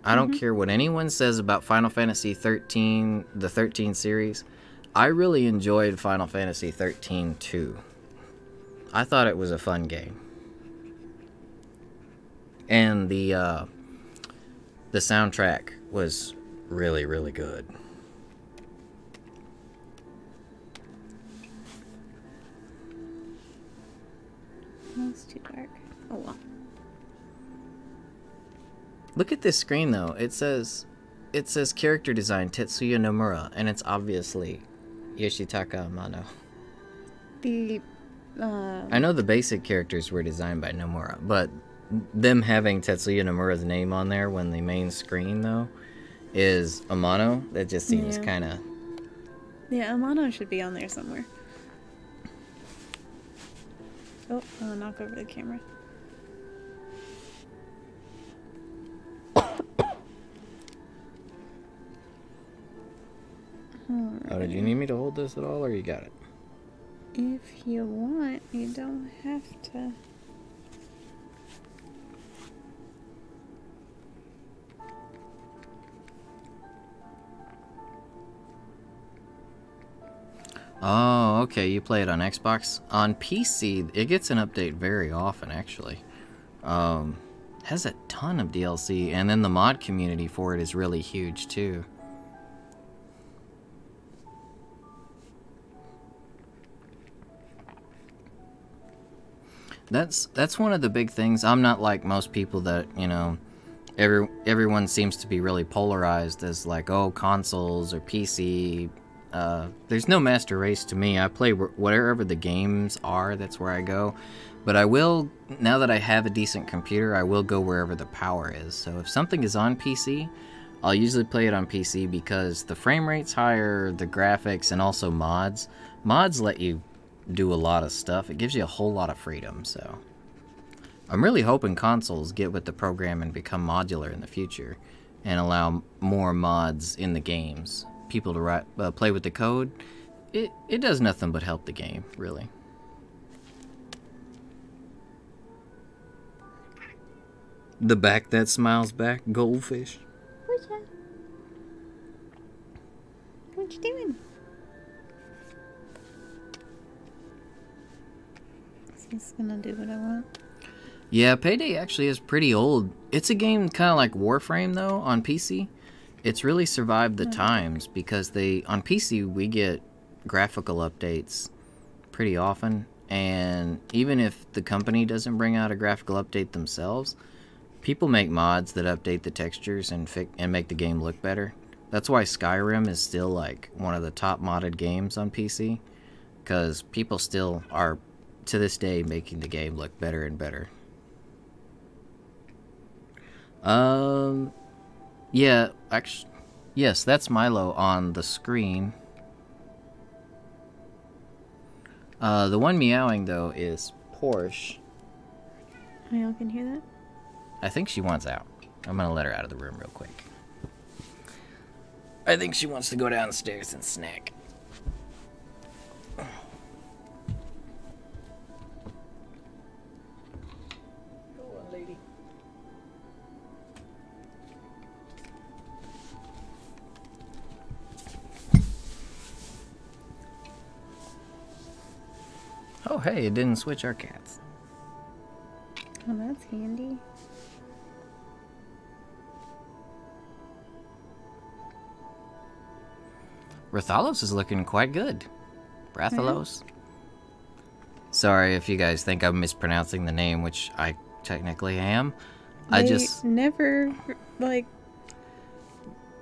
I don't care what anyone says about Final Fantasy 13, the 13 series. I really enjoyed Final Fantasy 13 too. I thought it was a fun game. And the soundtrack was really, really good. Oh, it's too dark. Oh well. Look at this screen though. It says character design Tetsuya Nomura, and it's obviously Yoshitaka Amano. I know the basic characters were designed by Nomura, but them having Tetsuya Nomura's name on there when the main screen though is Amano, that just seems kind of... Yeah, Amano should be on there somewhere. Oh, I'll knock over the camera. Oh, did you need me to hold this at all, or you got it? If you want, you don't have to. Oh, okay, you play it on Xbox. On PC, it gets an update very often, actually. Has a ton of DLC, and then the mod community for it is really huge, too. That's one of the big things. I'm not like most people that, you know, everyone seems to be really polarized as like, oh, consoles or PC. There's no master race to me. I play wherever the games are, that's where I go. But I will, now that I have a decent computer, I will go wherever the power is. So if something is on PC, I'll usually play it on PC because the frame rate's higher, the graphics, and also mods. Mods let you do a lot of stuff. It gives you a whole lot of freedom, so I'm really hoping consoles get with the program and become modular in the future and allow more mods in the games. People to play with the code. It does nothing but help the game, really. The back that smiles back, goldfish. What's that? What you doing? Is gonna do what I want. Yeah, Payday actually is pretty old. It's a game kind of like Warframe though on PC. It's really survived the times because on PC we get graphical updates pretty often, and even if the company doesn't bring out a graphical update themselves, people make mods that update the textures and make the game look better. That's why Skyrim is still like one of the top modded games on PC, because people still are to this day making the game look better and better. Yeah, actually, yes, that's Milo on the screen. The one meowing though is Porsche. Y'all can hear that? I think she wants out. I'm gonna let her out of the room real quick. I think she wants to go downstairs and snack. Oh, hey, it didn't switch our cats. Oh, that's handy. Rathalos is looking quite good. Rathalos. Sorry if you guys think I'm mispronouncing the name, which I technically am. They never, like...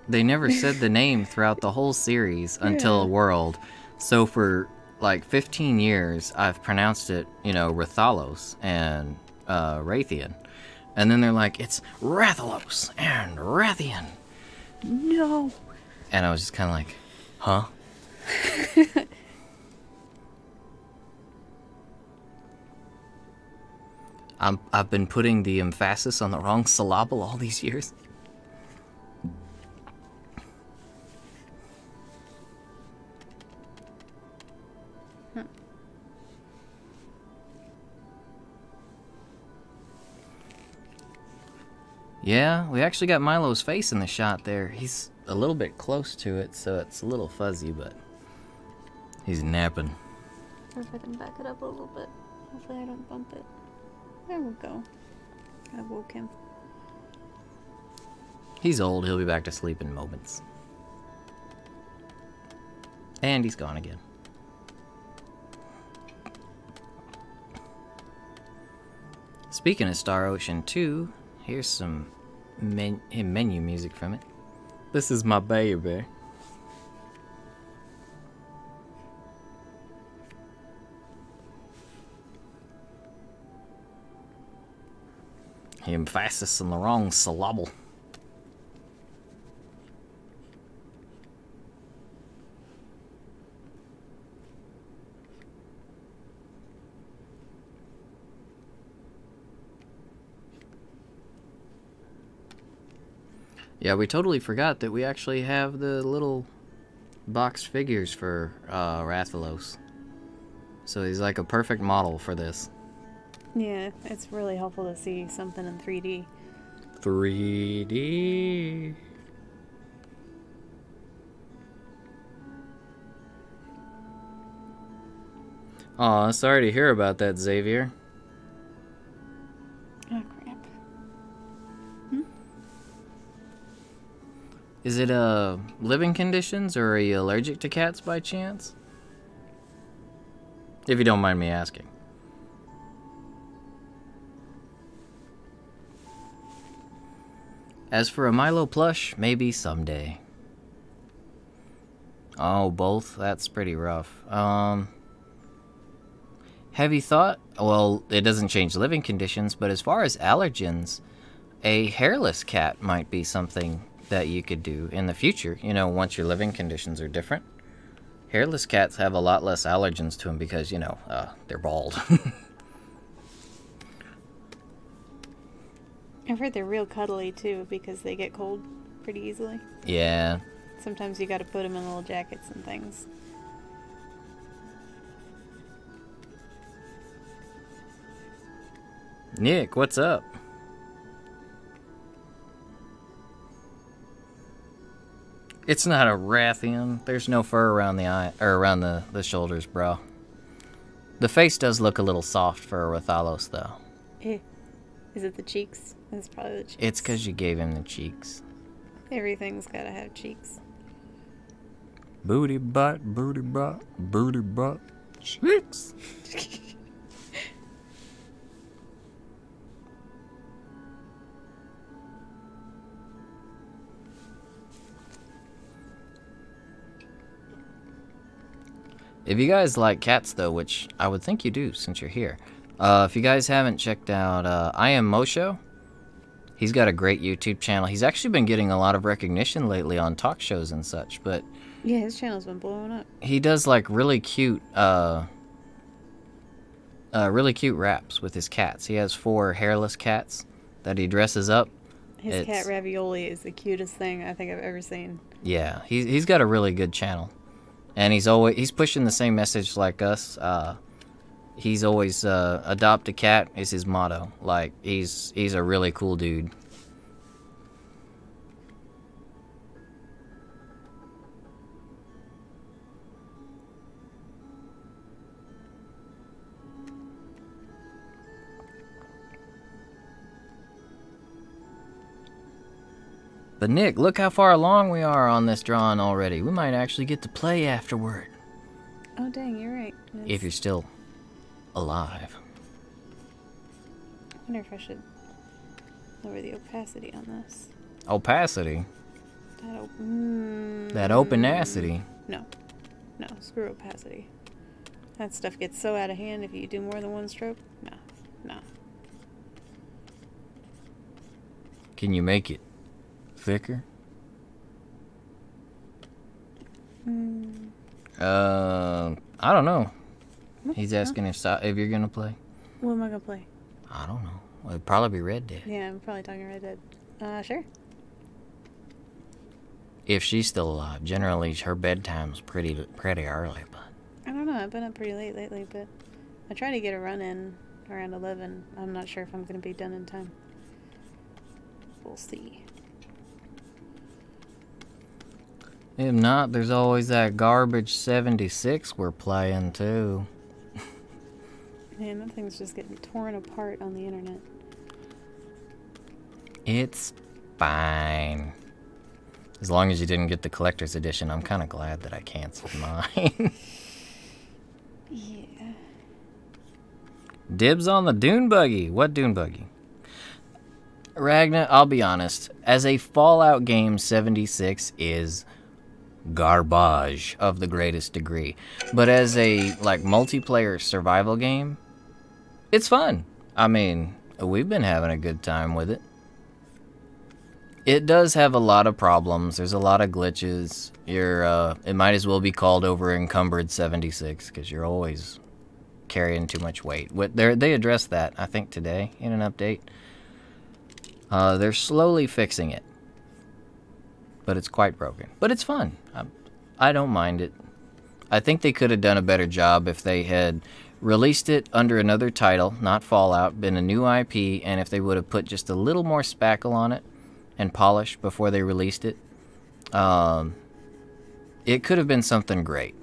They never said the name throughout the whole series until World. So for like 15 years, I've pronounced it, you know, Rathalos and Rathian. And then they're like, it's Rathalos and Rathian. No. And I was just kind of like, huh? I've been putting the emphasis on the wrong syllable all these years. Yeah, we actually got Milo's face in the shot there. He's a little bit close to it, so it's a little fuzzy, but he's napping. If I can back it up a little bit. Hopefully I don't bump it. There we go. I woke him. He's old. He'll be back to sleep in moments. And he's gone again. Speaking of Star Ocean 2, here's some menu music from it. This is my baby. Emphasis on the wrong syllable. Yeah, we totally forgot that we actually have the little box figures for Rathalos. So he's like a perfect model for this. Yeah, it's really helpful to see something in 3D. 3D. Aw, sorry to hear about that, Xavier. Oh, crap. Is it living conditions, or are you allergic to cats by chance? If you don't mind me asking. As for a Milo plush, maybe someday. Oh, both? That's pretty rough. Have you thought? Well, it doesn't change living conditions, but as far as allergens, a hairless cat might be something that you could do in the future, you know, once your living conditions are different. Hairless cats have a lot less allergens to them because, you know, they're bald. I've heard they're real cuddly too because they get cold pretty easily. Yeah. Sometimes you gotta put them in little jackets and things. Nick, what's up? It's not a Rathian. There's no fur around the eye or around the shoulders, bro. The face does look a little soft for a Rathalos, though. Is it the cheeks? It's probably the cheeks. It's because you gave him the cheeks. Everything's gotta have cheeks. Booty butt, booty butt, booty butt, cheeks. If you guys like cats, though, which I would think you do since you're here, if you guys haven't checked out I Am Mosho, he's got a great YouTube channel. He's actually been getting a lot of recognition lately on talk shows and such, but yeah, his channel's been blowing up. he does like really cute raps with his cats. He has 4 hairless cats that he dresses up. His cat Ravioli is the cutest thing I think I've ever seen. Yeah, he's got a really good channel. And he's pushing the same message like us. He's always adopt a cat is his motto. Like he's a really cool dude. But Nick, look how far along we are on this drawing already. We might actually get to play afterward. Oh, dang, you're right. If you're still alive. I wonder if I should lower the opacity on this. Opacity? That openacity. No. No, screw opacity. That stuff gets so out of hand if you do more than one stroke. No. No. Can you make it thicker? I don't know. He's asking if you're gonna play. What am I gonna play? I don't know. Well, it'd probably be Red Dead. Yeah, I'm probably talking Red Dead. Sure. If she's still alive. Generally, her bedtime's pretty early, but... I don't know. I've been up pretty late lately, but I try to get a run in around 11. I'm not sure if I'm gonna be done in time. We'll see. If not, there's always that garbage 76 we're playing, too. Man, that thing's just getting torn apart on the internet. It's fine. As long as you didn't get the collector's edition, I'm kind of glad that I canceled mine. Yeah. Dibs on the dune buggy. What dune buggy? Ragna, I'll be honest. As a Fallout game, 76 is garbage of the greatest degree. But as a multiplayer survival game, it's fun. I mean, we've been having a good time with it. It does have a lot of problems. There's a lot of glitches. It might as well be called over encumbered 76 because you're always carrying too much weight. They addressed that, I think, today in an update. They're slowly fixing it. But it's quite broken. But it's fun. I don't mind it. I think they could have done a better job if they had released it under another title, not Fallout, been a new IP, and if they would have put just a little more spackle on it and polish before they released it. It could have been something great.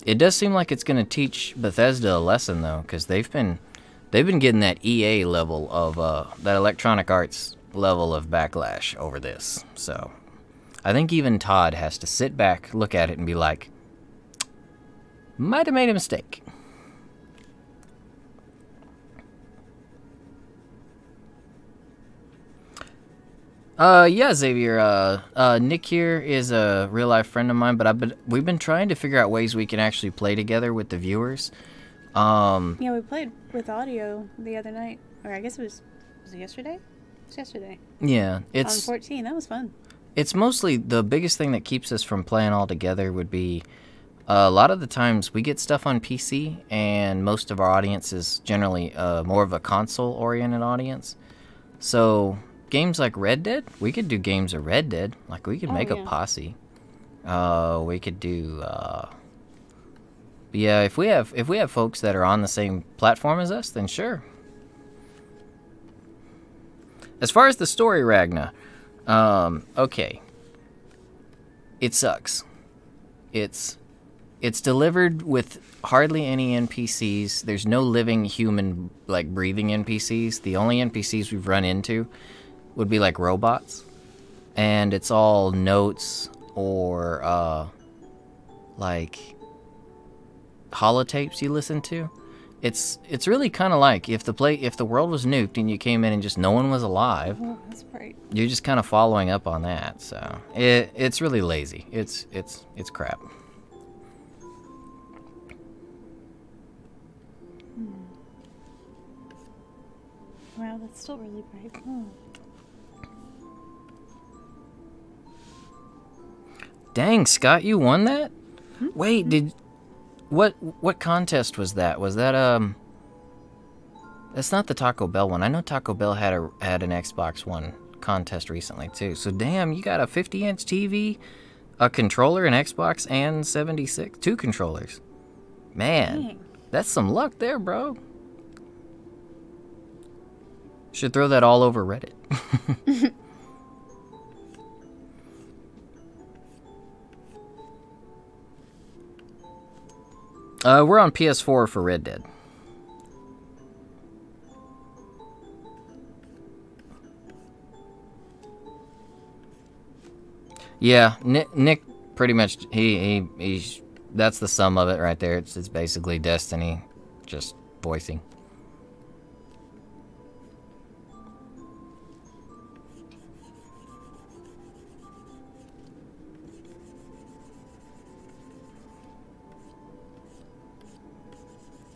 It does seem like it's going to teach Bethesda a lesson, though, because they've been getting that EA level of that Electronic Arts level of backlash over this. So I think even Todd has to sit back, look at it, and be like, might have made a mistake. Yeah, Xavier, Nick here is a real-life friend of mine, but we've been trying to figure out ways we can actually play together with the viewers. Yeah, we played with audio the other night. Or I guess was it yesterday? It was yesterday. Yeah, it's... On 14, that was fun. It's mostly, the biggest thing that keeps us from playing all together would be, a lot of the times we get stuff on PC, and most of our audience is generally more of a console-oriented audience. So... games like Red Dead, we could do games of Red Dead. Like, we could make a posse. We could do, yeah, if we have folks that are on the same platform as us, then sure. As far as the story, Ragna, okay. It sucks. It's delivered with hardly any NPCs. There's no living human, breathing NPCs. The only NPCs we've run into would be like robots, and it's all notes or holotapes you listen to. It's really kind of like if the world was nuked and you came in and just no one was alive. Oh, that's great. You're just kind of following up on that. So it's really lazy. It's crap. Wow, that's still really bright. Oh. Dang, Scott, you won that? Wait, what contest was that? Was that that's not the Taco Bell one. I know Taco Bell had an Xbox One contest recently too. So damn, you got a 50-inch TV, a controller, an Xbox, and 76, 2 controllers. Man, dang. That's some luck there, bro. Should throw that all over Reddit. We're on PS4 for Red Dead. Yeah, Nick pretty much he's that's the sum of it right there. It's basically Destiny, just voicing.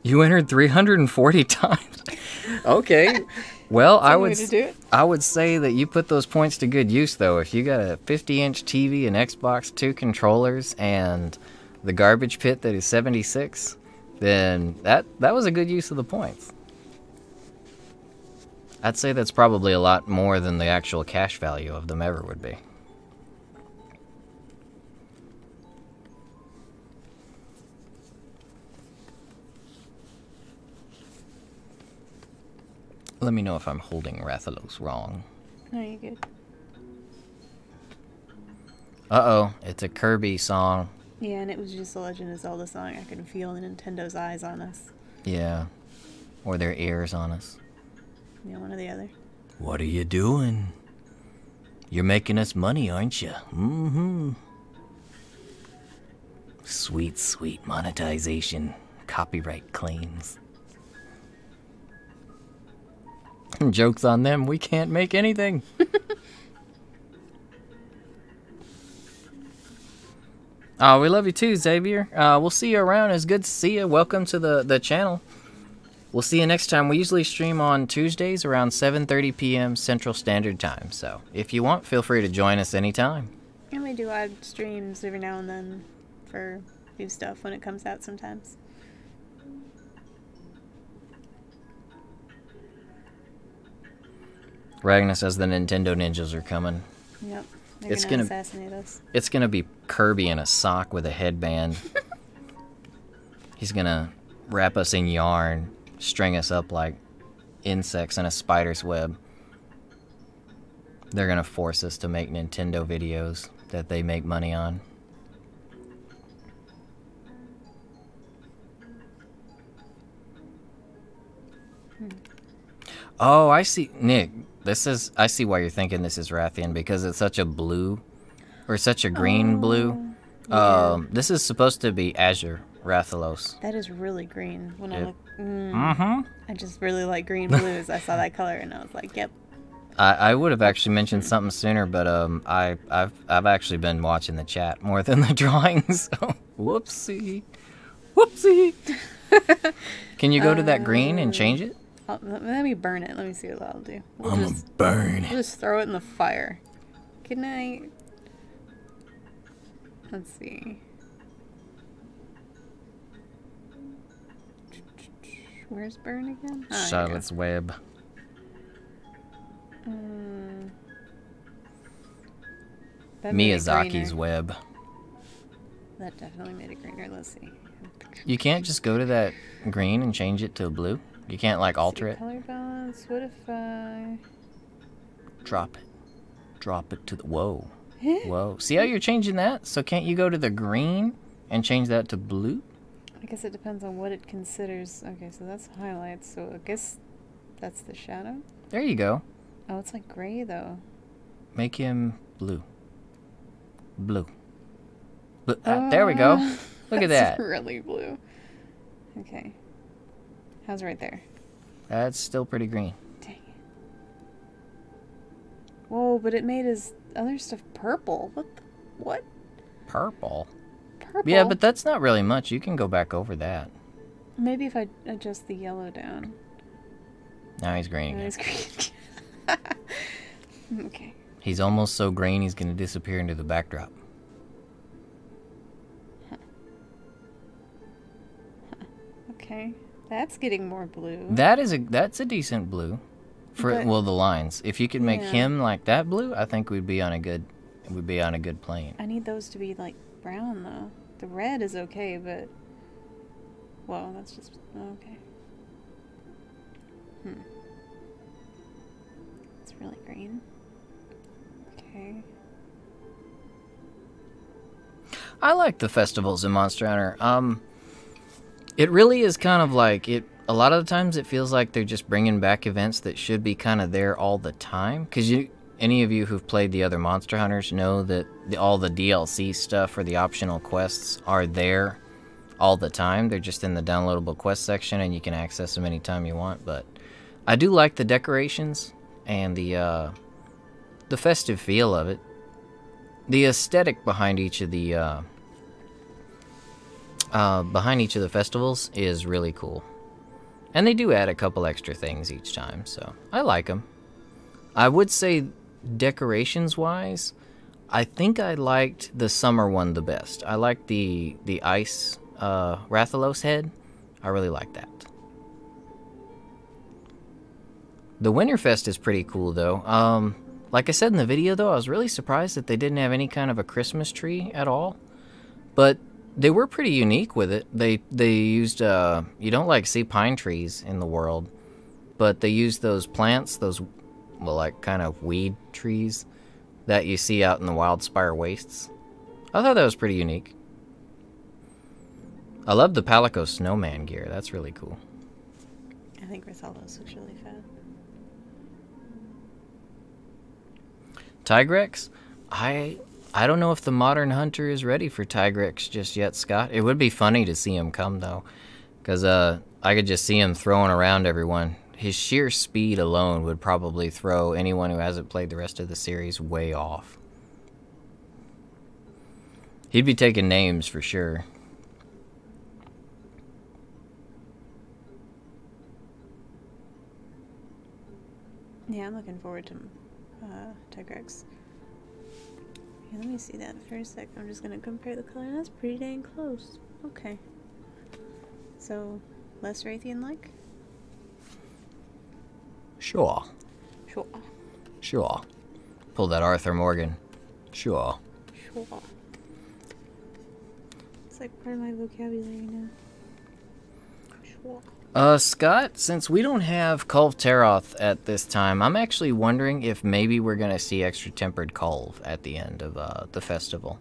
You entered 340 times. Okay. Well, I would say that you put those points to good use, though. If you got a 50-inch TV, an Xbox, 2 controllers, and the garbage pit that is 76, then that was a good use of the points. I'd say that's probably a lot more than the actual cash value of them ever would be. Let me know if I'm holding Rathalos wrong. No, you're good. Uh-oh, it's a Kirby song. Yeah, and it was just a Legend of Zelda song. I could feel Nintendo's eyes on us. Yeah, or their ears on us. Yeah, one or the other. What are you doing? You're making us money, aren't you? Mm-hmm. Sweet, sweet monetization. Copyright claims. Joke's on them. We can't make anything. Oh, we love you too, Xavier. We'll see you around. It's good to see you. Welcome to the channel. We'll see you next time. We usually stream on Tuesdays around 7:30 p.m. Central Standard Time. So if you want, feel free to join us anytime. And we do odd streams every now and then for new stuff when it comes out sometimes. Ragnar says the Nintendo ninjas are coming. Yep. They're gonna assassinate us. It's gonna be Kirby in a sock with a headband. He's gonna wrap us in yarn, string us up like insects in a spider's web. They're gonna force us to make Nintendo videos that they make money on. Oh, I see, Nick. I see why you're thinking this is Rathian, because it's such a blue, or such a green blue. Yeah. This is supposed to be Azure Rathalos. That is really green. When I look, I just really like green blues. I saw that color and I was like, yep. I would have actually mentioned something sooner, but I've actually been watching the chat more than the drawings. So whoopsie, whoopsie. Can you go to that green and change it? Let me burn it. Let me see what that'll do. I'm gonna burn it. We'll just throw it in the fire. Good night. Let's see. Where's burn again? Oh, Charlotte's Web. Miyazaki's Web. That definitely made it greener. Let's see. You can't just go to that green and change it to blue? You can't, like, alter it? Color balance. What if I... Drop it. Drop it to the... Whoa. Whoa. See how you're changing that? So can't you go to the green and change that to blue? I guess it depends on what it considers. Okay, so that's highlights. So I guess that's the shadow? There you go. Oh, it's like gray, though. Make him blue. Blue. There we go. Look at that. That's really blue. Okay. How's right there? That's still pretty green. Dang it. Whoa, but it made his other stuff purple. What? Purple? Purple? Yeah, but that's not really much. You can go back over that. Maybe if I adjust the yellow down. Now he's green again. Now he's green. Okay. He's almost so green he's going to disappear into the backdrop. Okay. That's getting more blue. That's a decent blue. Well, the lines. If you could make him like that blue, I think we'd be on a good plane. I need those to be like brown though. The red is okay, but whoa, that's just okay. It's really green. Okay. I like the festivals in Monster Hunter. It really is kind of like it. A lot of the times, it feels like they're just bringing back events that should be kind of there all the time. Because any of you who've played the other Monster Hunters know that all the DLC stuff for the optional quests are there all the time. They're just in the downloadable quest section, and you can access them anytime you want. But I do like the decorations and the festive feel of it. The aesthetic behind each of the festivals is really cool, and they do add a couple extra things each time, so I like them. I would say, decorations-wise, I think I liked the summer one the best. I liked the ice Rathalos head. I really like that. The Winterfest is pretty cool, though. Like I said in the video, though, I was really surprised that they didn't have any kind of a Christmas tree at all. But they were pretty unique with it. They used, you don't like see pine trees in the world, but they used those plants, those, well, like kind of weed trees that you see out in the Wildspire Wastes. I thought that was pretty unique. I love the Palico snowman gear. That's really cool. I think Rathalos looks really fat. Tigrex? I don't know if the modern hunter is ready for Tigrex just yet, Scott. It would be funny to see him come, though, because I could just see him throwing around everyone. His sheer speed alone would probably throw anyone who hasn't played the rest of the series way off. He'd be taking names for sure. Yeah, I'm looking forward to Tigrex. Yeah, let me see that for a sec. I'm just gonna compare the color. That's pretty dang close. Okay. So, less Raytheon-like? Sure. Sure. Sure. Pull that Arthur Morgan. Sure. Sure. It's like part of my vocabulary now. Sure. Scott, since we don't have Kulve Taroth at this time, I'm actually wondering if maybe we're going to see Extra Tempered Kulve at the end of the festival.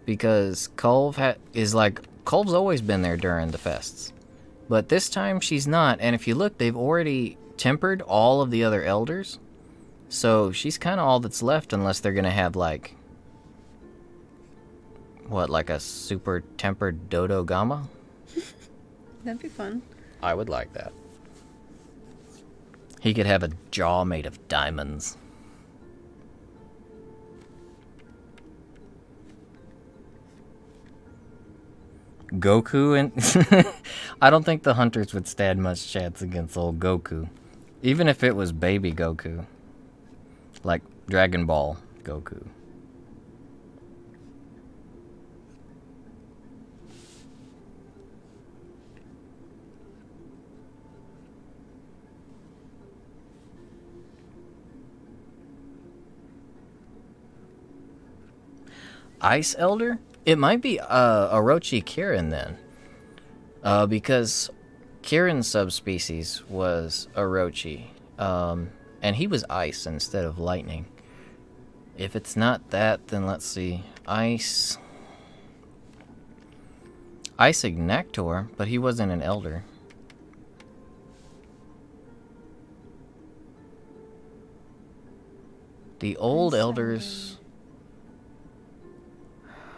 Because Kulve is like, Kulve's always been there during the fests. But this time she's not, and if you look, they've already tempered all of the other elders. So she's kind of all that's left, unless they're going to have like, what, like a super tempered Dodo Gamma? That'd be fun. I would like that. He could have a jaw made of diamonds. Goku and... I don't think the hunters would stand much chance against old Goku. Even if it was baby Goku. Like Dragon Ball Goku. Ice Elder? It might be Orochi Kirin then. Because Kirin's subspecies was Orochi. And he was ice instead of lightning. If it's not that, then let's see. Ice Ignactor, but he wasn't an elder. The old elders...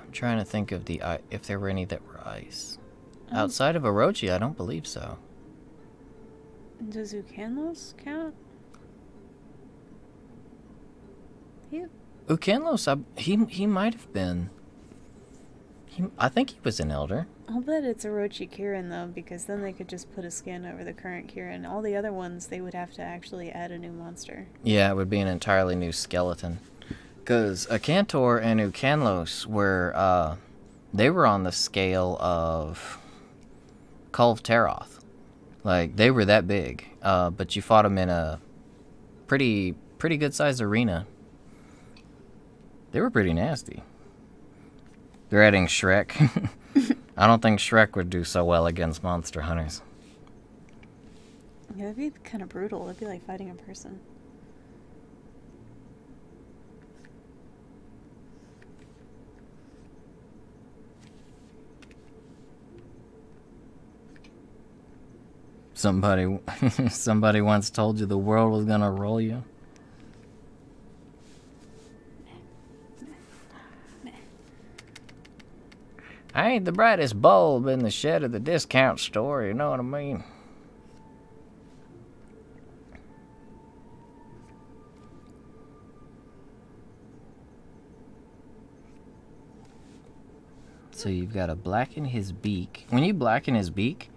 I'm trying to think of if there were any that were ice. Outside of Orochi, I don't believe so. Does Ukanlos count? Yeah. Ukanlos, he might have been. I think he was an elder. I'll bet it's Orochi Kirin, though, because then they could just put a skin over the current Kirin. All the other ones, they would have to actually add a new monster. Yeah, it would be an entirely new skeleton. Because Akantor and Ukanlos were, they were on the scale of Kulve Taroth. Like, they were that big. But you fought them in a pretty good-sized arena. They were pretty nasty. They're adding Shrek. I don't think Shrek would do so well against monster hunters. Yeah, that'd be kind of brutal. It'd be like fighting a person. Somebody once told you the world was gonna roll you. I ain't the brightest bulb in the shed of the discount store, you know what I mean? So you've got to blacken his beak. When you blacken his beak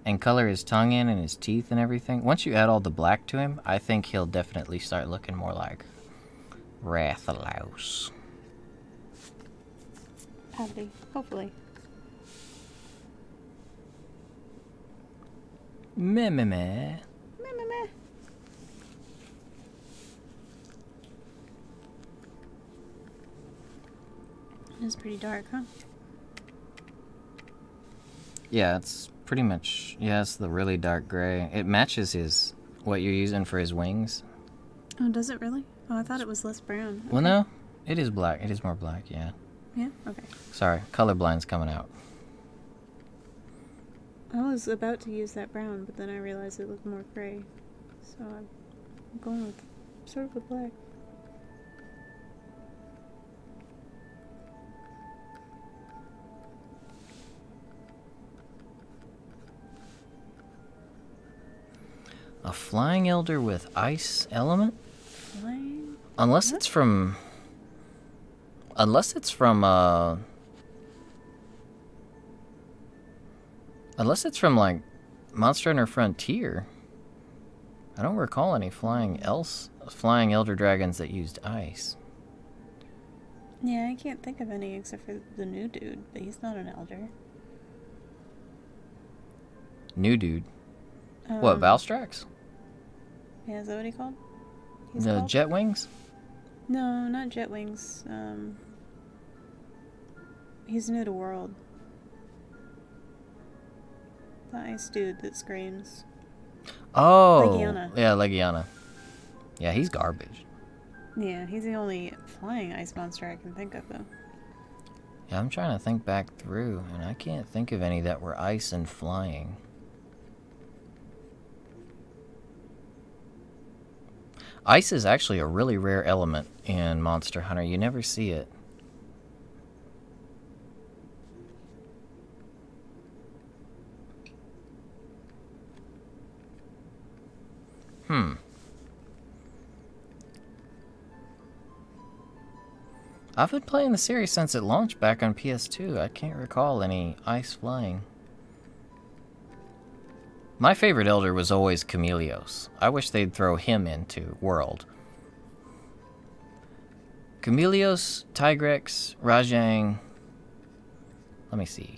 and color his tongue in and his teeth and everything, once you add all the black to him, I think he'll definitely start looking more like Rathalos. Probably. Hopefully. Meh meh meh. Meh, meh, meh. It's pretty dark, huh? Yeah, it's pretty much, yeah, it's the really dark gray. It matches his, what you're using for his wings. Oh, does it really? Oh, I thought it was less brown. Okay. Well, no, it is black. It is more black, yeah. Yeah? Okay. Sorry, colorblind's coming out. I was about to use that brown, but then I realized it looked more gray. So I'm going with sort of a black. A flying elder with ice element? Flying? Unless What? it's from... Unless it's from like Monster Hunter Frontier. I don't recall any flying elder dragons that used ice. Yeah, I can't think of any except for the new dude, but he's not an elder. New dude. What, Valstrax? Yeah, is that what he called? The called? jet wings? No, not jet wings. He's new to world. The ice dude that screams. Oh! Legiana. Yeah, Legiana. Yeah, he's garbage. Yeah, he's the only flying ice monster I can think of, though. Yeah, I'm trying to think back through, and I can't think of any that were ice and flying. Ice is actually a really rare element in Monster Hunter. You never see it. I've been playing the series since it launched back on PS2. I can't recall any ice flying. My favorite elder was always Chameleos. I wish they'd throw him into World. Chameleos, Tigrex, Rajang. Let me see.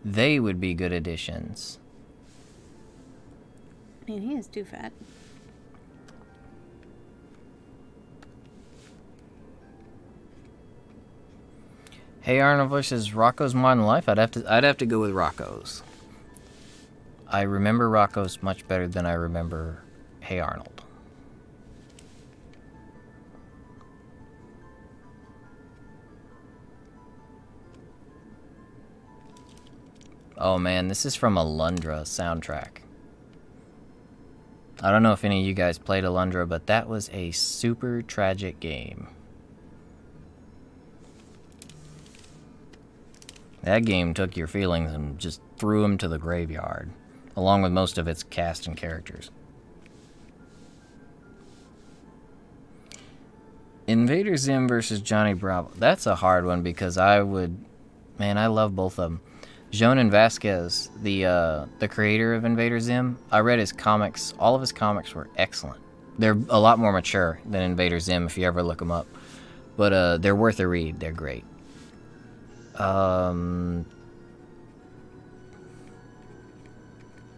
They would be good additions. Man, he is too fat. Hey Arnold versus Rocco's Modern Life. I'd have to go with Rocco's. I remember Rocco's much better than I remember Hey Arnold. Oh man, this is from Alundra soundtrack. I don't know if any of you guys played Alundra, but that was a super tragic game. That game took your feelings and just threw them to the graveyard, along with most of its cast and characters. Invader Zim versus Johnny Bravo. That's a hard one because I love both of them. Jonan Vasquez, the creator of Invader Zim, I read his comics. All of his comics were excellent. They're a lot more mature than Invader Zim if you ever look them up. But they're worth a read. They're great.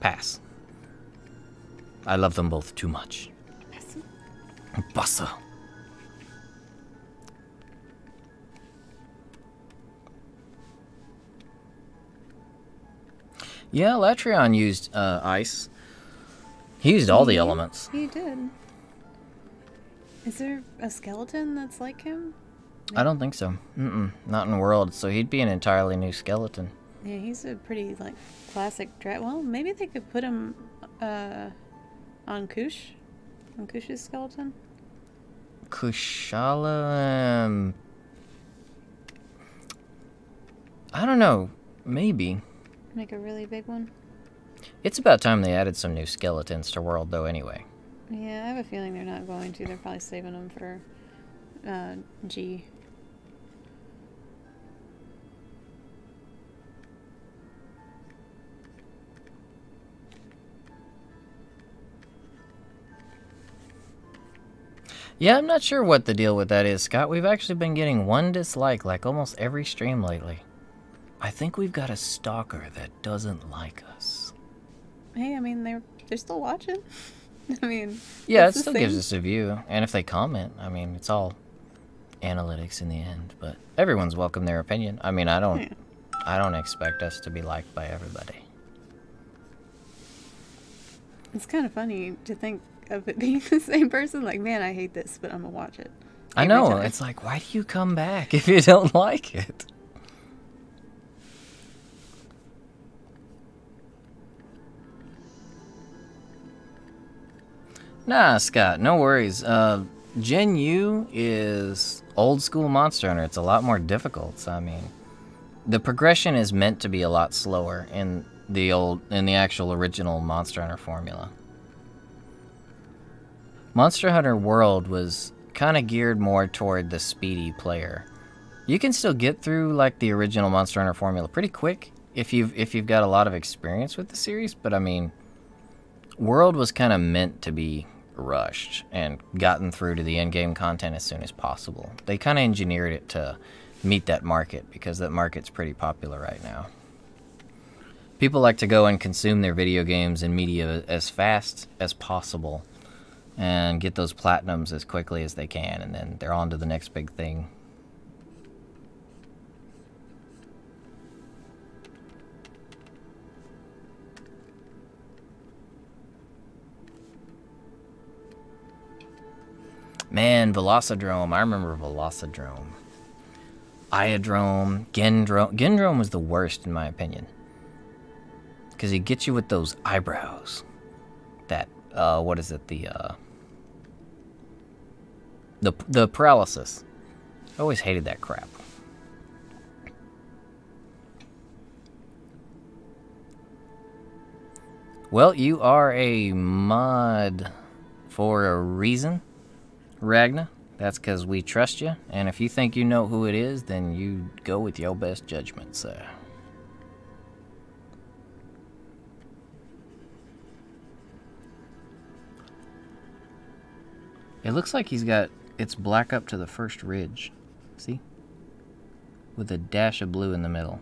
Pass. I love them both too much. Bassa. Yeah, Latreon used ice. He used all the elements. He did. Is there a skeleton that's like him? I don't think so. Not in World, so he'd be an entirely new skeleton. Yeah, he's a pretty, like, classic well, maybe they could put him, on Kush? On Kush's skeleton? Kushala, I don't know. Maybe. Make a really big one? It's about time they added some new skeletons to World, though, anyway. Yeah, I have a feeling they're not going to. They're probably saving them for G. Yeah, I'm not sure what the deal with that is, Scott. We've actually been getting one dislike like almost every stream lately. I think we've got a stalker that doesn't like us. Hey, I mean, they're still watching. I mean, yeah, it still gives us a view. And if they comment, I mean, it's all analytics in the end. But everyone's welcome their opinion. I mean, I don't expect us to be liked by everybody. It's kind of funny to think of it being the same person. Like, man, I hate this, but I'm gonna watch it. I know. It's like, why do you come back if you don't like it? Nah, Scott, no worries. Gen U is old school Monster Hunter. It's a lot more difficult. I mean, the progression is meant to be a lot slower in the actual original Monster Hunter formula. Monster Hunter World was kind of geared more toward the speedy player. You can still get through like the original Monster Hunter formula pretty quick if you've got a lot of experience with the series, but I mean, World was kind of meant to be rushed and gotten through to the end game content as soon as possible. They kind of engineered it to meet that market because that market's pretty popular right now. People like to go and consume their video games and media as fast as possible and get those platinums as quickly as they can, and then they're on to the next big thing. Man, Velocidrome. I remember Velocidrome. Iodrome, Gendrome. Gendrome was the worst in my opinion. Because he gets you with those eyebrows. That, what is it? The paralysis. I always hated that crap. Well, you are a mod for a reason, Ragna. That's because we trust you, and if you think you know who it is, then you go with your best judgment, sir. It looks like he's got, it's black up to the first ridge. See? With a dash of blue in the middle.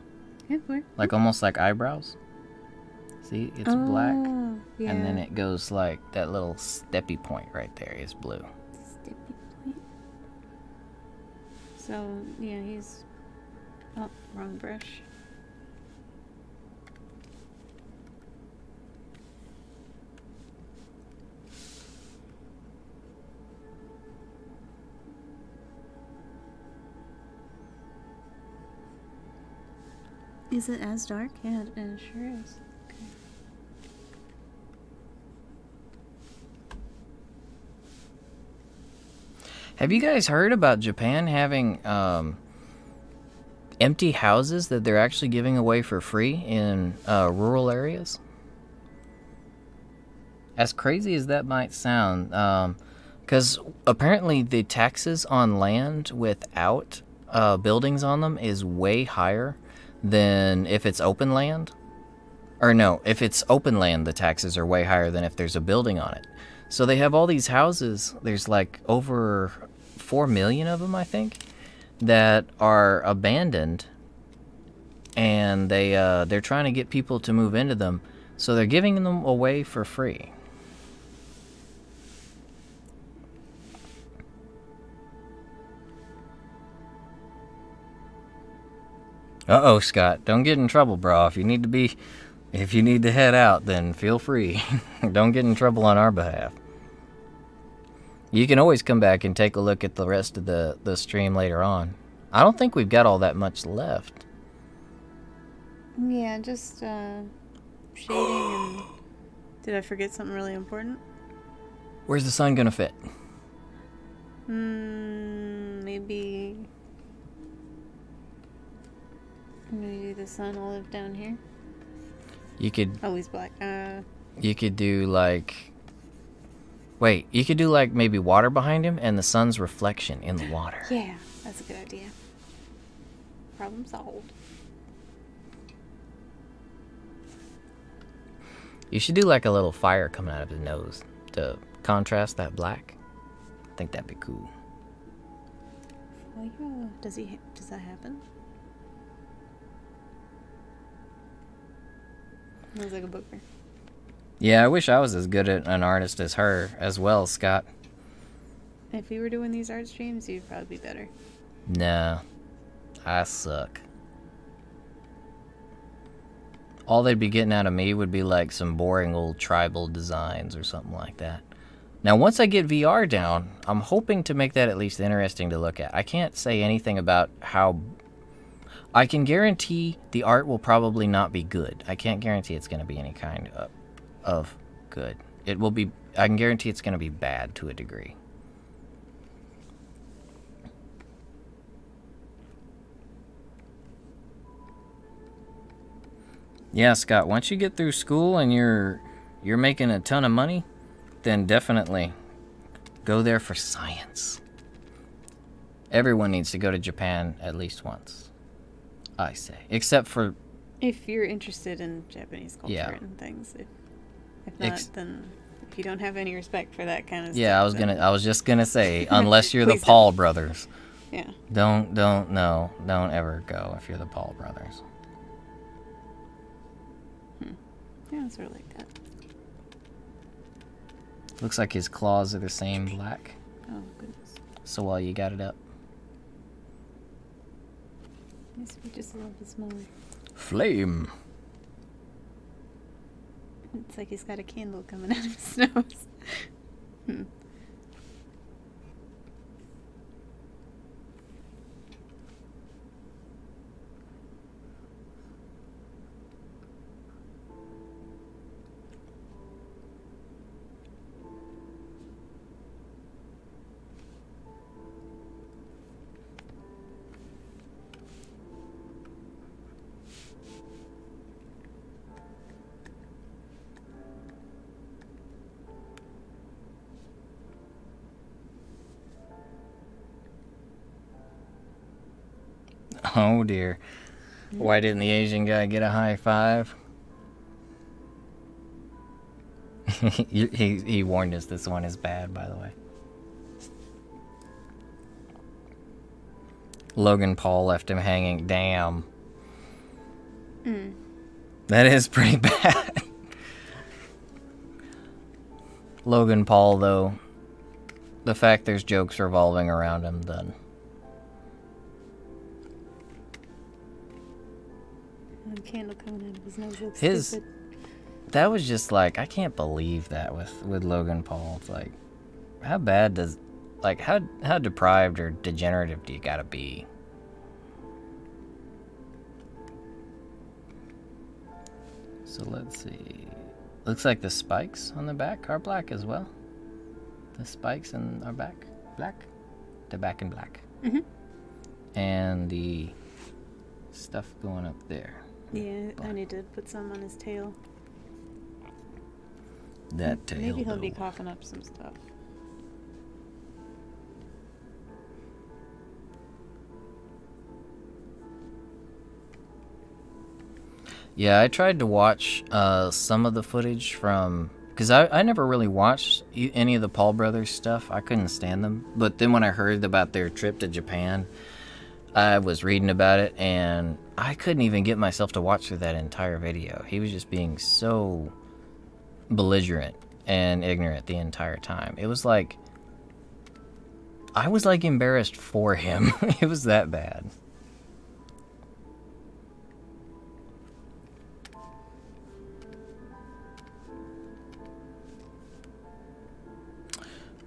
Yeah, where? Like almost like eyebrows. See? It's black. Yeah. And then it goes like that little steppy point right there is blue. Steppy point. So, yeah, he's... Oh, wrong brush. Is it as dark? Yeah, it sure is. Okay. Have you guys heard about Japan having empty houses that they're actually giving away for free in rural areas? As crazy as that might sound, because apparently the taxes on land without buildings on them is way higher than if it's open land. Or no, if it's open land, the taxes are way higher than if there's a building on it. So they have all these houses, there's like over 4 million of them, I think, that are abandoned, and they're trying to get people to move into them, so they're giving them away for free. Uh-oh, Scott. Don't get in trouble, bro. If you need to head out, then feel free. Don't get in trouble on our behalf. You can always come back and take a look at the rest of the stream later on. I don't think we've got all that much left. Yeah, just shading and... Did I forget something really important? Where's the sun gonna fit? Maybe the sun will live down here. You could... Oh, he's black. You could do, like... Wait, you could do, like, maybe water behind him and the sun's reflection in the water. Yeah, that's a good idea. Problem solved. You should do, like, a little fire coming out of his nose to contrast that black. I think that'd be cool. Oh, yeah. Does that happen? Looks like a booger. Yeah, I wish I was as good at an artist as her as well, Scott. If you were doing these art streams, you'd probably be better. No, I suck. All they'd be getting out of me would be like some boring old tribal designs or something like that. Now, once I get VR down, I'm hoping to make that at least interesting to look at. I can't say anything about how... I can guarantee the art will probably not be good. I can't guarantee it's going to be any kind of good. It will be... I can guarantee it's going to be bad to a degree. Yeah, Scott, once you get through school and you're making a ton of money, then definitely go there for science. Everyone needs to go to Japan at least once, I say. Except for... If you're interested in Japanese culture Yeah. and things. If not, then if you don't have any respect for that kind of Yeah, stuff. I was just gonna say, unless you're the Please Paul brothers. Yeah. Don't ever go if you're the Paul brothers. Yeah, it's sort of like that. Looks like his claws are the same black. Oh, goodness. So while you got it up. This would be just a little bit smaller. Flame. It's like he's got a candle coming out of his nose. Oh dear. Why didn't the Asian guy get a high five? he warned us this one is bad, by the way. Logan Paul left him hanging. Damn. That is pretty bad. Logan Paul, though, the fact there's jokes revolving around him, then. Candle coming out of his nose looks stupid. That was just like, I can't believe that with Logan Paul. It's like, how bad does, like, how deprived or degenerative do you gotta be? So let's see. Looks like the spikes on the back are black as well. The spikes in our back, black. The back in black. And the stuff going up there. Yeah, I need to put some on his tail. That tail. Maybe he'll be coughing up some stuff. Yeah, I tried to watch some of the footage from... Because I never really watched any of the Paul Brothers stuff. I couldn't stand them. But then when I heard about their trip to Japan, I was reading about it, and I couldn't even get myself to watch through that entire video. He was just being so belligerent and ignorant the entire time. It was like... I was like embarrassed for him. It was that bad.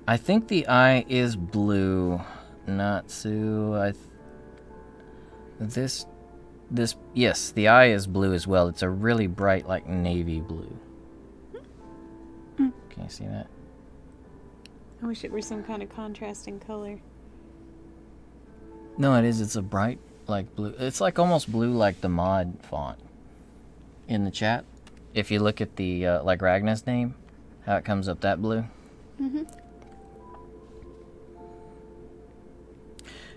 I think the eye is blue, Natsu. Yes, the eye is blue as well. It's a really bright, like, navy blue. Can you see that? I wish it were some kind of contrasting color. No, it is. It's a bright, like, blue. It's like almost blue like the mod font in the chat. If you look at the, like, Ragna's name, how it comes up that blue. Mm-hmm.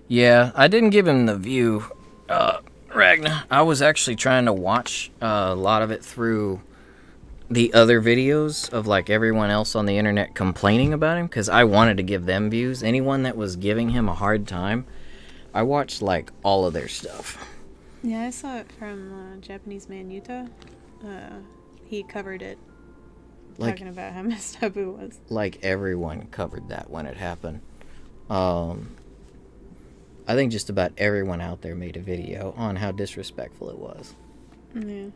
Yeah, I didn't give him the view, Ragna. I was actually trying to watch a lot of it through the other videos of, like, everyone else on the internet complaining about him, because I wanted to give them views. Anyone that was giving him a hard time, I watched, like, all of their stuff. Yeah, I saw it from Japanese Man Yuta. He covered it, Like, talking about how messed up it was. like, everyone covered that when it happened. I think just about everyone out there made a video on how disrespectful it was. Yeah.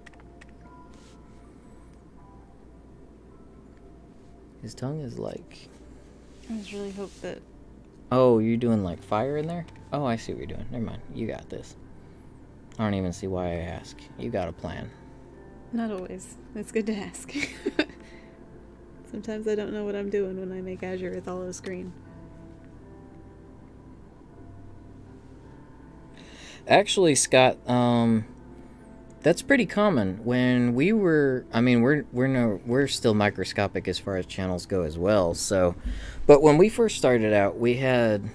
His tongue is like... I just really hope that... Oh, you're doing, like, fire in there? Oh, I see what you're doing. Never mind. You got this. I don't even see why I ask. You got a plan. Not always. It's good to ask. Sometimes I don't know what I'm doing when I make Azure Rathalos green. Actually, Scott, that's pretty common. When we were, I mean, we're still microscopic as far as channels go as well. So, but when we first started out, we had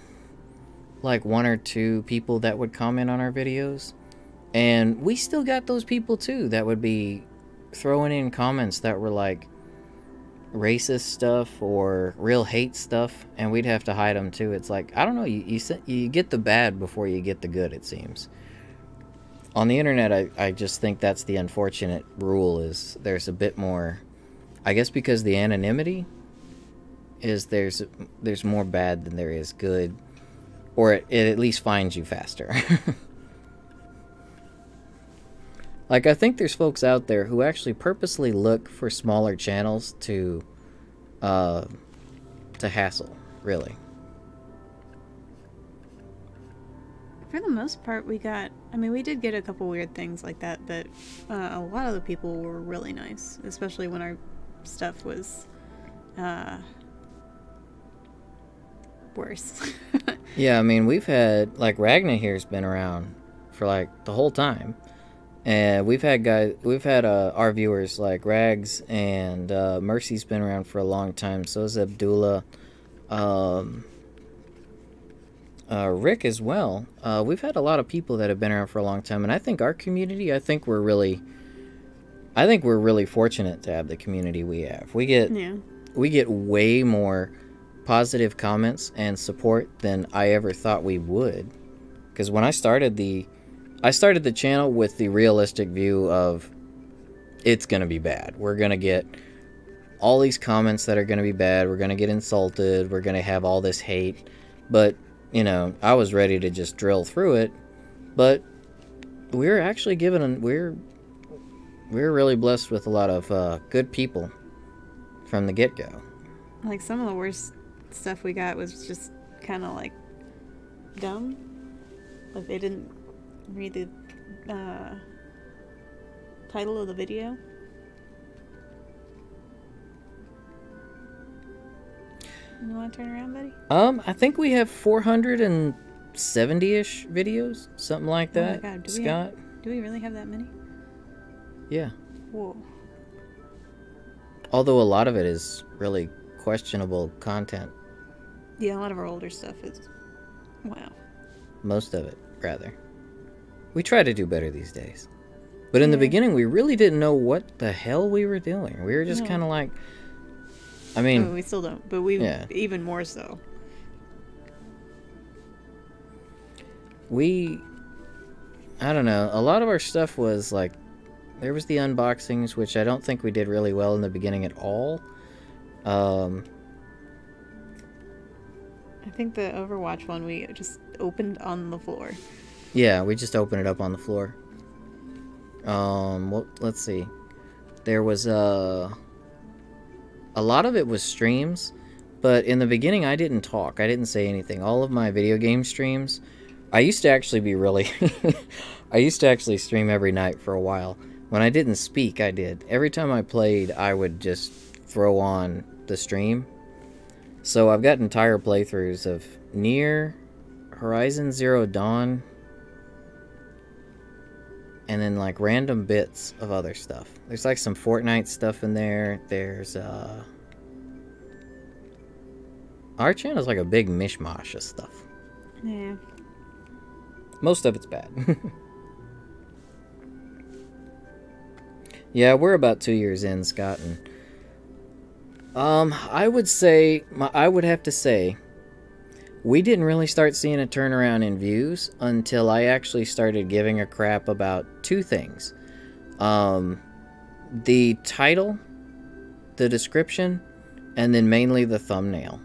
like 1 or 2 people that would comment on our videos, and we still got those people too that would be throwing in comments that were like racist stuff or real hate stuff, and we'd have to hide them too. It's like, I don't know, you get the bad before you get the good, it seems. On the internet, I just think that's the unfortunate rule, is there's a bit more, I guess because the anonymity is there's more bad than there is good, or it at least finds you faster. Like, I think there's folks out there who actually purposely look for smaller channels to hassle, really. For the most part, we got... I mean, we did get a couple weird things like that, but a lot of the people were really nice, especially when our stuff was worse. Yeah, I mean, we've had, like, Ragna here's been around for, like, the whole time. And we've had our viewers like Rags and Mercy's been around for a long time. So is Abdullah, Rick as well. We've had a lot of people that have been around for a long time, and I think our community, I think we're really fortunate to have the community we have. We get way more positive comments and support than I ever thought we would. Because when I started the channel with the realistic view of it's going to be bad. We're going to get all these comments that are going to be bad. We're going to get insulted. We're going to have all this hate. But, you know, I was ready to just drill through it. But we're actually we're really blessed with a lot of good people from the get-go. Like, some of the worst stuff we got was just kind of, like, dumb. Like, they didn't read the title of the video. You want to turn around, buddy? I think we have 470-ish videos, something like that. Oh my God, Scott? Do we really have that many? Yeah. Whoa. Although a lot of it is really questionable content. Yeah, a lot of our older stuff is... Wow. Most of it, rather. We try to do better these days. But in the beginning, we really didn't know what the hell we were doing. We were just kind of like... I mean... we still don't, but even more so. I don't know. A lot of our stuff was like... There was the unboxings, which I don't think we did really well in the beginning at all. I think the Overwatch one we just opened on the floor. Yeah, we just opened it up on the floor. Well, let's see. There was a lot of it was streams, but in the beginning I didn't talk. I didn't say anything. All of my video game streams, I used to actually be really... I used to actually stream every night for a while. When I didn't speak, I did. Every time I played, I would just throw on the stream. So I've got entire playthroughs of Nier, Horizon Zero Dawn, and then like random bits of other stuff. There's like some Fortnite stuff in there. There's our channel's like a big mishmash of stuff. Yeah. Most of it's bad. Yeah, we're about 2 years in, Scott, and I would have to say we didn't really start seeing a turnaround in views until I actually started giving a crap about two things. The title, the description, and then mainly the thumbnail.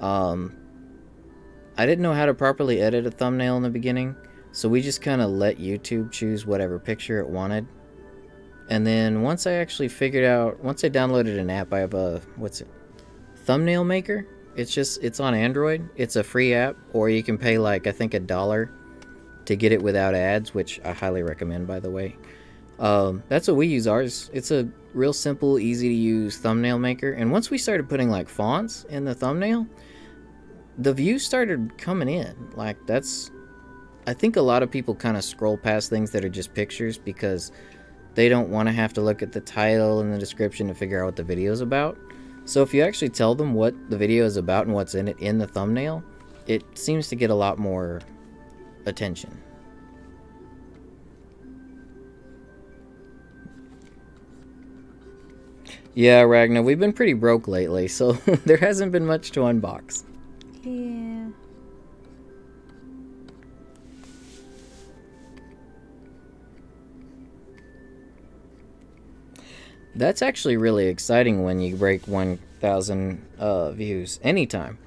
I didn't know how to properly edit a thumbnail in the beginning, so we just kind of let YouTube choose whatever picture it wanted. And then once I actually figured out, once I downloaded an app, I have a, Thumbnail Maker. It's on Android. It's a free app, or you can pay like, I think $1 to get it without ads, which I highly recommend, by the way. That's what we use ours. It's a real simple, easy to use thumbnail maker. And once we started putting like fonts in the thumbnail, the views started coming in. Like I think a lot of people kind of scroll past things that are just pictures because they don't want to have to look at the title and the description to figure out what the video is about. So if you actually tell them what the video is about and what's in it in the thumbnail, it seems to get a lot more attention. Yeah, Ragnar, we've been pretty broke lately, so there hasn't been much to unbox. Yeah. That's actually really exciting when you break 1,000 views anytime.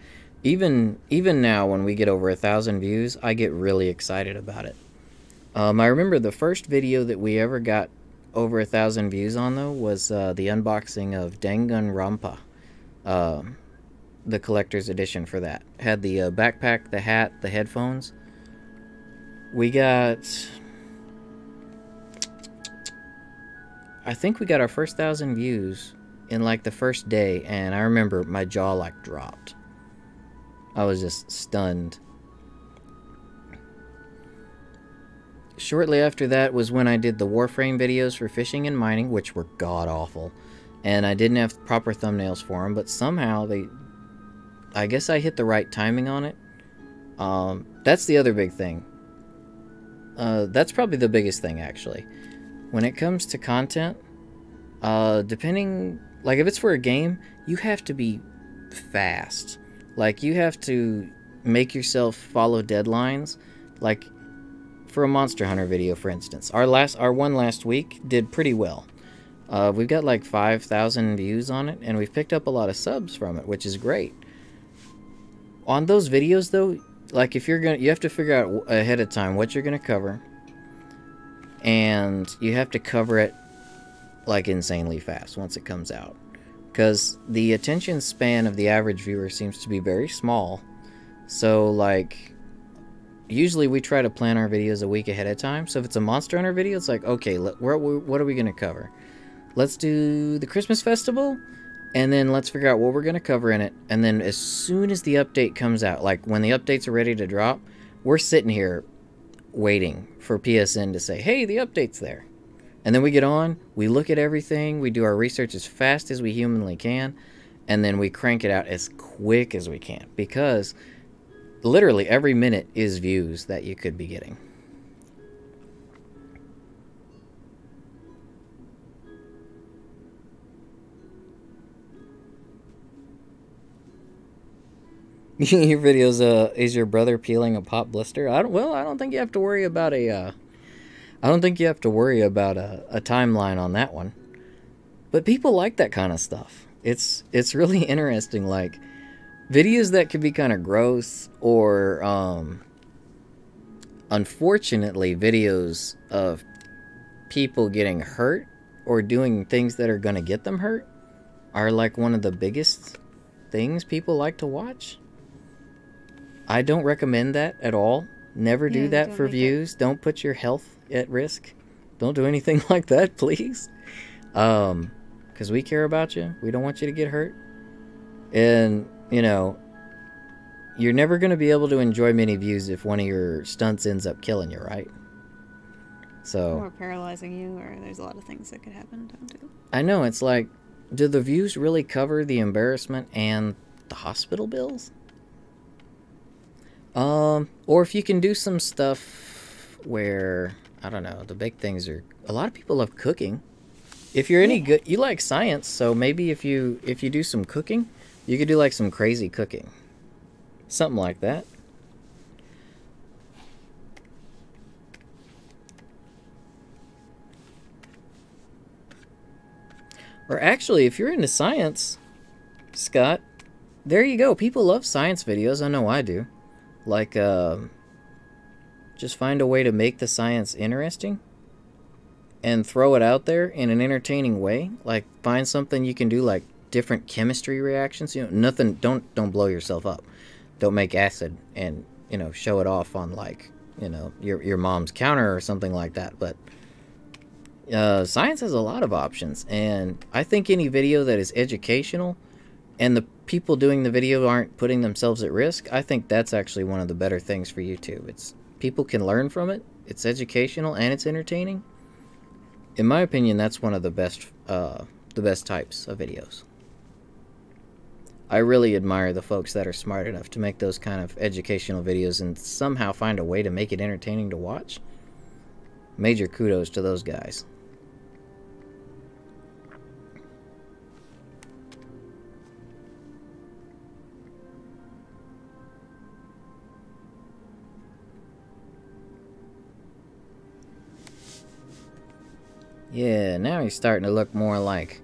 Even now, when we get over 1,000 views, I get really excited about it. I remember the first video that we ever got over 1,000 views on, though, was the unboxing of Danganronpa, the collector's edition for that. Had the backpack, the hat, the headphones. We got, I think we got our first 1,000 views in like the first day, and I remember my jaw like dropped. I was just stunned. Shortly after that was when I did the Warframe videos for fishing and mining, which were god-awful. And I didn't have proper thumbnails for them, but somehow I guess I hit the right timing on it. That's the other big thing. That's probably the biggest thing, actually. When it comes to content, depending, like if it's for a game, you have to be fast. Like you have to make yourself follow deadlines. Like for a Monster Hunter video, for instance, our one last week did pretty well. We've got like 5,000 views on it, and we've picked up a lot of subs from it, which is great. On those videos, though, like if you have to figure out ahead of time what you're gonna cover, and you have to cover it like insanely fast once it comes out, because the attention span of the average viewer seems to be very small. So like usually we try to plan our videos a week ahead of time. So if it's a Monster Hunter video, it's like, okay, what are we going to cover? Let's do the Christmas festival, and then let's figure out what we're going to cover in it. And then as soon as the update comes out, like when the updates are ready to drop, we're sitting here waiting for PSN to say, hey, the update's there. And then we get on, we look at everything, we do our research as fast as we humanly can, and then we crank it out as quick as we can, because literally every minute is views that you could be getting. Your videos, is your brother peeling a pop blister? I don't think you have to worry about a timeline on that one. But people like that kind of stuff. It's really interesting, like videos that could be kind of gross, or unfortunately videos of people getting hurt or doing things that are going to get them hurt are like one of the biggest things people like to watch. I don't recommend that at all. Never do that for views. Don't put your health at risk. Don't do anything like that, please. Because we care about you. We don't want you to get hurt. And you know, you're never going to be able to enjoy many views if one of your stunts ends up killing you, right? So, or paralyzing you, or there's a lot of things that could happen to them. I know, it's like, do the views really cover the embarrassment and the hospital bills? Or if you can do some stuff where, I don't know, the big things are, a lot of people love cooking. If you're any good, you like science, so maybe if you do some cooking, you could do like some crazy cooking. Something like that. Or actually, if you're into science, Scott, there you go. People love science videos. I know I do. Like, just find a way to make the science interesting and throw it out there in an entertaining way. Like, find something you can do, like different chemistry reactions. You know, nothing. Don't blow yourself up. Don't make acid and, you know, show it off on, like, you know, your mom's counter or something like that. But science has a lot of options, and I think any video that is educational and the people doing the video aren't putting themselves at risk, I think that's actually one of the better things for YouTube. It's people can learn from it. It's educational and it's entertaining. In my opinion, that's one of the best types of videos. I really admire the folks that are smart enough to make those kind of educational videos and somehow find a way to make it entertaining to watch. Major kudos to those guys. Yeah, now he's starting to look more like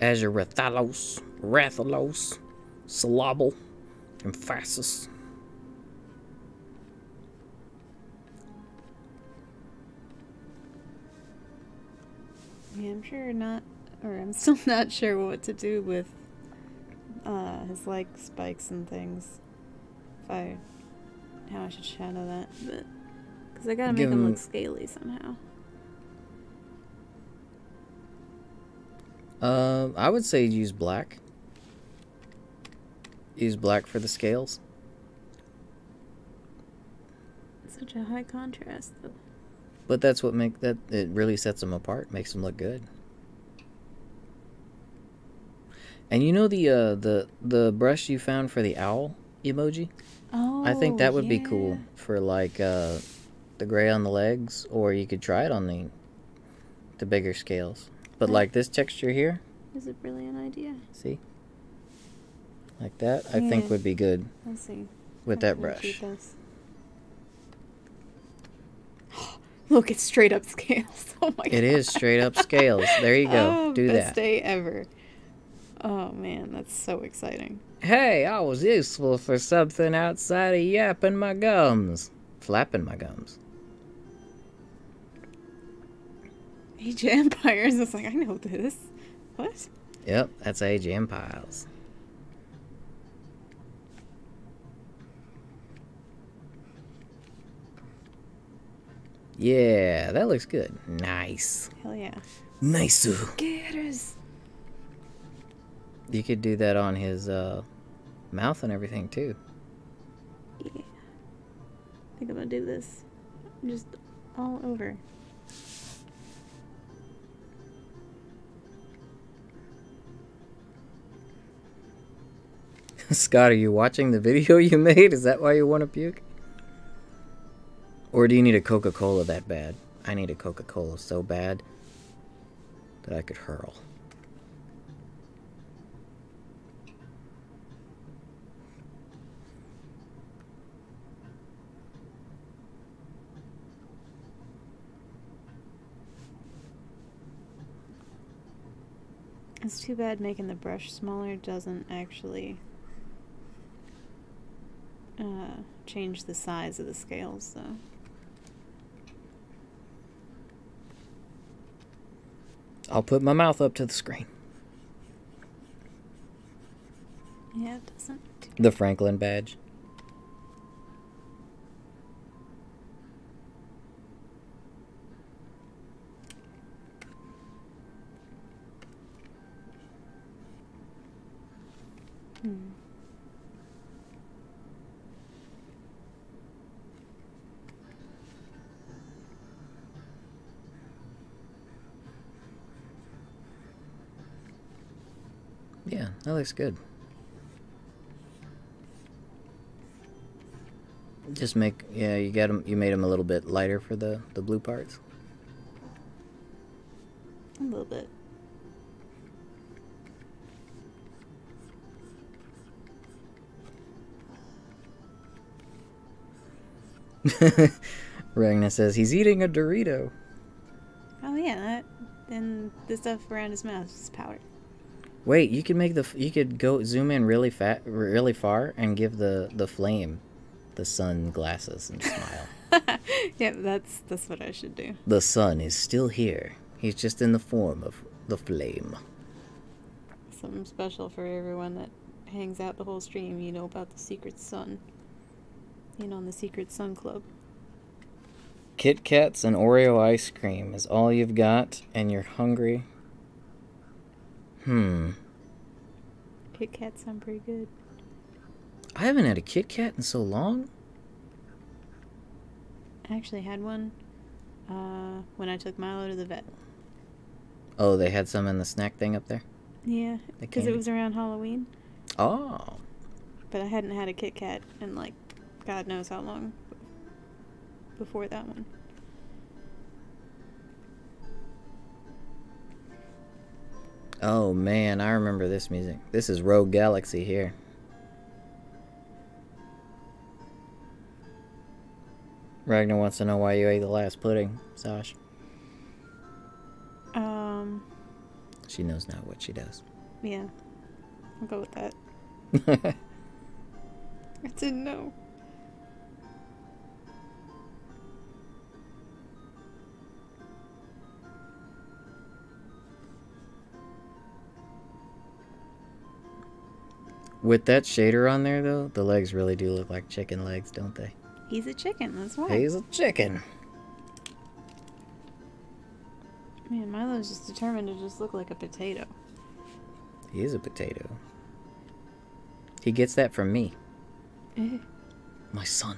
Azure Rathalos, Salable, and Phasis. Yeah, I'm still not sure what to do with his like spikes and things. How I should shadow that, but because I gotta make him look scaly somehow. I would say use black. Use black for the scales. Such a high contrast, though. But that's what it really sets them apart, makes them look good. And you know the brush you found for the owl emoji? Oh, I think that would be cool for like the gray on the legs, or you could try it on the bigger scales. But like this texture here. Is a brilliant idea. See? Like that, I think would be good. Let's see. With that brush. Look, it's straight up scales. Oh my god. It is straight up scales. There you go. Do that. Best day ever. Oh man, that's so exciting. Hey, I was useful for something outside of yapping my gums. Flapping my gums. Age of Empires. It's like, I know this. What? Yep, that's Age of Empires. Yeah, that looks good. Nice. Hell yeah. Nice. Gators. You could do that on his mouth and everything too. Yeah. I think I'm gonna do this. Just all over. Scott, are you watching the video you made? Is that why you want to puke? Or do you need a Coca-Cola that bad? I need a Coca-Cola so bad that I could hurl. It's too bad making the brush smaller doesn't actually change the size of the scales, though. I'll put my mouth up to the screen. Yeah, it doesn't. The Franklin badge. Yeah, that looks good. Just make, yeah, you got them, you made them a little bit lighter for the blue parts. A little bit. Ragnar says he's eating a Dorito. Oh yeah, that. Then the stuff around his mouth is powder. Wait, you could make you could go zoom in really far and give the flame the sun glasses and smile. Yeah, that's what I should do. The sun is still here. He's just in the form of the flame. Something special for everyone that hangs out the whole stream. You know about the Secret Sun. You know, in the Secret Sun Club. Kit Kats and Oreo ice cream is all you've got, and you're hungry. Kit Kats sound pretty good. I haven't had a Kit Kat in so long. I actually had one when I took Milo to the vet. Oh, they had some in the snack thing up there? Yeah, because it was around Halloween. Oh. But I hadn't had a Kit Kat in, like, God knows how long before that one. Oh man, I remember this music. This is Rogue Galaxy here. Ragnar wants to know why you ate the last pudding, Sash. She knows now what she does. Yeah. I'll go with that. I didn't know. With that shader on there, though, the legs really do look like chicken legs, don't they? He's a chicken, that's why. He's a chicken. Man, Milo's just determined to just look like a potato. He is a potato. He gets that from me. My son.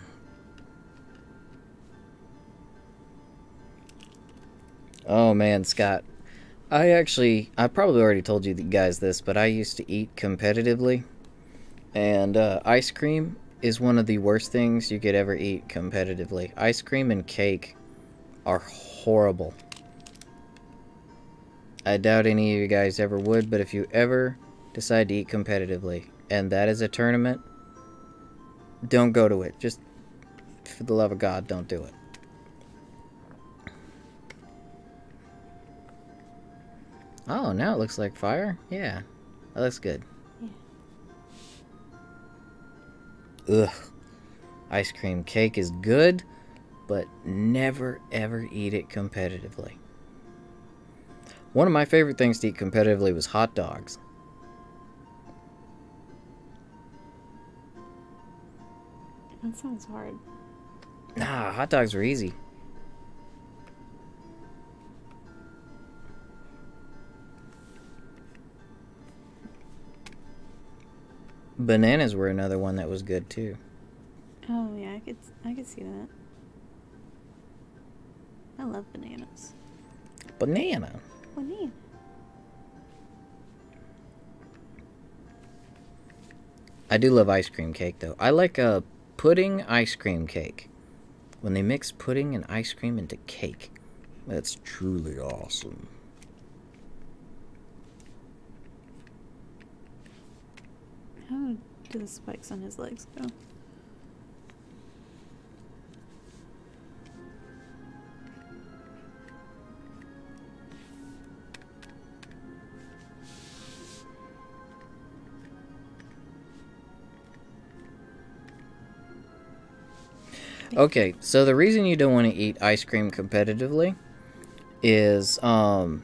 Oh man, Scott. I probably already told you guys this, but I used to eat competitively. And ice cream is one of the worst things you could ever eat competitively. Ice cream and cake are horrible. I doubt any of you guys ever would, but if you ever decide to eat competitively, and that is a tournament, don't go to it. Just, for the love of God, don't do it. Oh, now it looks like fire? Yeah, that looks good. Yeah. Ugh. Ice cream cake is good, but never ever eat it competitively. One of my favorite things to eat competitively was hot dogs. That sounds hard. Nah, hot dogs were easy. Bananas were another one that was good too. Oh yeah, I could see that. I love bananas. Banana. Banana. I do love ice cream cake though. I like a pudding ice cream cake. When they mix pudding and ice cream into cake, that's truly awesome. How do the spikes on his legs go? Okay, so the reason you don't want to eat ice cream competitively is they'll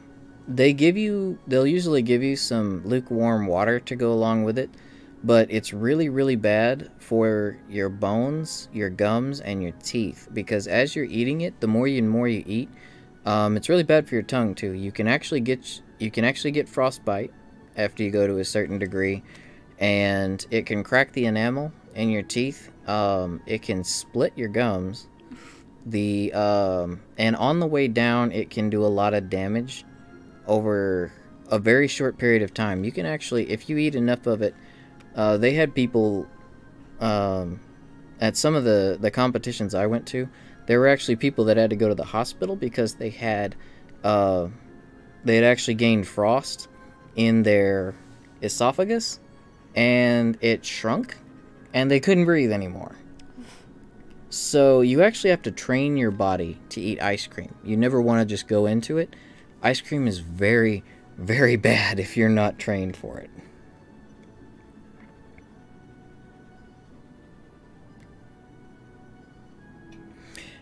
usually give you some lukewarm water to go along with it, but it's really, really bad for your bones, your gums, and your teeth, because as you're eating it, the more you eat, it's really bad for your tongue too. You can actually get frostbite after you go to a certain degree, and it can crack the enamel in your teeth. It can split your gums. And on the way down, it can do a lot of damage over a very short period of time. You can actually, if you eat enough of it, they had people at some of the competitions I went to, there were actually people that had to go to the hospital because they had actually gained frost in their esophagus, and it shrunk, and they couldn't breathe anymore. So you actually have to train your body to eat ice cream. You never want to just go into it. Ice cream is very, very bad if you're not trained for it.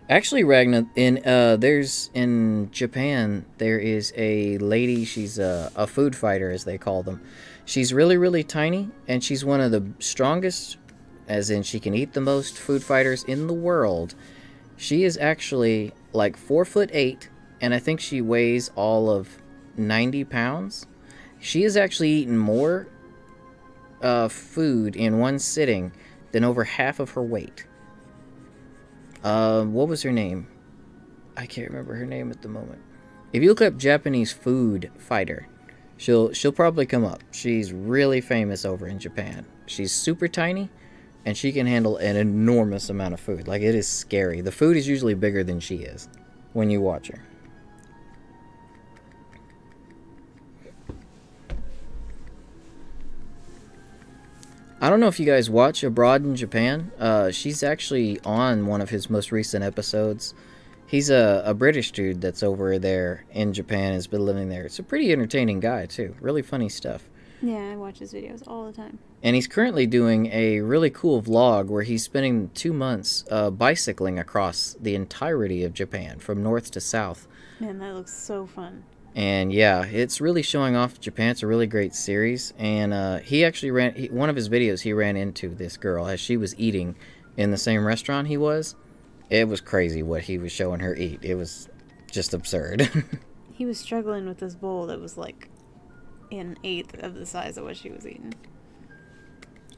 Actually, Ragna, in Japan, there is a lady, she's a food fighter, as they call them. She's really, really tiny, and she's one of the strongest, as in she can eat the most food fighters in the world. She is actually like 4'8", and I think she weighs all of 90 pounds. She has actually eaten more food in one sitting than over half of her weight. What was her name? I can't remember her name at the moment. If you look up Japanese food fighter, she'll probably come up. She's really famous over in Japan. She's super tiny, and she can handle an enormous amount of food. Like, it is scary. The food is usually bigger than she is when you watch her. I don't know if you guys watch Abroad in Japan. She's actually on one of his most recent episodes. He's a British dude that's over there in Japan, has been living there. It's a pretty entertaining guy, too. Really funny stuff. Yeah, I watch his videos all the time. And he's currently doing a really cool vlog where he's spending 2 months bicycling across the entirety of Japan, from north to south. Man, that looks so fun. And yeah, it's really showing off Japan. It's a really great series. And he actually one of his videos, he ran into this girl as she was eating in the same restaurant he was. It was crazy what he was showing her eat. It was just absurd. He was struggling with this bowl that was like an eighth of the size of what she was eating.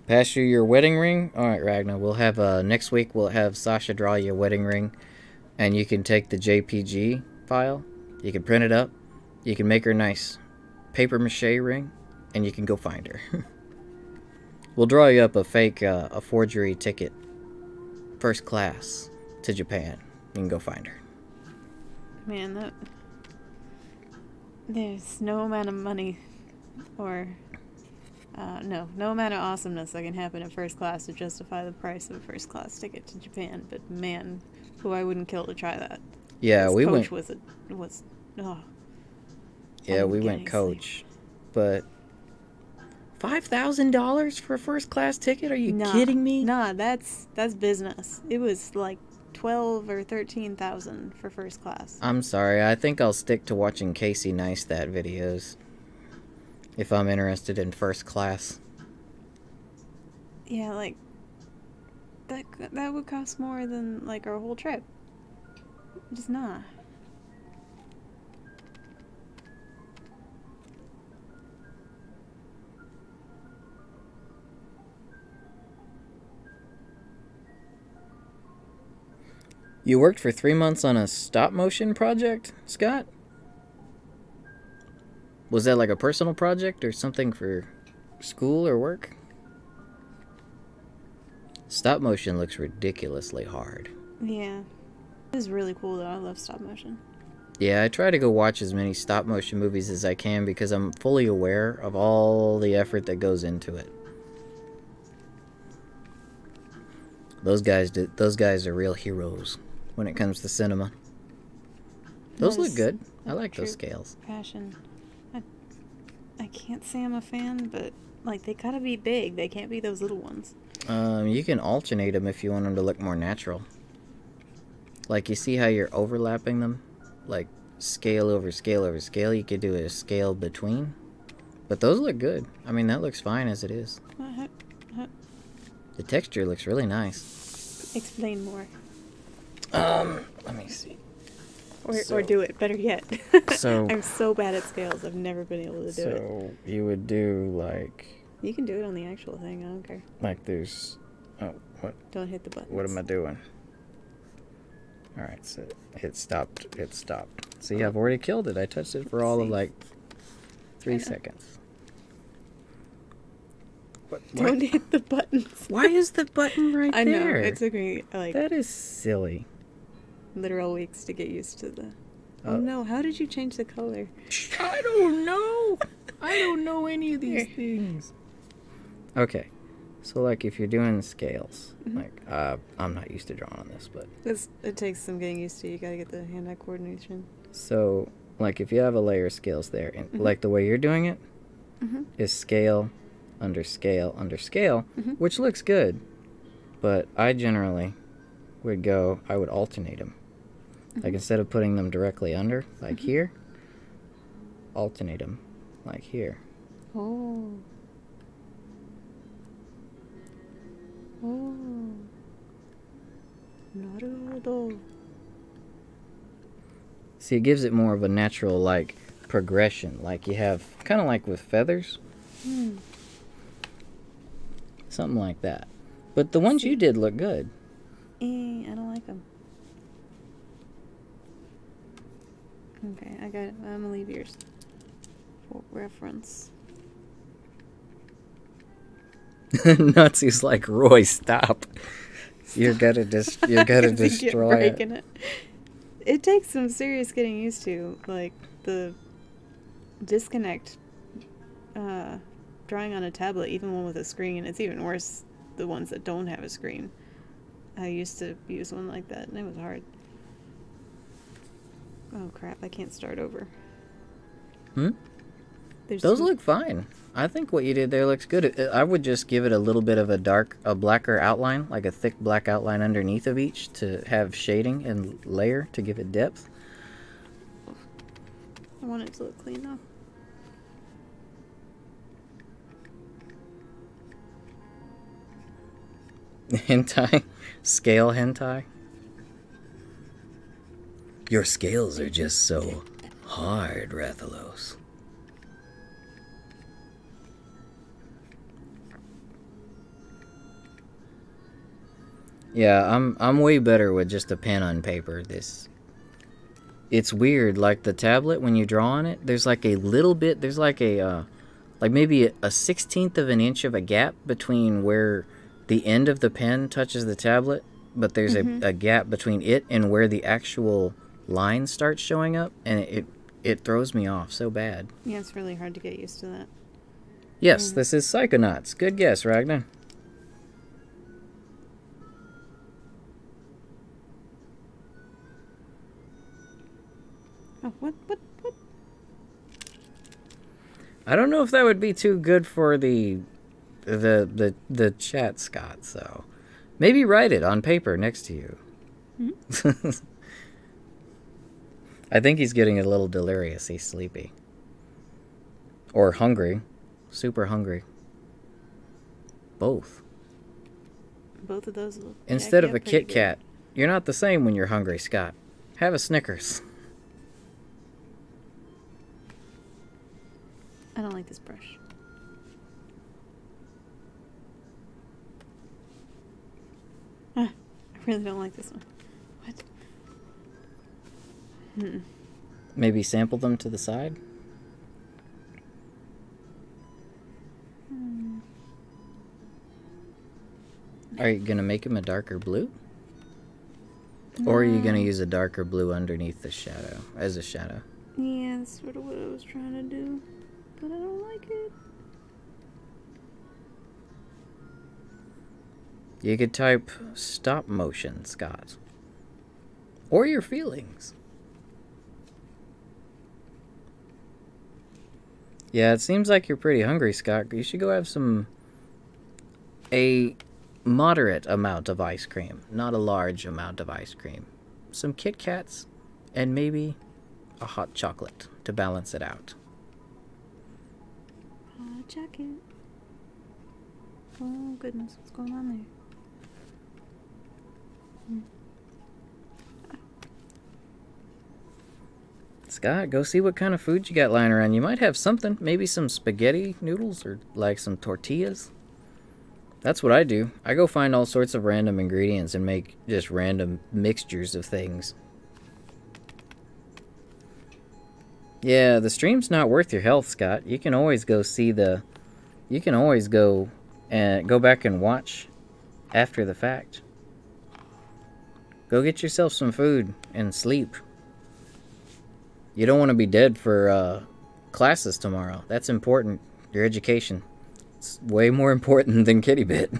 Pass you your wedding ring? Alright, Ragnar, we'll have, next week we'll have Sasha draw you a wedding ring. And you can take the JPG file. You can print it up. You can make her a nice paper mache ring, and you can go find her. We'll draw you up a fake, a forgery ticket, first class, to Japan. You can go find her. Man, there's no amount of money, or, no amount of awesomeness that can happen in first class to justify the price of a first class ticket to Japan, but man, who I wouldn't kill to try that. Yeah, we went... Yeah, we went coach, but $5,000 for a first class ticket? Are you kidding me? Nah, that's business. It was like 12 or 13,000 for first class. I'm sorry. I think I'll stick to watching Casey Neistat videos if I'm interested in first class. Yeah, like that would cost more than like our whole trip. Just not. You worked for 3 months on a stop-motion project, Scott? Was that like a personal project or something for school or work? Stop-motion looks ridiculously hard. Yeah. It was really cool, though. I love stop-motion. Yeah, I try to go watch as many stop-motion movies as I can because I'm fully aware of all the effort that goes into it. Those guys are real heroes when it comes to cinema. Those look good. I like those scales. Passion. I can't say I'm a fan, but like they gotta be big. They can't be those little ones. You can alternate them if you want them to look more natural. Like you see how you're overlapping them, like scale over scale over scale. You could do a scale between, but those look good. I mean, that looks fine as it is. The texture looks really nice. Explain more. Let me see. Or do it. Better yet. So I'm so bad at scales. I've never been able to do it. So you would do like. You can do it on the actual thing. I don't care. Like there's. Oh, what? Don't hit the button. What am I doing? All right, so it stopped. It stopped. See, I've already killed it. I touched it for all of like 3 seconds. Don't hit the buttons. Why is the button right there? I know. It took me like that is silly. literal weeks to get used to the. Oh no! How did you change the color? I don't know. I don't know any of these things. Okay, so like if you're doing scales, like I'm not used to drawing on this, but it takes some getting used to. You gotta get the hand-eye coordination. So like if you have a layer of scales there, and like the way you're doing it is scale under scale under scale, which looks good, but I generally would alternate them. Like instead of putting them directly under, like here, alternate them, like here. Oh. Oh. Naruhodo. See, it gives it more of a natural, like, progression. Like you have, kind of like with feathers. Something like that. But the ones you did look good. I don't like them. Okay, I got it. I'm gonna leave yours for reference. Natsu's like, Roy, stop. You're gonna destroy it. It takes some serious getting used to, like the disconnect drawing on a tablet, even one with a screen. It's even worse the ones that don't have a screen. I used to use one like that and it was hard. Oh crap, I can't start over. Those look fine. I think what you did there looks good. I would just give it a little bit of a blacker outline, like a thick black outline underneath of each to have shading and layer to give it depth. I want it to look clean though. Hentai? Scale hentai? Your scales are just so hard, Rathalos. Yeah, I'm way better with just a pen on paper. It's weird, like the tablet when you draw on it, there's like a little bit, there's like a like maybe a 1/16 of an inch of a gap between where the end of the pen touches the tablet, but there's a gap between it and where the actual line starts showing up, and it throws me off so bad. Yeah, it's really hard to get used to that. Yes, this is Psychonauts. Good guess, Ragnar. Oh, what? I don't know if that would be too good for the chat, Scott, so maybe write it on paper next to you. I think he's getting a little delirious. He's sleepy. Or hungry. Super hungry. Both. Both of those look Instead of a Kit Kat, you're not the same when you're hungry, Scott. Have a Snickers. I don't like this brush. I really don't like this one. What? Maybe sample them to the side? Are you going to make him a darker blue? Or are you going to use a darker blue underneath the shadow, as a shadow? Yeah, that's sort of what I was trying to do. But I don't like it. You could type stop motion, Scott. Or your feelings. Yeah, it seems like you're pretty hungry, Scott. You should go have a moderate amount of ice cream, not a large amount of ice cream. Some Kit Kats, and maybe a hot chocolate to balance it out. Hot chocolate. Oh goodness, what's going on there? Scott, go see what kind of food you got lying around. You might have something. Maybe some spaghetti noodles or like some tortillas. That's what I do. I go find all sorts of random ingredients and make just random mixtures of things. Yeah, the stream's not worth your health, Scott. You can always go see the... You can always go and go back and watch after the fact. Go get yourself some food and sleep. You don't want to be dead for classes tomorrow. That's important. Your education. It's way more important than Kitty Bit.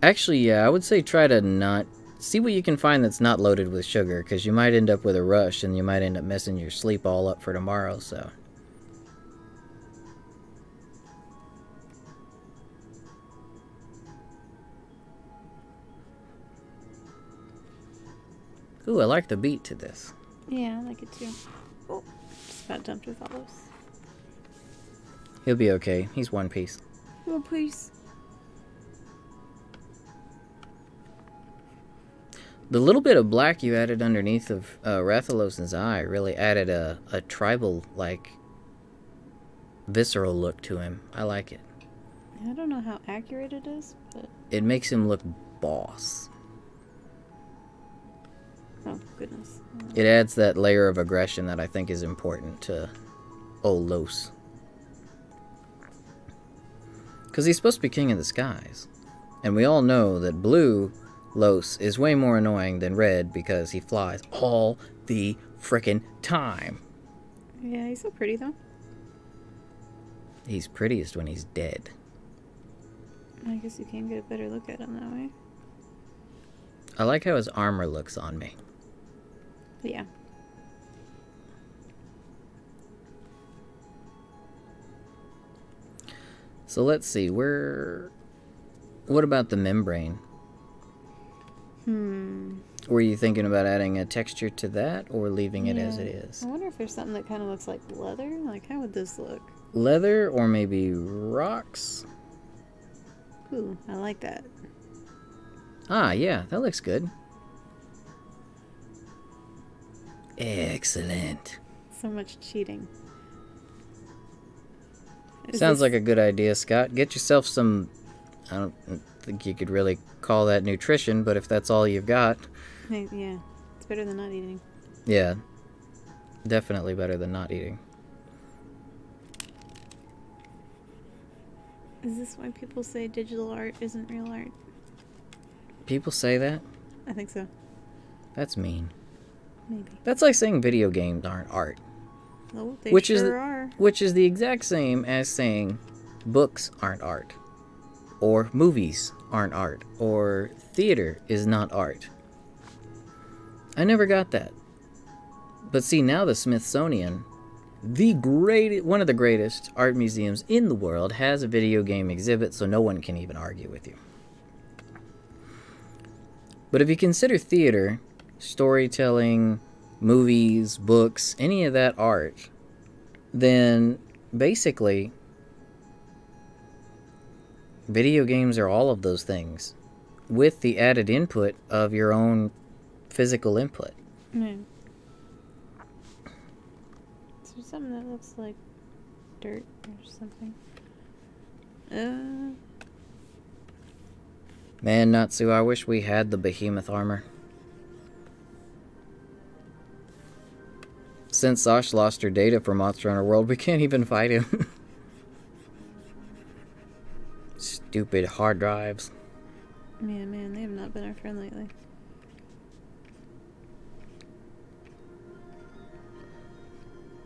Actually, yeah, I would say try to not... See what you can find that's not loaded with sugar, because you might end up with a rush, and you might end up messing your sleep all up for tomorrow, so... Ooh, I like the beat to this. Yeah, I like it too. Oh, just about dumped Rathalos. He'll be okay. He's one piece. One piece. The little bit of black you added underneath of Rathalos' eye really added a tribal, like, visceral look to him. I like it. I don't know how accurate it is, but... It makes him look boss. Oh, goodness. It adds that layer of aggression that I think is important to old Los. Because he's supposed to be king of the skies. And we all know that blue Los is way more annoying than red because he flies all the frickin' time. Yeah, he's so pretty, though. He's prettiest when he's dead. I guess you can get a better look at him that way. I like how his armor looks on me. Yeah. So let's see, what about the membrane? Were you thinking about adding a texture to that or leaving it as it is? I wonder if there's something that kind of looks like leather. Like, how would this look? Leather or maybe rocks? Ooh, I like that. Ah, yeah, that looks good. Excellent. So much cheating. Sounds like a good idea, Scott. Get yourself some... I don't think you could really call that nutrition, but if that's all you've got... Yeah, it's better than not eating. Yeah, definitely better than not eating. Is this why people say digital art isn't real art? People say that? I think so. That's mean. Maybe. That's like saying video games aren't art. Oh, they which sure are. Which is the exact same as saying books aren't art. Or movies aren't art. Or theater is not art. I never got that. But see, now the Smithsonian, one of the greatest art museums in the world, has a video game exhibit, so no one can even argue with you. But if you consider theater, storytelling, movies, books, any of that art, then basically video games are all of those things with the added input of your own physical input. Mm. Is there something that looks like dirt or something? Man, Natsu, I wish we had the behemoth armor. Since Sash lost her data for Monster Hunter World, we can't even fight him. Stupid hard drives. Yeah, man, they have not been our friend lately.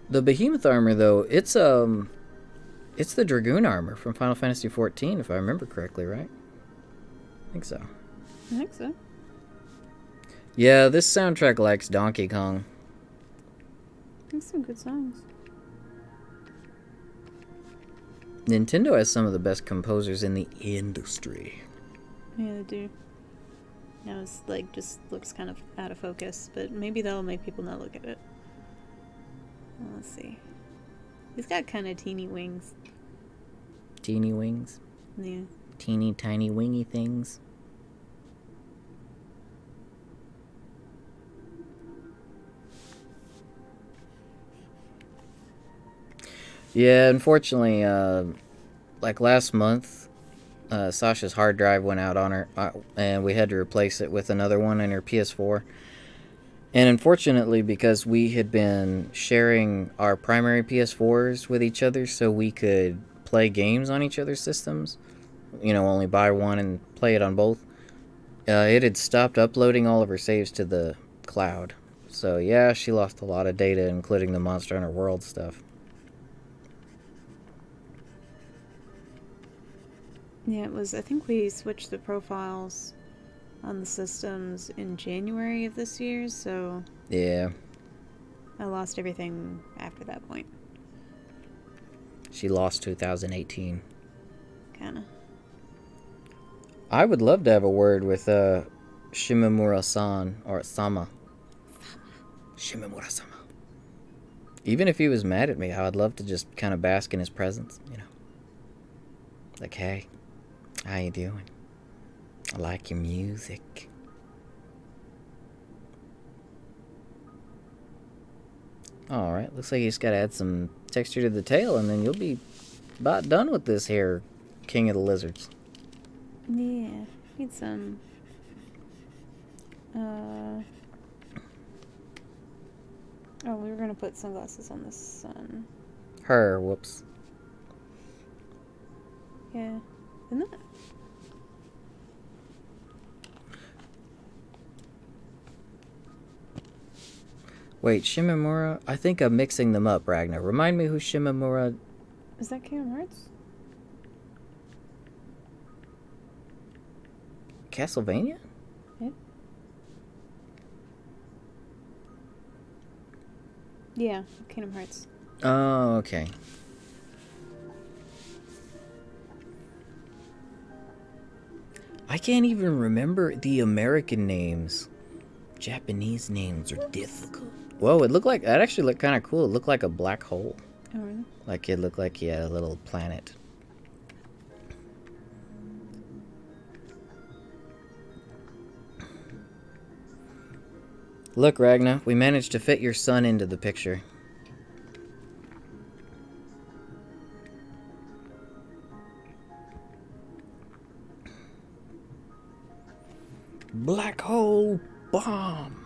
The behemoth armor, though, it's the Dragoon armor from Final Fantasy XIV, if I remember correctly, right? I think so. I think so. Yeah, this soundtrack likes Donkey Kong. There's some good songs. Nintendo has some of the best composers in the industry. Yeah, they do. Now it's like just looks kind of out of focus, but maybe that'll make people not look at it. Well, let's see. He's got kind of teeny wings. Teeny wings? Yeah. Teeny tiny wingy things. Yeah, unfortunately, like last month, Sasha's hard drive went out on her, and we had to replace it with another one in her PS4. And unfortunately, because we had been sharing our primary PS4s with each other so we could play games on each other's systems, you know, only buy one and play it on both, it had stopped uploading all of her saves to the cloud. So yeah, she lost a lot of data, including the Monster Hunter World stuff. Yeah, it was, I think we switched the profiles on the systems in January of this year, so... Yeah. I lost everything after that point. She lost 2018. Kinda. I would love to have a word with Shimamura-san, or Sama. Shimamura-sama. Even if he was mad at me, I would love to just kind of bask in his presence, you know. Like, hey, how you doing? I like your music. Alright, looks like you just gotta add some texture to the tail, and then you'll be about done with this here King of the Lizards. Yeah, need some... Oh, we were gonna put sunglasses on the sun. Whoops. Yeah, isn't it? Wait, Shimamura? I think I'm mixing them up, Ragnar. Remind me who Shimamura... Is that Kingdom Hearts? Castlevania? Yeah. Yeah, Kingdom Hearts. Oh, okay. I can't even remember the American names. Japanese names are difficult. Whoa, it looked like... That actually looked kind of cool. It looked like a black hole. Oh, really? Like it looked like he had a little planet. Look, Ragna, we managed to fit your son into the picture. Black hole bomb.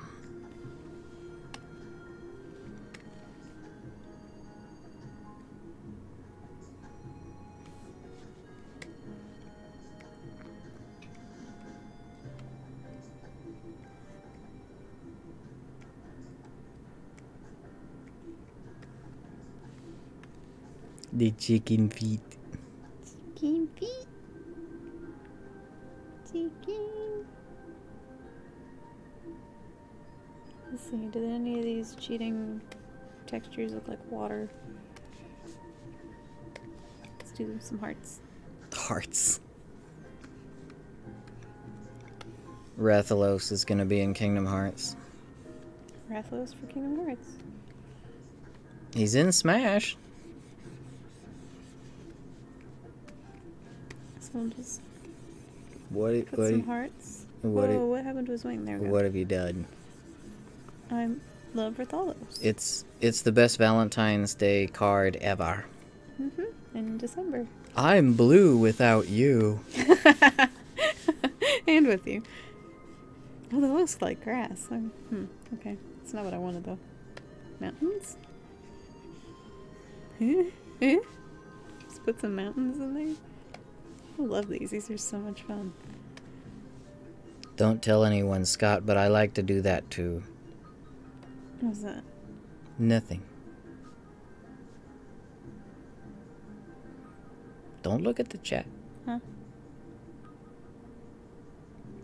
The chicken feet. Chicken feet. Chicken. Let's see, did any of these cheating textures look like water? Let's do some hearts. Hearts. Rathalos is gonna be in Kingdom Hearts. Rathalos for Kingdom Hearts. He's in Smash. So just What? put some hearts. Whoa, what happened to his wing? There we go. What have you done? I love Rathalos. It's the best Valentine's Day card ever. In December. I'm blue without you. And with you. Oh, that looks like grass. Okay. That's not what I wanted, though. Mountains? Just put some mountains in there. I love these. These are so much fun. Don't tell anyone, Scott, but I like to do that too. What's that? Nothing. Don't look at the chat. Huh?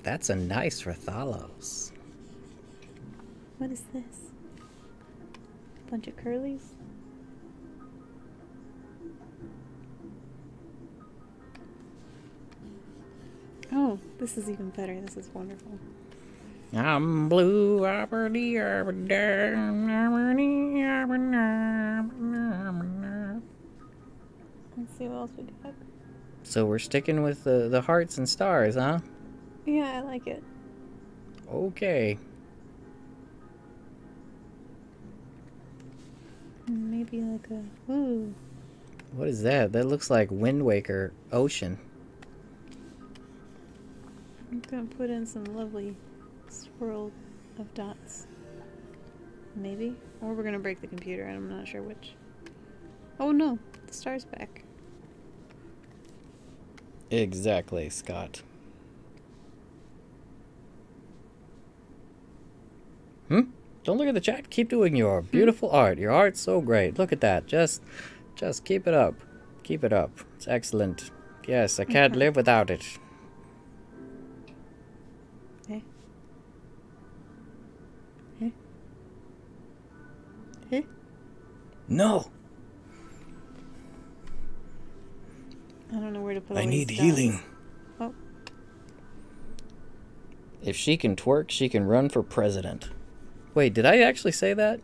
That's a nice Rathalos. What is this? Bunch of curlies? Oh, this is even better. This is wonderful. I'm blue. Let's see what else we got. So we're sticking with the hearts and stars, huh? Yeah, I like it. Okay. Maybe like a... Ooh. What is that? That looks like Wind Waker Ocean. gonna put in some lovely swirl of dots. Maybe? Or we're gonna break the computer and I'm not sure which. Oh no, the star's back. Exactly, Scott. Don't look at the chat. Keep doing your beautiful art. Your art's so great. Look at that. Just keep it up. Keep it up. It's excellent. Yes, I can't live without it. Hey. Hey. Hey. No. I don't know where to put. I need healing. Oh. If she can twerk, she can run for president. Wait, did I actually say that?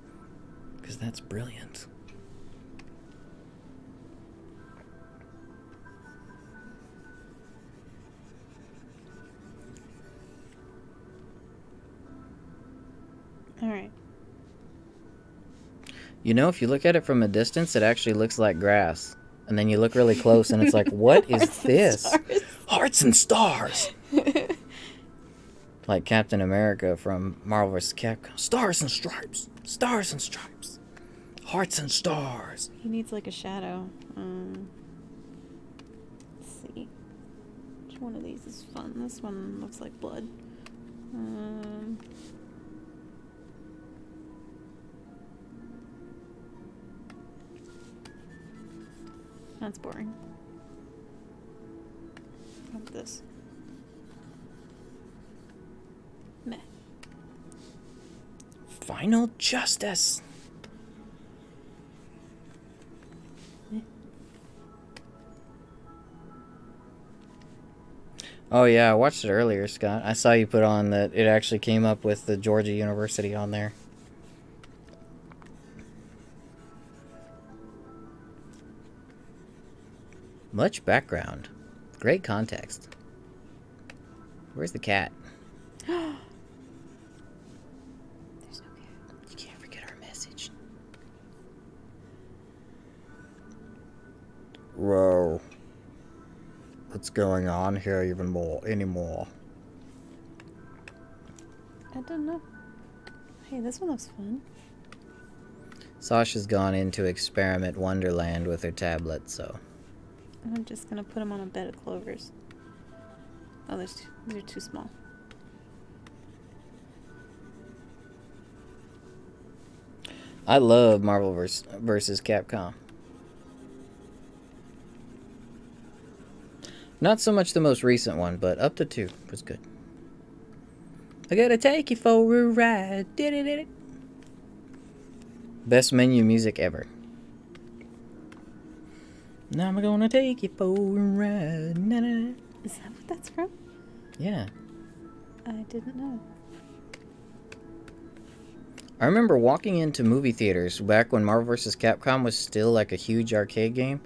Because that's brilliant. Alright. You know, if you look at it from a distance, it actually looks like grass. And then you look really close and it's like, what is this? Hearts and stars! Like Captain America from Marvel vs. Capcom. Stars and stripes. Stars and stripes. Hearts and stars. He needs like a shadow. Let's see. Which one of these is fun? This one looks like blood. That's boring. How about this? Meh. Final justice. Oh yeah, I watched it earlier, Scott. I saw you put on that it actually came up with the Georgia University on there. Much background. Great context. Where's the cat? There's no cat. You can't forget our message. Whoa. What's going on here anymore? I don't know. Hey, this one looks fun. Sasha's gone into experiment wonderland with her tablet, so... I'm just gonna put them on a bed of clovers. Oh, these are too small. I love Marvel versus Capcom. Not so much the most recent one, but up to 2 was good. I gotta take you for a ride. Did. Best menu music ever. Now I'm gonna take you for a ride. Na, na, na. Is that what that's from? Yeah. I didn't know. I remember walking into movie theaters back when Marvel vs. Capcom was still like a huge arcade game.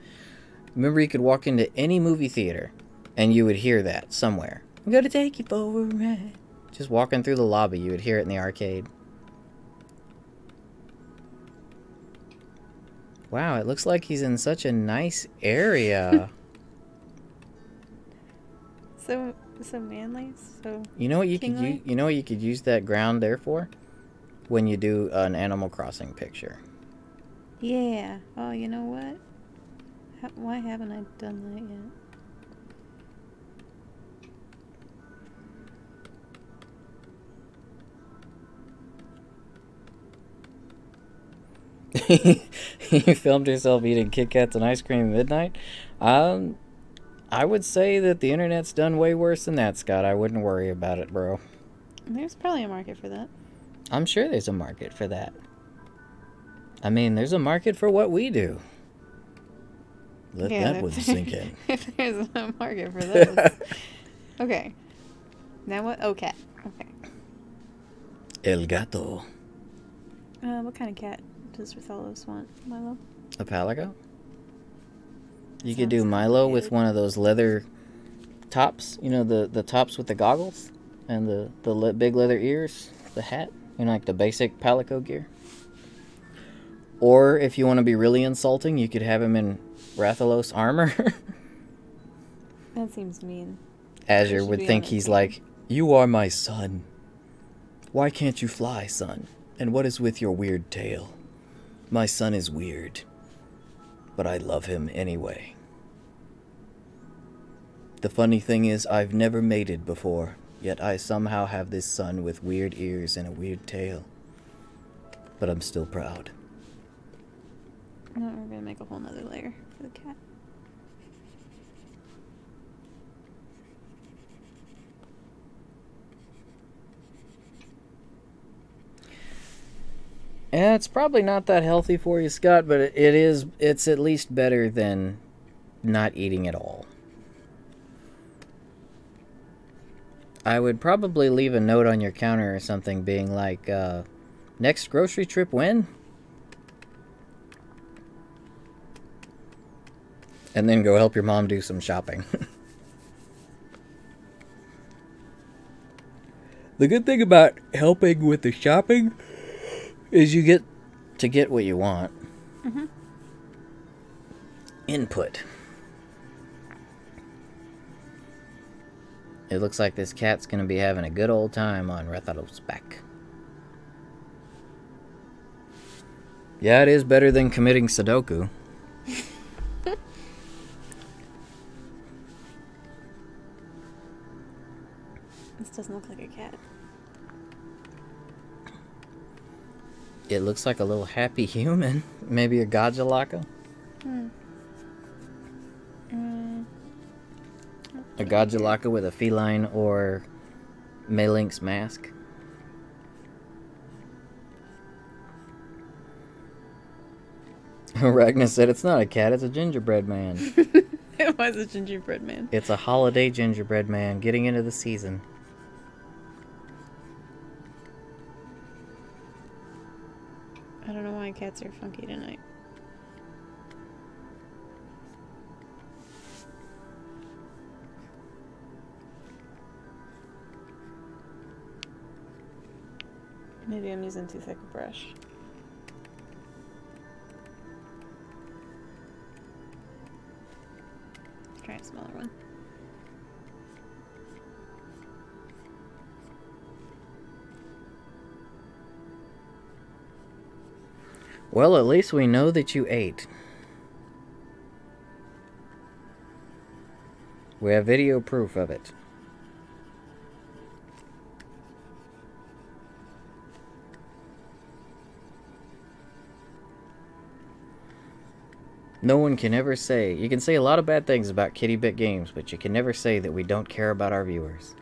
Remember you could walk into any movie theater and you would hear that somewhere. I'm gonna take you for a ride. Just walking through the lobby, you would hear it in the arcade. Wow, it looks like he's in such a nice area. So manly, so You know what you kingly? could you know what you could use that ground there for? When you do an Animal Crossing picture. Yeah. Oh, you know what? Why haven't I done that yet? You filmed yourself eating Kit Kats and ice cream at midnight? I would say that the internet's done way worse than that, Scott. I wouldn't worry about it, bro. There's probably a market for that. I'm sure there's a market for that. I mean, there's a market for what we do. Let that one sink in. If there's a market for this. Okay. Now what? Oh, cat. Okay. El gato. What kind of cat does Rathalos want, Milo? A palico? You could do Milo with one of those leather tops. You know, the tops with the goggles and the big leather ears, the hat. You know, like the basic palico gear. Or if you want to be really insulting, you could have him in Rathalos armor. That seems mean. Azure would think he's like You are my son. Why can't you fly, son? And what is with your weird tail? My son is weird, but I love him anyway. The funny thing is, I've never mated before, yet I somehow have this son with weird ears and a weird tail. But I'm still proud. No, we're gonna make a whole nother layer for the cat. Yeah, it's probably not that healthy for you, Scott, but it's at least better than not eating at all. I would probably leave a note on your counter or something being like, next grocery trip when? And then go help your mom do some shopping. The good thing about helping with the shopping is you get to get what you want. Mm-hmm. Input. It looks like this cat's gonna be having a good old time on Rathalos' back. Yeah, it is better than committing Sudoku. This doesn't look like a cat. It looks like a little happy human. Maybe a Godjalaka? A Godjalaka with a feline or Melink's mask. Ragnar said it's not a cat, it's a gingerbread man. It was a gingerbread man. It's a holiday gingerbread man getting into the season. I don't know why cats are funky tonight. Maybe I'm using too thick a brush. Try a smaller one. Well, at least we know that you ate. We have video proof of it. No one can ever say... You can say a lot of bad things about Kitty Bit Games, but you can never say that we don't care about our viewers.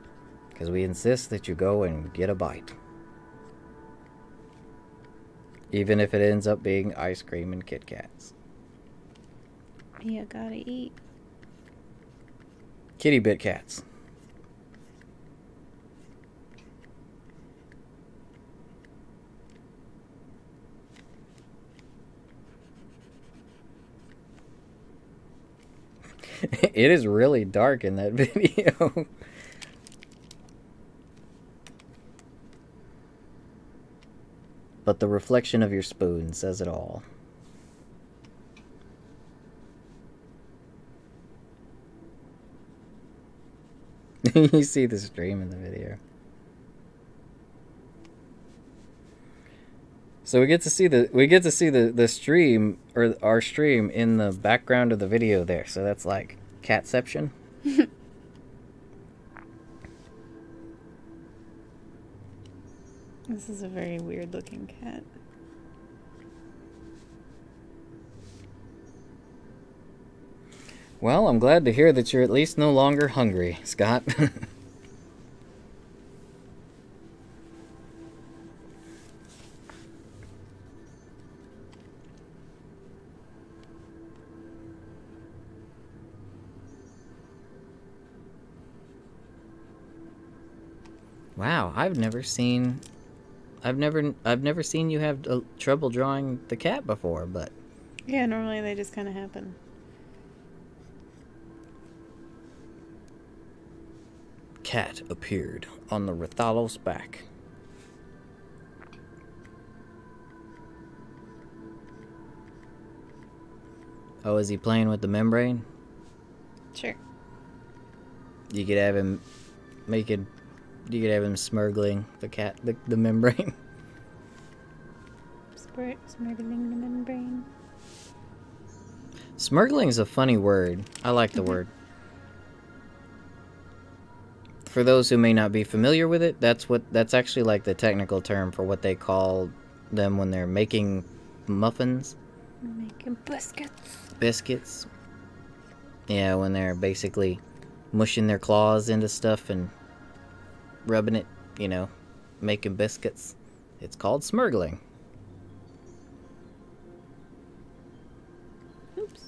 Because we insist that you go and get a bite. Even if it ends up being ice cream and Kit Kats. You gotta eat. Kitty Bit Cats. It is really dark in that video. But the reflection of your spoon says it all. You see the stream in the video. So we get to see the stream, or our stream, in the background of the video there. So that's like catception. This is a very weird looking cat. Well, I'm glad to hear that you're at least no longer hungry, Scott. Wow, I've never seen you have trouble drawing the cat before, but Yeah, normally they just kind of happen. cat appeared on the Rathalos' back. Oh, is he playing with the membrane? Sure. You could have him making You could have him smuggling the membrane. Smuggling the membrane. Smuggling is a funny word. I like the word. For those who may not be familiar with it, that's actually like the technical term for what they call them when they're making muffins. Making biscuits. Biscuits. Yeah, when they're basically mushing their claws into stuff and rubbing it, you know, making biscuits. It's called smuggling. Oops.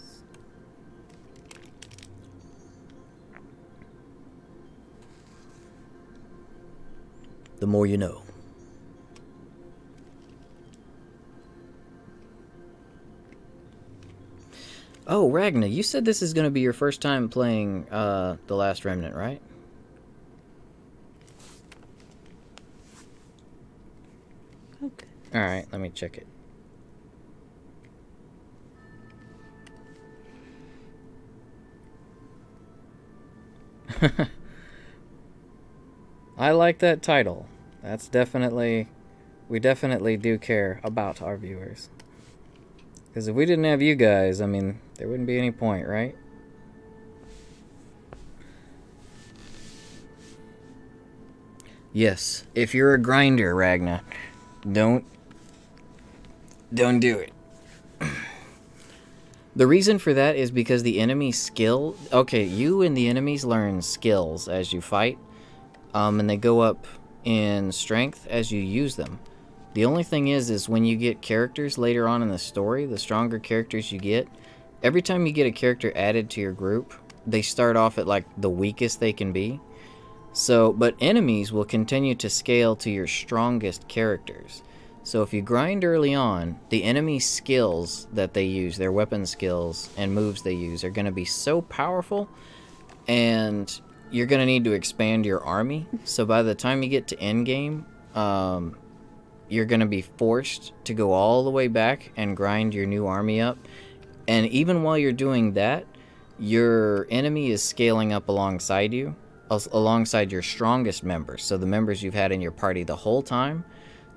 The more you know. Oh, Ragna, you said this is going to be your first time playing The Last Remnant, right? Okay. Alright, let me check it. I like that title. That's definitely... We definitely do care about our viewers. Because if we didn't have you guys, I mean, there wouldn't be any point, right? Yes, if you're a grinder, Ragna, don't do it. The reason for that is because the enemy skill... Okay, you and the enemies learn skills as you fight. And they go up in strength as you use them. The only thing is when you get characters later on in the story, the stronger characters you get, every time you get a character added to your group, they start off at like the weakest they can be. So, but enemies will continue to scale to your strongest characters. So if you grind early on, the enemy skills that they use, their weapon skills and moves they use, are going to be so powerful, and you're going to need to expand your army. So by the time you get to endgame, you're going to be forced to go all the way back and grind your new army up. And even while you're doing that, your enemy is scaling up alongside you, alongside your strongest members. So the members you've had in your party the whole time,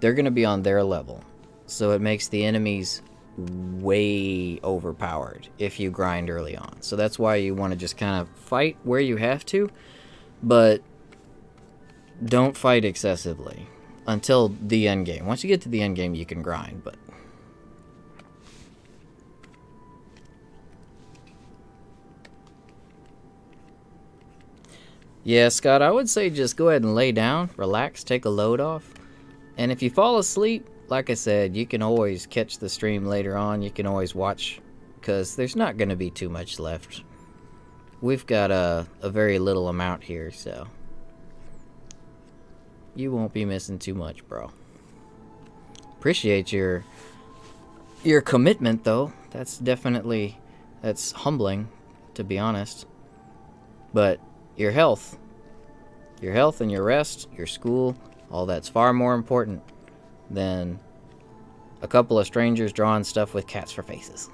they're going to be on their level. So it makes the enemies way overpowered if you grind early on. So that's why you want to just kind of fight where you have to, but don't fight excessively until the end game. Once you get to the end game, you can grind, but yeah, Scott, I would say just go ahead and lay down, relax, take a load off. And if you fall asleep, like I said, you can always catch the stream later on. You can always watch, because there's not going to be too much left. We've got a very little amount here, so you won't be missing too much, bro. Appreciate your commitment, though. That's humbling, to be honest. But your health and your rest, your school, all that's far more important than a couple of strangers drawing stuff with cats for faces.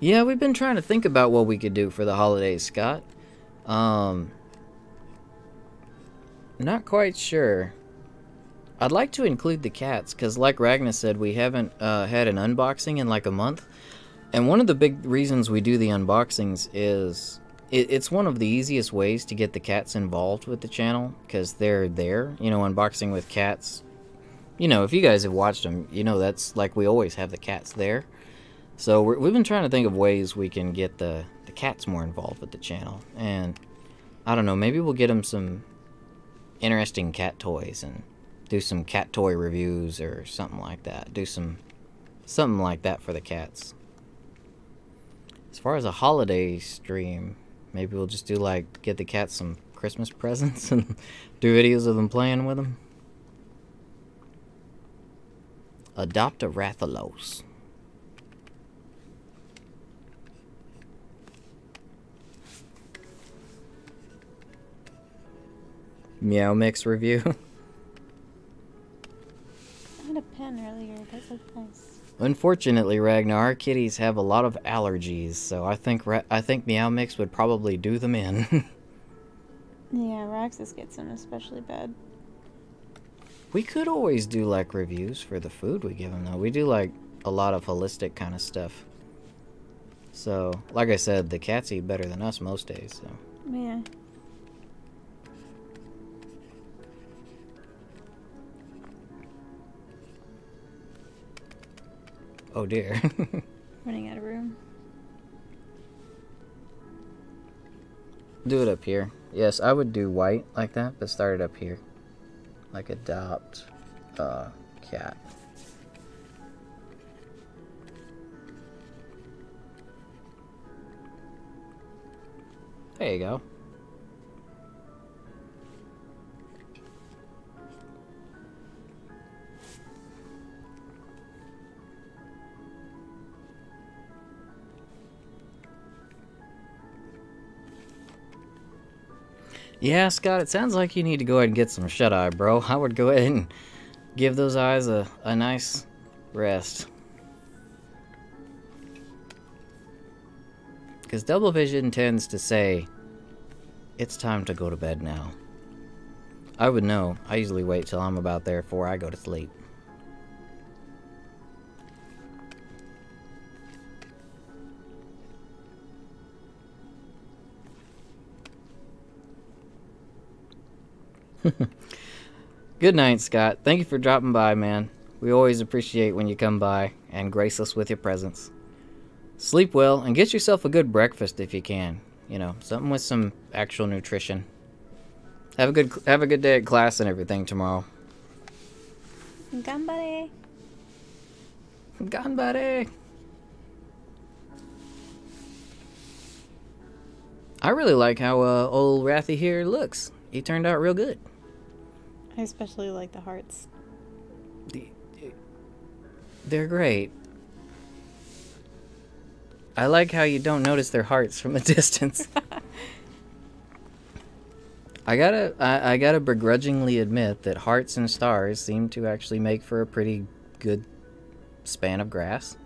Yeah, we've been trying to think about what we could do for the holidays, Scott. Not quite sure. I'd like to include the cats, because like Ragna said, we haven't had an unboxing in like a month. And one of the big reasons we do the unboxings is it's one of the easiest ways to get the cats involved with the channel, because they're there. You know, unboxing with cats. You know, if you guys have watched them, you know that's like we always have the cats there. So we've been trying to think of ways we can get the cats more involved with the channel. And I don't know, maybe we'll get them some interesting cat toys and do some cat toy reviews or something like that. Do something like that for the cats. As far as a holiday stream, maybe we'll just do like get the cats some Christmas presents and do videos of them playing with them. Adopt a Rathalos. Meow Mix review. Nice. Unfortunately, Ragnar, our kitties have a lot of allergies, so I think Meow Mix would probably do them in. Yeah, Roxas gets them especially bad. We could always do like reviews for the food we give them, though. We do like a lot of holistic kind of stuff. So, like I said, the cats eat better than us most days. So. Yeah. Oh dear. Running out of room. Do it up here. Yes, I would do white like that, but start it up here. Like adopt a cat. There you go. Yeah, Scott, it sounds like you need to go ahead and get some shut-eye, bro. I would go ahead and give those eyes a nice rest. Because double vision tends to say, it's time to go to bed now. I would know. I usually wait till I'm about there before I go to sleep. Good night, Scott. Thank you for dropping by, man. We always appreciate when you come by and grace us with your presence. Sleep well and get yourself a good breakfast if you can. You know, something with some actual nutrition. Have a good day at class and everything tomorrow. Ganbare. Ganbare. I really like how old Rathy here looks. He turned out real good. I especially like the hearts. They're great. I like how you don't notice their hearts from a distance. I gotta begrudgingly admit that hearts and stars seem to actually make for a pretty good span of grass.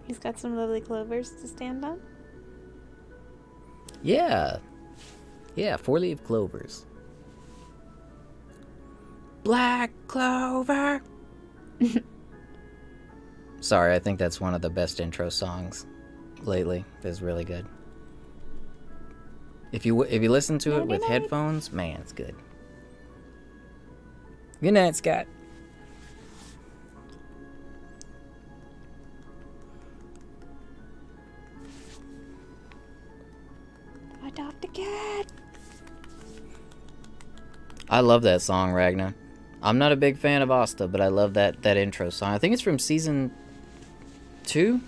He's got some lovely clovers to stand on. Yeah. Yeah, 4-leaf clovers. Black clover. Sorry, I think that's one of the best intro songs lately. It's really good. If you listen to it with headphones, man, it's good. Good night, Scott. Adopt a cat. I love that song, Ragnar. I'm not a big fan of Asta, but I love that intro song. I think it's from season 2,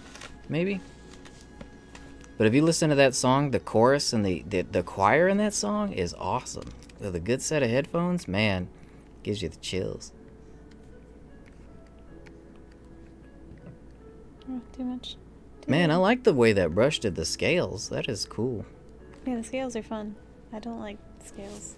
maybe. But if you listen to that song, the chorus and the choir in that song is awesome. With a good set of headphones, man, gives you the chills. Oh, too much. Man, I like the way that brush did the scales. That is cool. Yeah, the scales are fun. I don't like scales.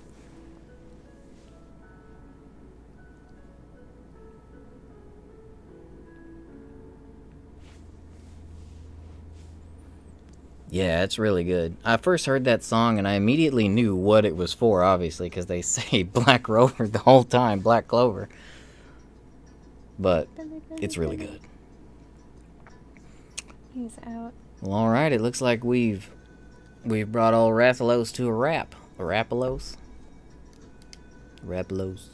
Yeah, it's really good. I first heard that song and I immediately knew what it was for, obviously, because they say Black Rover the whole time, Black Clover. But it's really good. He's out. Well, all right. It looks like we've brought old Rathalos to a wrap. A Rathalos? Rathalos.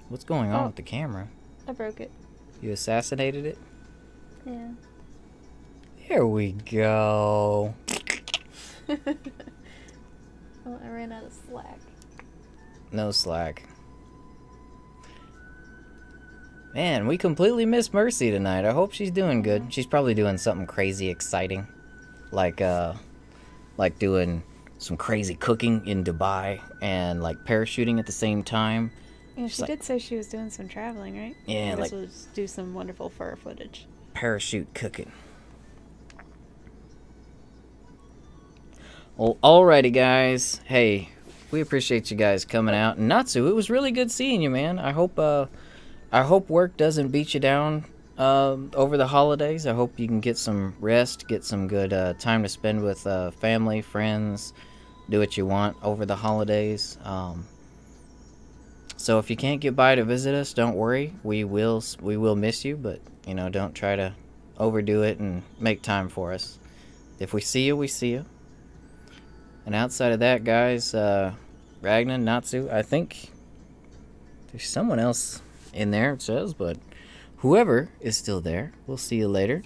What's going on with the camera? I broke it. You assassinated it? Yeah. There we go. Well, I ran out of slack. No slack. Man, we completely missed Mercy tonight. I hope she's doing good. She's probably doing something crazy exciting. Like doing some crazy cooking in Dubai and like parachuting at the same time. Yeah, she did say she was doing some traveling, right? Yeah, this like was do some wonderful fur footage. Parachute cooking. Well, alrighty, guys. Hey, we appreciate you guys coming out. And Natsu, it was really good seeing you, man. I hope I hope work doesn't beat you down over the holidays. I hope you can get some rest, get some good time to spend with family, friends, do what you want over the holidays. So if you can't get by to visit us, don't worry. We will miss you, but you know, don't try to overdo it and make time for us. If we see you, we see you. And outside of that, guys, Ragnar, Natsu, I think there's someone else in there, it says, but whoever is still there, we'll see you later.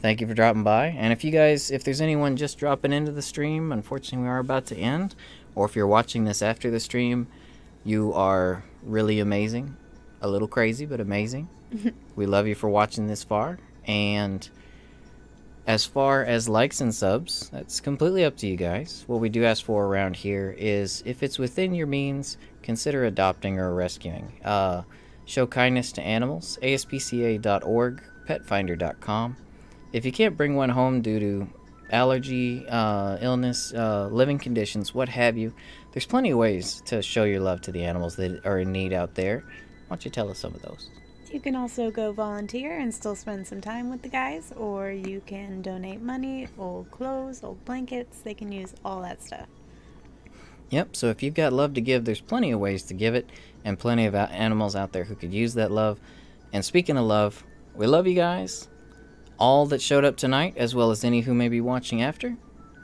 Thank you for dropping by. And if there's anyone just dropping into the stream, unfortunately we are about to end, or if you're watching this after the stream, you are really amazing. A little crazy, but amazing. We love you for watching this far. And as far as likes and subs, that's completely up to you guys. What we do ask for around here is, if it's within your means, consider adopting or rescuing. Show kindness to animals, aspca.org, petfinder.com. If you can't bring one home due to allergy, illness, living conditions, what have you, there's plenty of ways to show your love to the animals that are in need out there. Why don't you tell us some of those? You can also go volunteer and still spend some time with the guys, or you can donate money, old clothes, old blankets. They can use all that stuff. Yep, so if you've got love to give, there's plenty of ways to give it, and plenty of animals out there who could use that love. And speaking of love, we love you guys, all that showed up tonight, as well as any who may be watching after,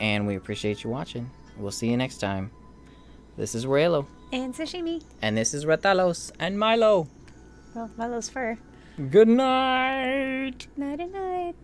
and we appreciate you watching. We'll see you next time. This is Rathalos. And Sashimi. And this is Rathalos and Milo. Well, Milo's fur. Good night. Night and night.